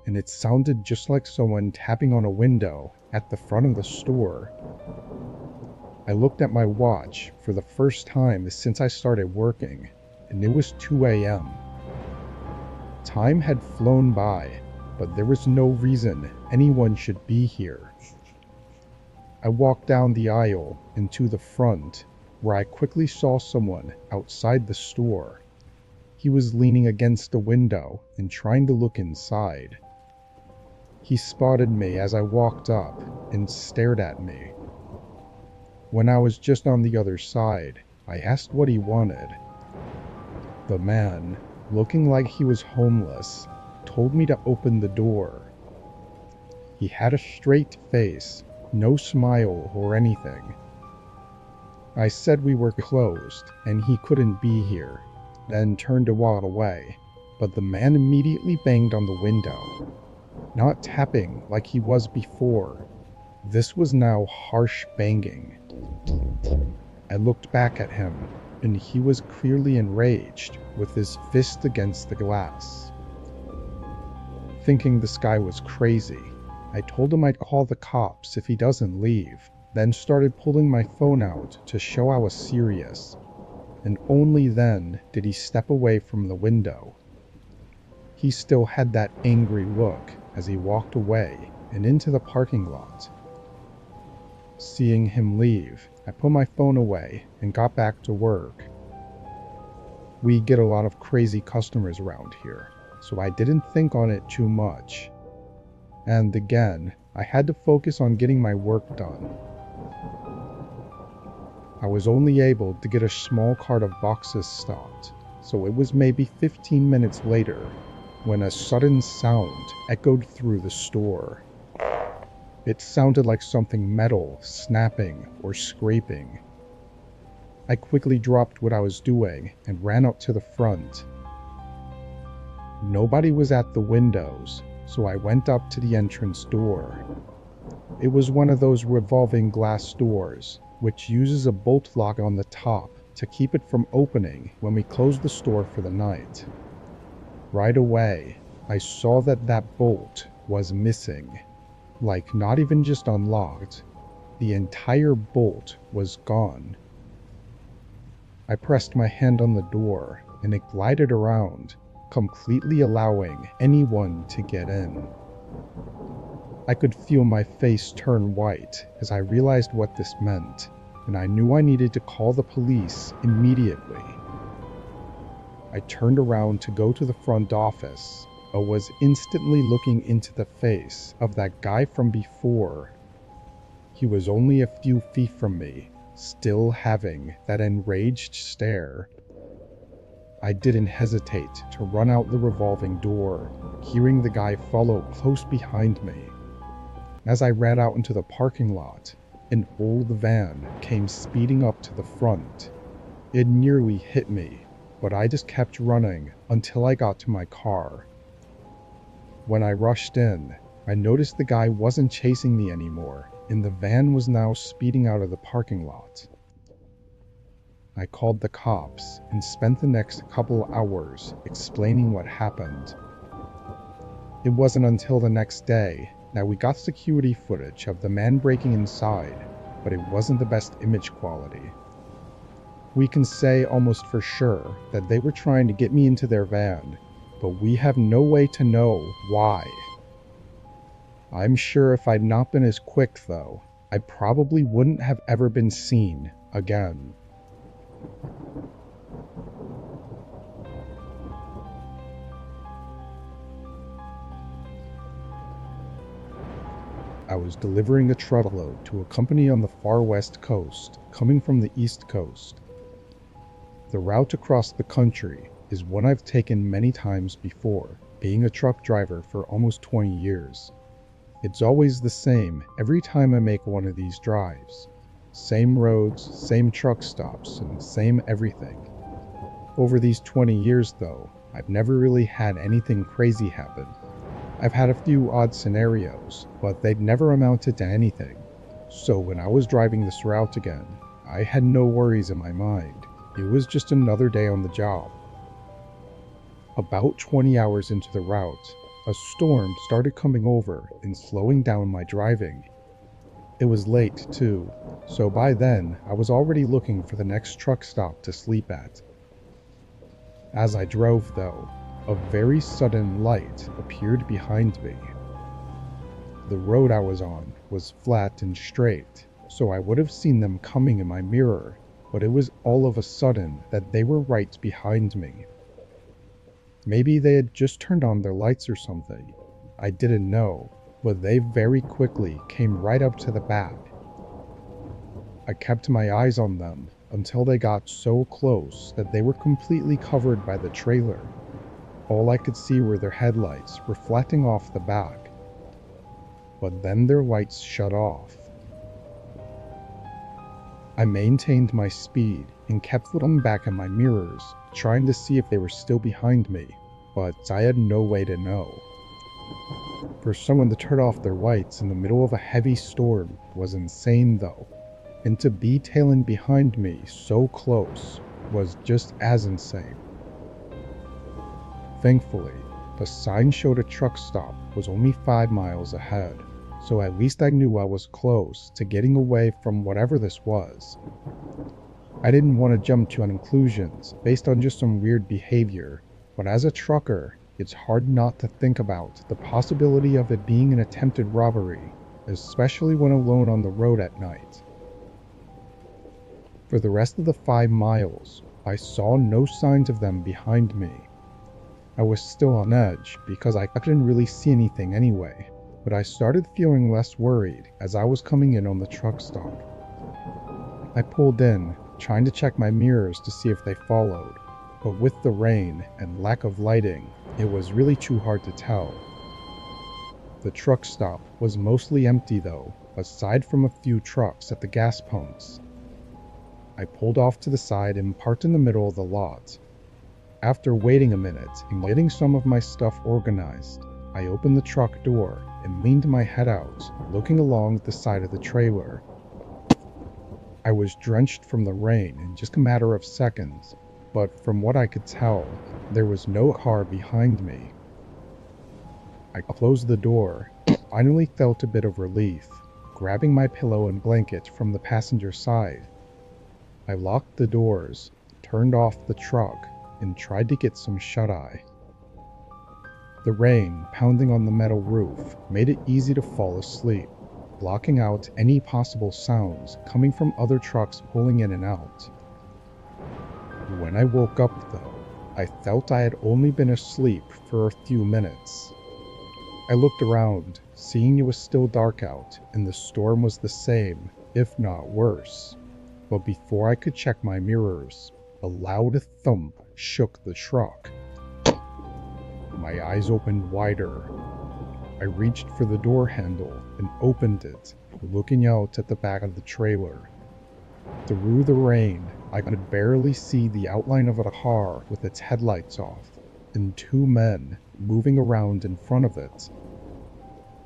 and it sounded just like someone tapping on a window at the front of the store. I looked at my watch for the first time since I started working, and it was 2 a.m. Time had flown by, but there was no reason anyone should be here. I walked down the aisle and to the front, where I quickly saw someone outside the store. He was leaning against the window and trying to look inside. He spotted me as I walked up and stared at me. When I was just on the other side, I asked what he wanted. The man, looking like he was homeless, told me to open the door. He had a straight face, no smile or anything. I said we were closed and he couldn't be here. then turned to walk away, but the man immediately banged on the window. Not tapping like he was before. This was now harsh banging. I looked back at him, and he was clearly enraged, with his fist against the glass. Thinking this guy was crazy, I told him I'd call the cops if he doesn't leave, then started pulling my phone out to show I was serious, and only then did he step away from the window. He still had that angry look as he walked away and into the parking lot. Seeing him leave, I put my phone away and got back to work. We get a lot of crazy customers around here, so I didn't think on it too much. And again, I had to focus on getting my work done. I was only able to get a small cart of boxes stocked, so it was maybe 15 minutes later when a sudden sound echoed through the store. It sounded like something metal snapping or scraping. I quickly dropped what I was doing and ran up to the front. Nobody was at the windows, so I went up to the entrance door. It was one of those revolving glass doors, which uses a bolt lock on the top to keep it from opening when we close the store for the night. Right away, I saw that that bolt was missing. Like, not even just unlocked. The entire bolt was gone. I pressed my hand on the door, and it glided around, completely allowing anyone to get in. I could feel my face turn white as I realized what this meant, and I knew I needed to call the police immediately. I turned around to go to the front office, but was instantly looking into the face of that guy from before. He was only a few feet from me, still having that enraged stare. I didn't hesitate to run out the revolving door, hearing the guy follow close behind me. As I ran out into the parking lot, an old van came speeding up to the front. It nearly hit me, but I just kept running until I got to my car. When I rushed in, I noticed the guy wasn't chasing me anymore, and the van was now speeding out of the parking lot. I called the cops and spent the next couple hours explaining what happened. It wasn't until the next day that we got security footage of the man breaking inside, but it wasn't the best image quality. We can say almost for sure that they were trying to get me into their van, but we have no way to know why. I'm sure if I'd not been as quick though, I probably wouldn't have ever been seen again. I was delivering a truckload to a company on the far west coast, coming from the east coast. The route across the country is one I've taken many times before, being a truck driver for almost 20 years. It's always the same every time I make one of these drives. Same roads, same truck stops, and same everything. Over these 20 years though, I've never really had anything crazy happen. I've had a few odd scenarios, but they'd never amounted to anything. So when I was driving this route again, I had no worries in my mind. It was just another day on the job. About 20 hours into the route, a storm started coming over and slowing down my driving. It was late too, so by then I was already looking for the next truck stop to sleep at. As I drove though, a very sudden light appeared behind me. The road I was on was flat and straight, so I would have seen them coming in my mirror, but it was all of a sudden that they were right behind me. Maybe they had just turned on their lights or something. I didn't know, but they very quickly came right up to the back. I kept my eyes on them until they got so close that they were completely covered by the trailer. All I could see were their headlights reflecting off the back. But then their lights shut off. I maintained my speed, and kept looking back at my mirrors, trying to see if they were still behind me, but I had no way to know. For someone to turn off their lights in the middle of a heavy storm was insane though, and to be tailing behind me so close was just as insane. Thankfully, the sign showed a truck stop was only 5 miles ahead, so at least I knew I was close to getting away from whatever this was. I didn't want to jump to conclusions based on just some weird behavior, but as a trucker, it's hard not to think about the possibility of it being an attempted robbery, especially when alone on the road at night. For the rest of the 5 miles, I saw no signs of them behind me. I was still on edge because I couldn't really see anything anyway, but I started feeling less worried as I was coming in on the truck stop. I pulled in, trying to check my mirrors to see if they followed, but with the rain and lack of lighting, it was really too hard to tell. The truck stop was mostly empty though, aside from a few trucks at the gas pumps. I pulled off to the side and parked in the middle of the lot. After waiting a minute and getting some of my stuff organized, I opened the truck door and leaned my head out, looking along the side of the trailer. I was drenched from the rain in just a matter of seconds, but from what I could tell, there was no car behind me. I closed the door and finally felt a bit of relief, grabbing my pillow and blanket from the passenger side. I locked the doors, turned off the truck, and tried to get some shut-eye. The rain pounding on the metal roof made it easy to fall asleep, blocking out any possible sounds coming from other trucks pulling in and out. When I woke up though, I felt I had only been asleep for a few minutes. I looked around, seeing it was still dark out and the storm was the same, if not worse. But before I could check my mirrors, a loud thump shook the truck. My eyes opened wider. I reached for the door handle and opened it, looking out at the back of the trailer. Through the rain, I could barely see the outline of a car with its headlights off, and 2 men moving around in front of it.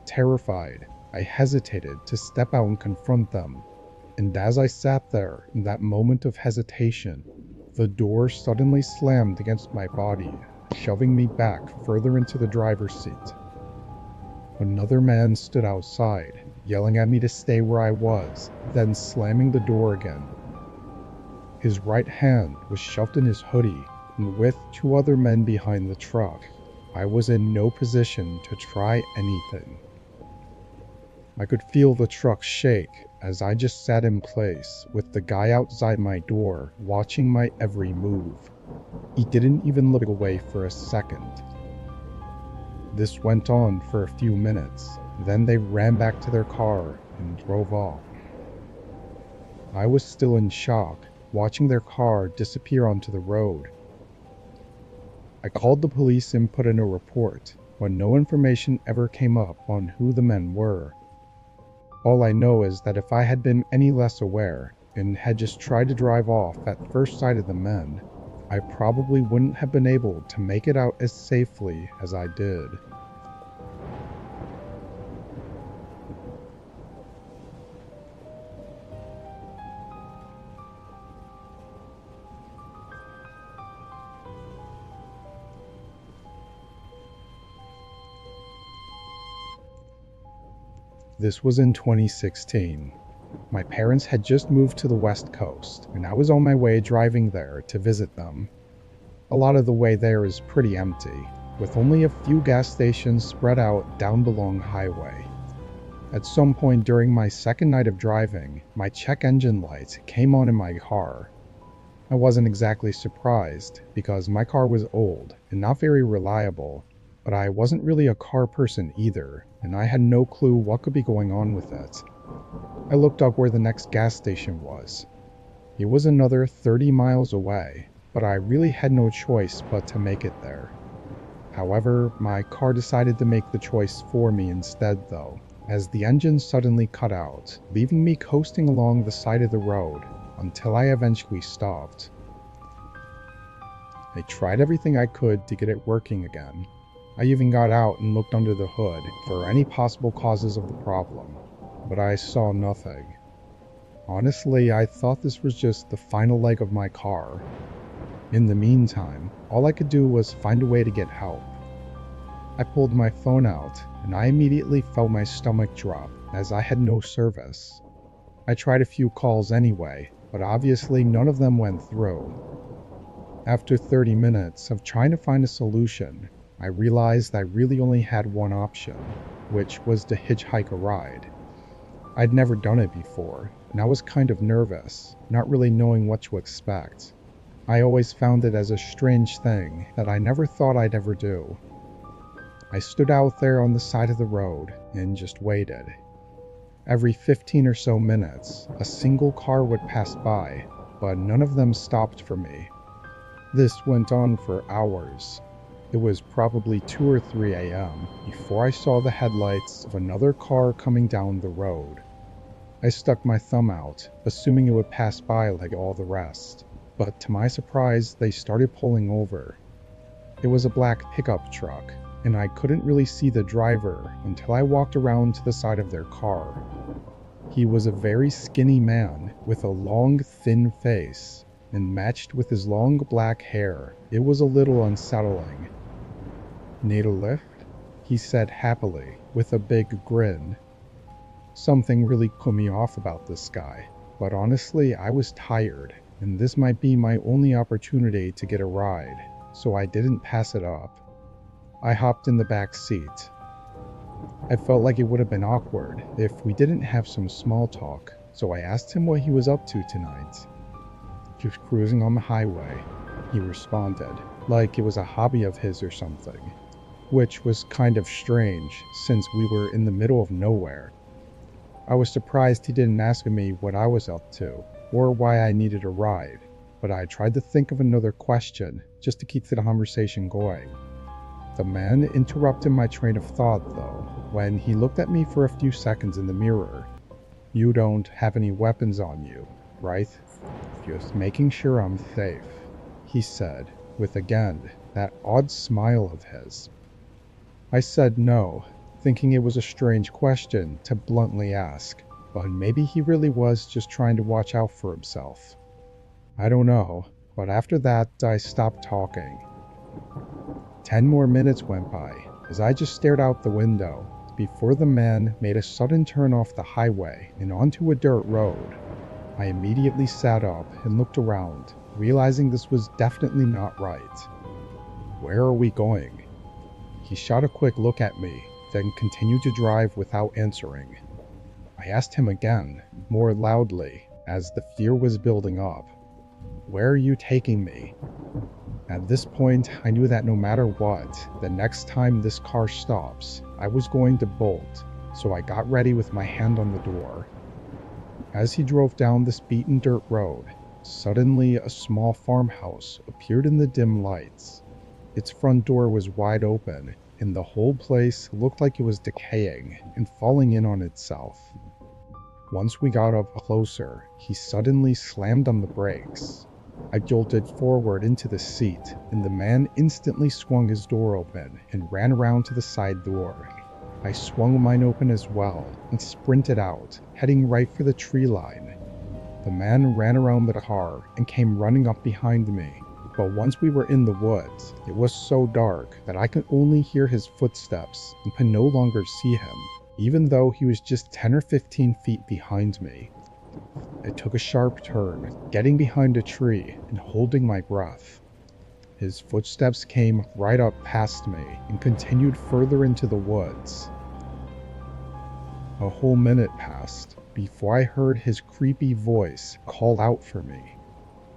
Terrified, I hesitated to step out and confront them, and as I sat there in that moment of hesitation, the door suddenly slammed against my body, shoving me back further into the driver's seat. Another man stood outside, yelling at me to stay where I was, then slamming the door again. His right hand was shoved in his hoodie, and with 2 other men behind the truck, I was in no position to try anything. I could feel the truck shake as I just sat in place with the guy outside my door watching my every move. He didn't even look away for a second. This went on for a few minutes, then they ran back to their car and drove off. I was still in shock, watching their car disappear onto the road. I called the police and put in a report, but no information ever came up on who the men were. All I know is that if I had been any less aware, and had just tried to drive off at first sight of the men, I probably wouldn't have been able to make it out as safely as I did. This was in 2016. My parents had just moved to the West Coast, and I was on my way driving there to visit them. A lot of the way there is pretty empty, with only a few gas stations spread out down the long highway. At some point during my second night of driving, my check engine light came on in my car. I wasn't exactly surprised, because my car was old and not very reliable, but I wasn't really a car person either, and I had no clue what could be going on with it. I looked up where the next gas station was. It was another 30 miles away, but I really had no choice but to make it there. However, my car decided to make the choice for me instead though, as the engine suddenly cut out, leaving me coasting along the side of the road, until I eventually stopped. I tried everything I could to get it working again. I even got out and looked under the hood for any possible causes of the problem, but I saw nothing. Honestly, I thought this was just the final leg of my car. In the meantime, all I could do was find a way to get help. I pulled my phone out, and I immediately felt my stomach drop as I had no service. I tried a few calls anyway, but obviously none of them went through. After 30 minutes of trying to find a solution, I realized I really only had one option, which was to hitchhike a ride. I'd never done it before, and I was kind of nervous, not really knowing what to expect. I always found it as a strange thing that I never thought I'd ever do. I stood out there on the side of the road and just waited. Every 15 or so minutes, a single car would pass by, but none of them stopped for me. This went on for hours. It was probably 2 or 3 a.m. before I saw the headlights of another car coming down the road. I stuck my thumb out, assuming it would pass by like all the rest, but to my surprise, they started pulling over. It was a black pickup truck, and I couldn't really see the driver until I walked around to the side of their car. He was a very skinny man with a long, thin face, and matched with his long black hair, it was a little unsettling. "Need a lift?" he said happily, with a big grin. Something really put me off about this guy, but honestly I was tired, and this might be my only opportunity to get a ride, so I didn't pass it up. I hopped in the back seat. I felt like it would have been awkward if we didn't have some small talk, so I asked him what he was up to tonight. "Just cruising on the highway," he responded, like it was a hobby of his or something, which was kind of strange since we were in the middle of nowhere. I was surprised he didn't ask me what I was up to, or why I needed a ride, but I tried to think of another question just to keep the conversation going. The man interrupted my train of thought though, when he looked at me for a few seconds in the mirror. "You don't have any weapons on you, right? Just making sure I'm safe," he said, with again that odd smile of his. I said no, thinking it was a strange question to bluntly ask, but maybe he really was just trying to watch out for himself. I don't know, but after that I stopped talking. 10 more minutes went by as I just stared out the window before the man made a sudden turn off the highway and onto a dirt road. I immediately sat up and looked around, realizing this was definitely not right. "Where are we going?" He shot a quick look at me, then continued to drive without answering. I asked him again, more loudly, as the fear was building up. "Where are you taking me?" At this point, I knew that no matter what, the next time this car stops, I was going to bolt, so I got ready with my hand on the door. As he drove down this beaten dirt road, suddenly a small farmhouse appeared in the dim lights. Its front door was wide open, and the whole place looked like it was decaying and falling in on itself. Once we got up closer, he suddenly slammed on the brakes. I jolted forward into the seat, and the man instantly swung his door open and ran around to the side door. I swung mine open as well and sprinted out, heading right for the tree line. The man ran around the car and came running up behind me, but once we were in the woods, it was so dark that I could only hear his footsteps and could no longer see him, even though he was just 10 or 15 feet behind me. I took a sharp turn, getting behind a tree and holding my breath. His footsteps came right up past me and continued further into the woods. A whole minute passed before I heard his creepy voice call out for me.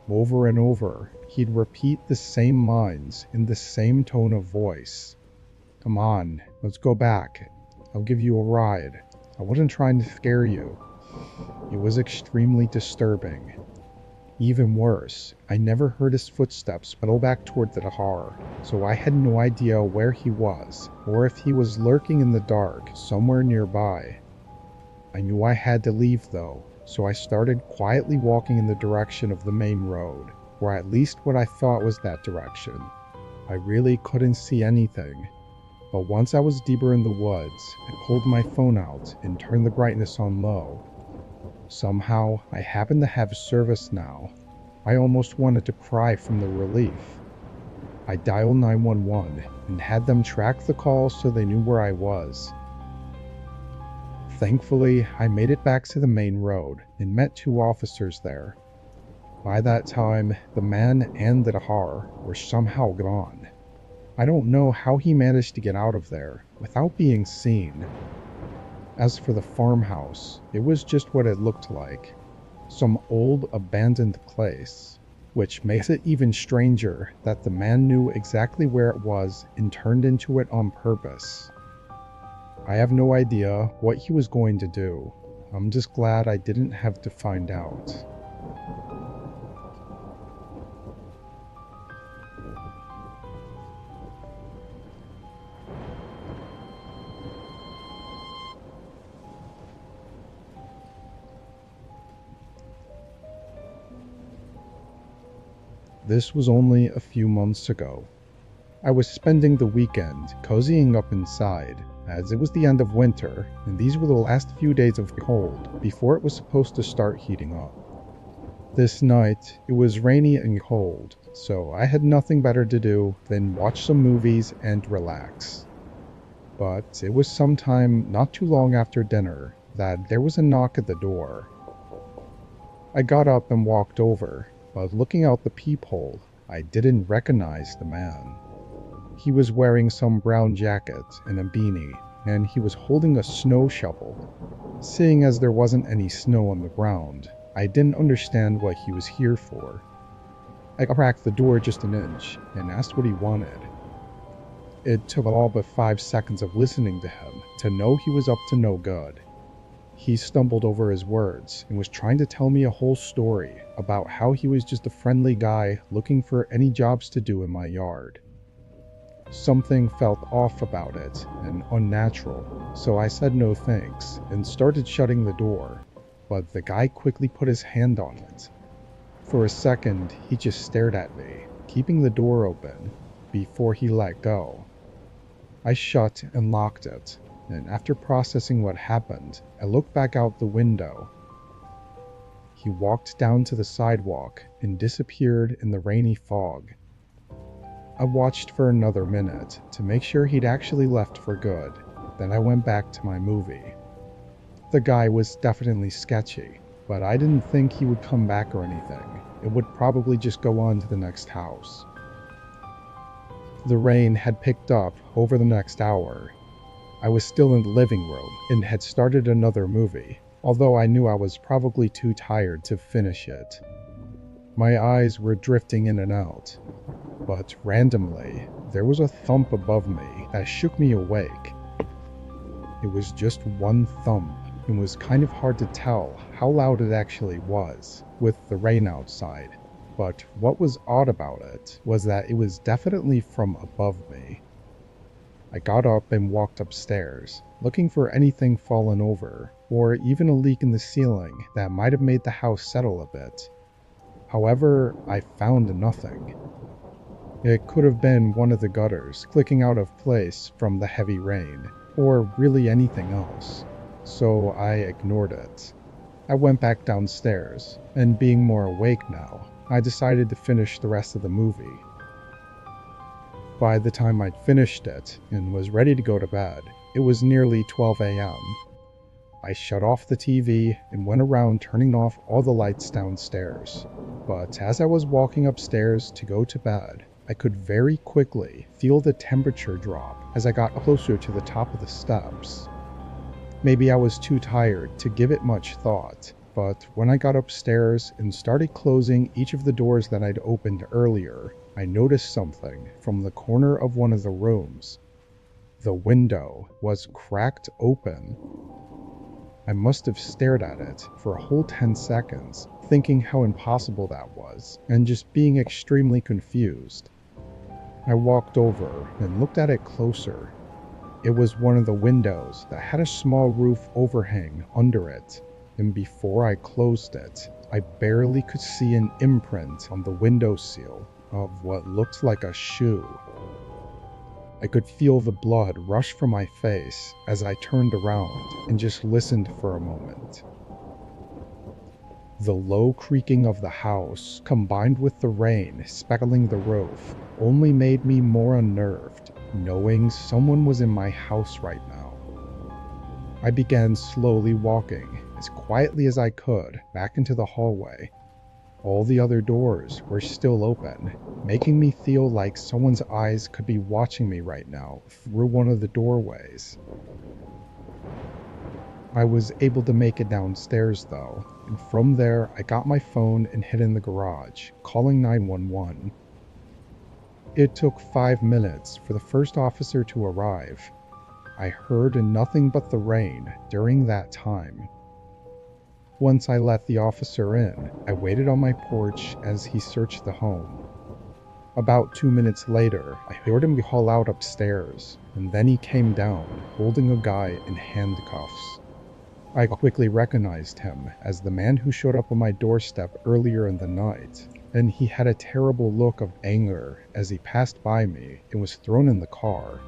Over and over, he'd repeat the same lines in the same tone of voice. "Come on, let's go back. I'll give you a ride. I wasn't trying to scare you." It was extremely disturbing. Even worse, I never heard his footsteps pedal back toward the car, so I had no idea where he was, or if he was lurking in the dark somewhere nearby. I knew I had to leave though, So I started quietly walking in the direction of the main road, or at least what I thought was that direction. I really couldn't see anything, but once I was deeper in the woods, I pulled my phone out and turned the brightness on low. Somehow, I happened to have service now. I almost wanted to cry from the relief. I dialed 911 and had them track the call so they knew where I was. Thankfully, I made it back to the main road and met 2 officers there. By that time, the man and the car were somehow gone. I don't know how he managed to get out of there without being seen. As for the farmhouse, it was just what it looked like. Some old abandoned place, which makes it even stranger that the man knew exactly where it was and turned into it on purpose. I have no idea what he was going to do. I'm just glad I didn't have to find out. This was only a few months ago. I was spending the weekend cozying up inside, as it was the end of winter, and these were the last few days of cold before it was supposed to start heating up. This night, it was rainy and cold, so I had nothing better to do than watch some movies and relax. But it was sometime not too long after dinner that there was a knock at the door. I got up and walked over, but looking out the peephole, I didn't recognize the man. He was wearing some brown jacket and a beanie, and he was holding a snow shovel. Seeing as there wasn't any snow on the ground, I didn't understand what he was here for. I cracked the door just an inch and asked what he wanted. It took all but 5 seconds of listening to him to know he was up to no good. He stumbled over his words and was trying to tell me a whole story about how he was just a friendly guy looking for any jobs to do in my yard. Something felt off about it and unnatural, so I said no thanks and started shutting the door, but the guy quickly put his hand on it. For a second, he just stared at me, keeping the door open, before he let go. I shut and locked it, and after processing what happened, I looked back out the window. He walked down to the sidewalk and disappeared in the rainy fog. I watched for another minute to make sure he'd actually left for good, then I went back to my movie. The guy was definitely sketchy, but I didn't think he would come back or anything. It would probably just go on to the next house. The rain had picked up over the next hour. I was still in the living room and had started another movie, although I knew I was probably too tired to finish it. My eyes were drifting in and out, but randomly, there was a thump above me that shook me awake. It was just one thump, and was kind of hard to tell how loud it actually was, with the rain outside. But what was odd about it was that it was definitely from above me. I got up and walked upstairs, looking for anything fallen over, or even a leak in the ceiling that might have made the house settle a bit. However, I found nothing. It could have been one of the gutters clicking out of place from the heavy rain, or really anything else, so I ignored it. I went back downstairs, and being more awake now, I decided to finish the rest of the movie. By the time I'd finished it and was ready to go to bed, it was nearly 12 a.m. I shut off the TV and went around turning off all the lights downstairs. But as I was walking upstairs to go to bed, I could very quickly feel the temperature drop as I got closer to the top of the steps. Maybe I was too tired to give it much thought, but when I got upstairs and started closing each of the doors that I'd opened earlier, I noticed something from the corner of one of the rooms. The window was cracked open. I must have stared at it for a whole 10 seconds, thinking how impossible that was, and just being extremely confused. I walked over and looked at it closer. It was one of the windows that had a small roof overhang under it. and before I closed it, I barely could see an imprint on the windowsill of what looked like a shoe. I could feel the blood rush from my face as I turned around and just listened for a moment. The low creaking of the house, combined with the rain speckling the roof, only made me more unnerved, knowing someone was in my house right now. I began slowly walking, as quietly as I could, back into the hallway. All the other doors were still open, making me feel like someone's eyes could be watching me right now through one of the doorways. I was able to make it downstairs though, and from there I got my phone and hid in the garage, calling 911. It took 5 minutes for the first officer to arrive. I heard nothing but the rain during that time. Once I let the officer in, I waited on my porch as he searched the home. About 2 minutes later, I heard him haul out upstairs, and then he came down, holding a guy in handcuffs. I quickly recognized him as the man who showed up on my doorstep earlier in the night, and he had a terrible look of anger as he passed by me and was thrown in the car.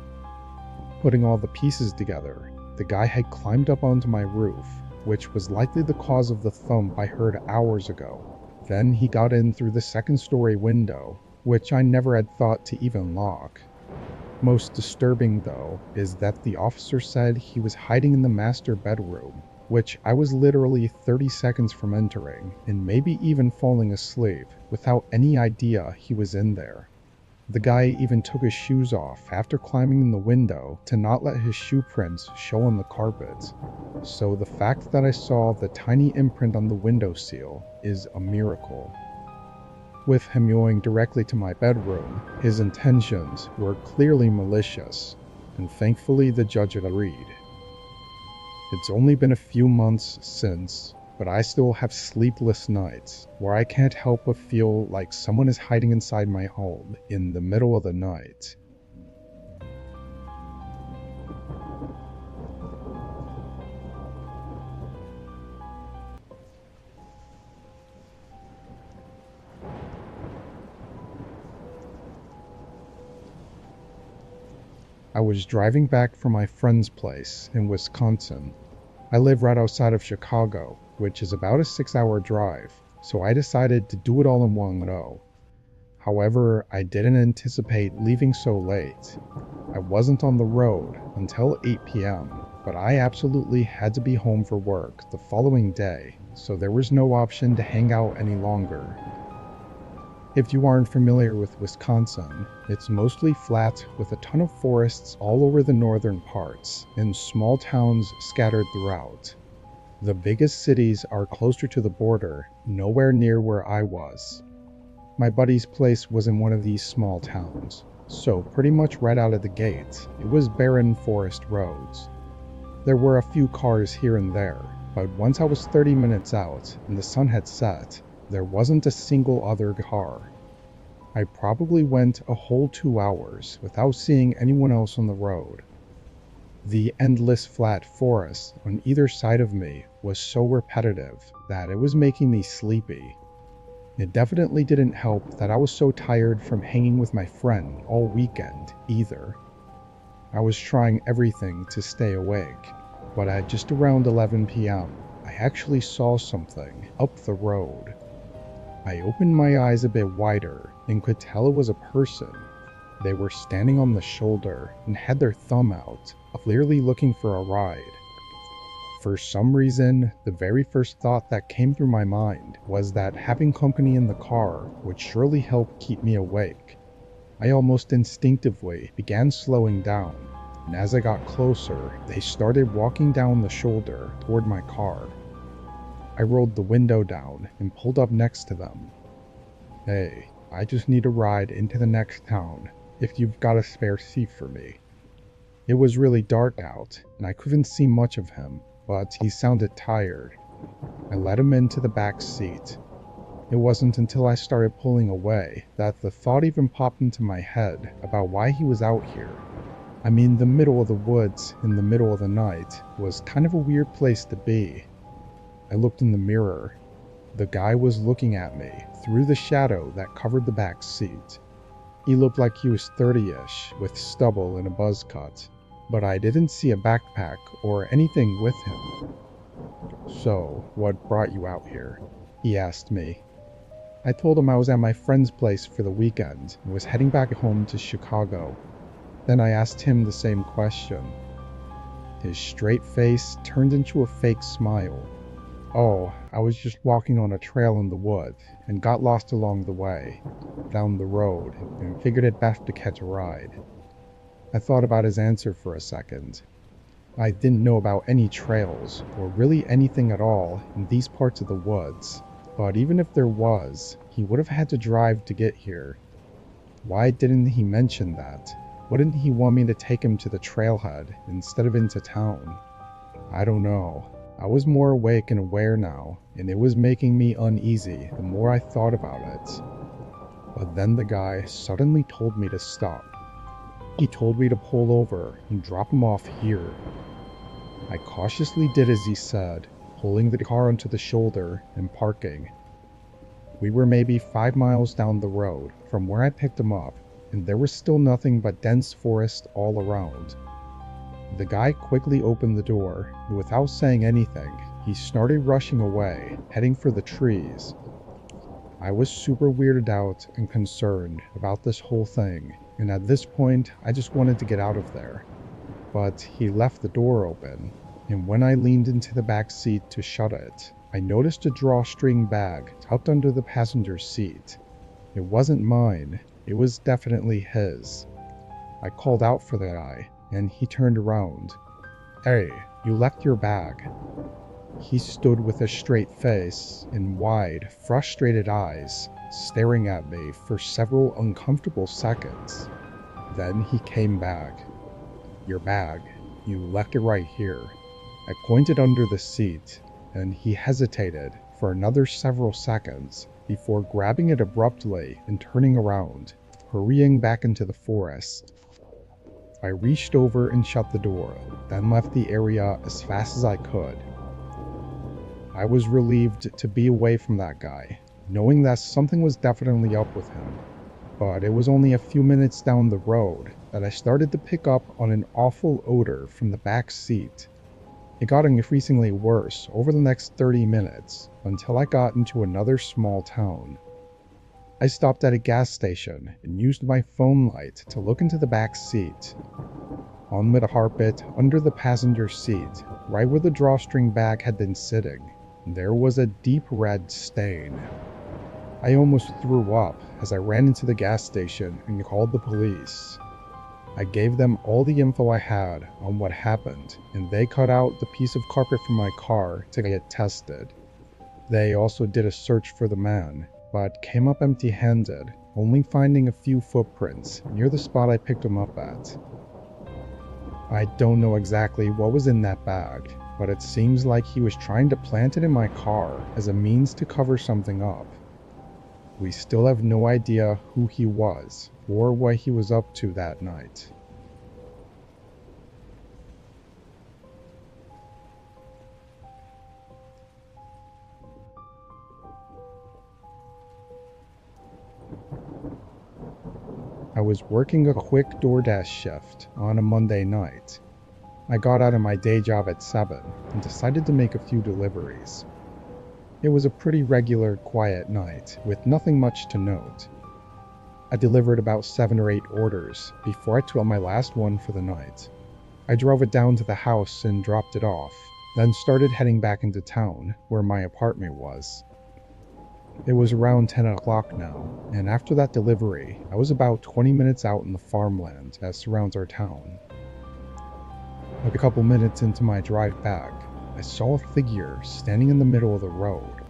Putting all the pieces together, the guy had climbed up onto my roof, which was likely the cause of the thump I heard hours ago. Then he got in through the second-story window, which I never had thought to even lock. Most disturbing, though, is that the officer said he was hiding in the master bedroom, which I was literally 30 seconds from entering, and maybe even falling asleep, without any idea he was in there. The guy even took his shoes off after climbing in the window to not let his shoe prints show on the carpet. So the fact that I saw the tiny imprint on the windowsill is a miracle. With him going directly to my bedroom, his intentions were clearly malicious, and thankfully the judge agreed. It's only been a few months since, but I still have sleepless nights where I can't help but feel like someone is hiding inside my home in the middle of the night. I was driving back from my friend's place in Wisconsin. I live right outside of Chicago, which is about a 6-hour drive, so I decided to do it all in one go. However, I didn't anticipate leaving so late. I wasn't on the road until 8 p.m., but I absolutely had to be home for work the following day, so there was no option to hang out any longer. If you aren't familiar with Wisconsin, it's mostly flat with a ton of forests all over the northern parts and small towns scattered throughout. The biggest cities are closer to the border, nowhere near where I was. My buddy's place was in one of these small towns, so pretty much right out of the gate, it was barren forest roads. There were a few cars here and there, but once I was 30 minutes out and the sun had set, there wasn't a single other car. I probably went a whole 2 hours without seeing anyone else on the road. The endless flat forest on either side of me was so repetitive that it was making me sleepy. It definitely didn't help that I was so tired from hanging with my friend all weekend either. I was trying everything to stay awake, but at just around 11 p.m., I actually saw something up the road. I opened my eyes a bit wider and could tell it was a person. They were standing on the shoulder and had their thumb out, clearly looking for a ride. For some reason, the very first thought that came through my mind was that having company in the car would surely help keep me awake. I almost instinctively began slowing down, and as I got closer, they started walking down the shoulder toward my car. I rolled the window down and pulled up next to them. "Hey, I just need a ride into the next town, if you've got a spare seat for me." It was really dark out, and I couldn't see much of him, but he sounded tired. I let him into the back seat. It wasn't until I started pulling away that the thought even popped into my head about why he was out here. I mean, the middle of the woods in the middle of the night was kind of a weird place to be. I looked in the mirror. The guy was looking at me through the shadow that covered the back seat. He looked like he was 30-ish, with stubble and a buzz cut, but I didn't see a backpack or anything with him. "So, what brought you out here?" he asked me. I told him I was at my friend's place for the weekend and was heading back home to Chicago. Then I asked him the same question. His straight face turned into a fake smile. "Oh, I was just walking on a trail in the woods and got lost along the way, down the road, and figured it best to catch a ride." I thought about his answer for a second. I didn't know about any trails, or really anything at all, in these parts of the woods, but even if there was, he would have had to drive to get here. Why didn't he mention that? Wouldn't he want me to take him to the trailhead instead of into town? I don't know. I was more awake and aware now, and it was making me uneasy the more I thought about it. But then the guy suddenly told me to stop. He told me to pull over and drop him off here. I cautiously did as he said, pulling the car onto the shoulder and parking. We were maybe 5 miles down the road from where I picked him up, and there was still nothing but dense forest all around. The guy quickly opened the door, and without saying anything, he started rushing away, heading for the trees. I was super weirded out and concerned about this whole thing, and at this point, I just wanted to get out of there. But he left the door open, and when I leaned into the back seat to shut it, I noticed a drawstring bag tucked under the passenger seat. It wasn't mine, it was definitely his. I called out for the guy, and he turned around. "Hey, you left your bag." He stood with a straight face and wide, frustrated eyes, staring at me for several uncomfortable seconds. Then he came back. "Your bag, you left it right here." I pointed under the seat, and he hesitated for another several seconds before grabbing it abruptly and turning around, hurrying back into the forest. I reached over and shut the door, then left the area as fast as I could. I was relieved to be away from that guy, knowing that something was definitely up with him. But it was only a few minutes down the road that I started to pick up on an awful odor from the back seat. It got increasingly worse over the next 30 minutes until I got into another small town. I stopped at a gas station and used my phone light to look into the back seat. On the carpet under the passenger seat, right where the drawstring bag had been sitting, there was a deep red stain. I almost threw up as I ran into the gas station and called the police. I gave them all the info I had on what happened, and they cut out the piece of carpet from my car to get tested. They also did a search for the man, but came up empty-handed, only finding a few footprints near the spot I picked him up at. I don't know exactly what was in that bag, but it seems like he was trying to plant it in my car as a means to cover something up. We still have no idea who he was or what he was up to that night. I was working a quick DoorDash shift on a Monday night. I got out of my day job at 7 and decided to make a few deliveries. It was a pretty regular, quiet night with nothing much to note. I delivered about 7 or 8 orders before I took my last one for the night. I drove it down to the house and dropped it off, then started heading back into town where my apartment was. It was around 10 o'clock now, and after that delivery, I was about 20 minutes out in the farmland that surrounds our town. A couple minutes into my drive back, I saw a figure standing in the middle of the road.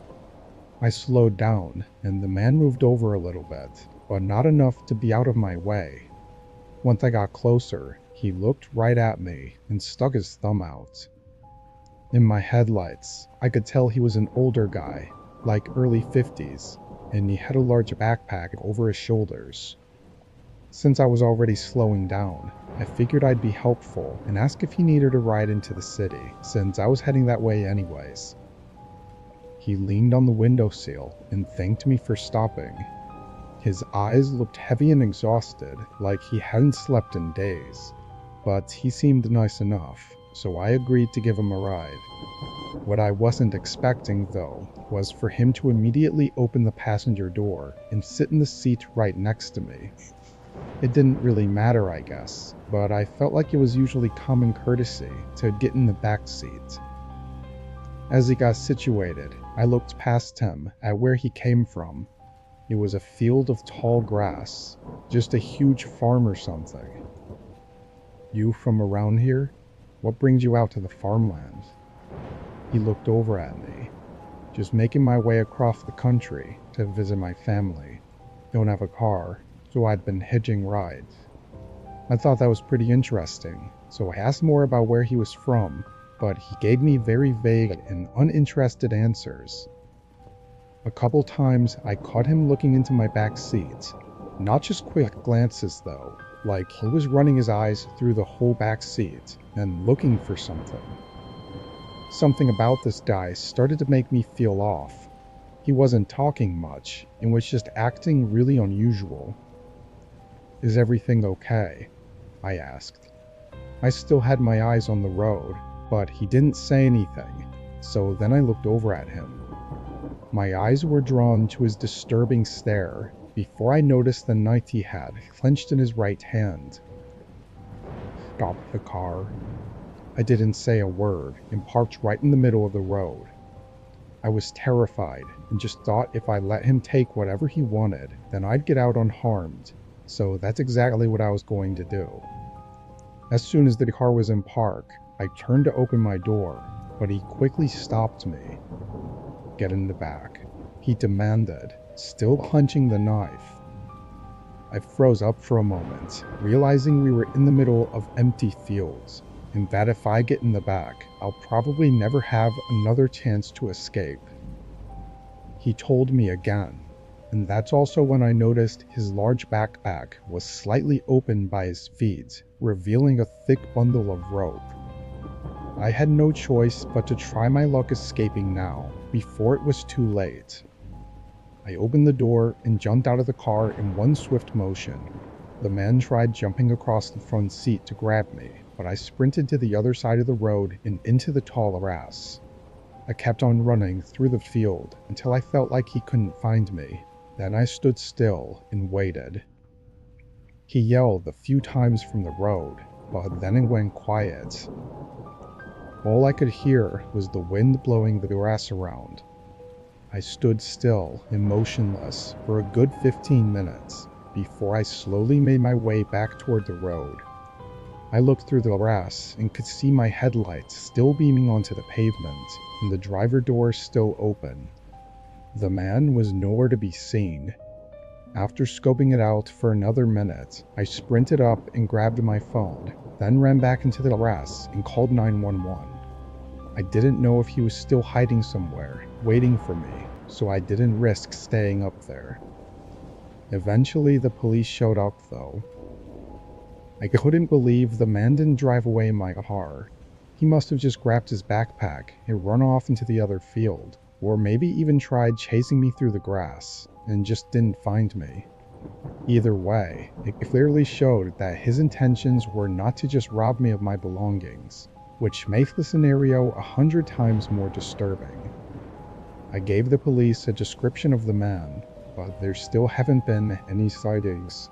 I slowed down, and the man moved over a little bit, but not enough to be out of my way. Once I got closer, he looked right at me and stuck his thumb out. In my headlights, I could tell he was an older guy, like early 50s, and he had a large backpack over his shoulders. Since I was already slowing down, I figured I'd be helpful and ask if he needed a ride into the city, since I was heading that way anyways. He leaned on the windowsill and thanked me for stopping. His eyes looked heavy and exhausted, like he hadn't slept in days. But he seemed nice enough, so I agreed to give him a ride. What I wasn't expecting, though, was for him to immediately open the passenger door and sit in the seat right next to me. It didn't really matter, I guess, but I felt like it was usually common courtesy to get in the back seat. As he got situated, I looked past him at where he came from. It was a field of tall grass, just a huge farm or something. "You from around here? What brings you out to the farmland?" He looked over at me. "Just making my way across the country to visit my family. Don't have a car, so I'd been hitching rides." I thought that was pretty interesting, so I asked more about where he was from, but he gave me very vague and uninterested answers. A couple times I caught him looking into my back seat. Not just quick glances though, like he was running his eyes through the whole back seat and looking for something. Something about this guy started to make me feel off. He wasn't talking much and was just acting really unusual. "Is everything okay?" I asked. I still had my eyes on the road, but he didn't say anything, so then I looked over at him. My eyes were drawn to his disturbing stare before I noticed the knife he had clenched in his right hand. "Stop the car." I didn't say a word and parked right in the middle of the road. I was terrified and just thought if I let him take whatever he wanted, then I'd get out unharmed, so that's exactly what I was going to do. As soon as the car was in park, I turned to open my door, but he quickly stopped me. "Get in the back," he demanded, still punching the knife. I froze up for a moment, realizing we were in the middle of empty fields, and that if I get in the back, I'll probably never have another chance to escape. He told me again, and that's also when I noticed his large backpack was slightly open by his feet, revealing a thick bundle of rope. I had no choice but to try my luck escaping now, before it was too late. I opened the door and jumped out of the car in one swift motion. The man tried jumping across the front seat to grab me, but I sprinted to the other side of the road and into the tall grass. I kept on running through the field until I felt like he couldn't find me. Then I stood still and waited. He yelled a few times from the road, but then it went quiet. All I could hear was the wind blowing the grass around. I stood still and motionless for a good 15 minutes before I slowly made my way back toward the road. I looked through the grass and could see my headlights still beaming onto the pavement and the driver door still open. The man was nowhere to be seen. After scoping it out for another minute, I sprinted up and grabbed my phone, then ran back into the grass and called 911. I didn't know if he was still hiding somewhere, waiting for me, so I didn't risk staying up there. Eventually the police showed up though. I couldn't believe the man didn't drive away in my car. He must have just grabbed his backpack and run off into the other field, or maybe even tried chasing me through the grass and just didn't find me. Either way, it clearly showed that his intentions were not to just rob me of my belongings, which makes the scenario 100 times more disturbing. I gave the police a description of the man, but there still haven't been any sightings.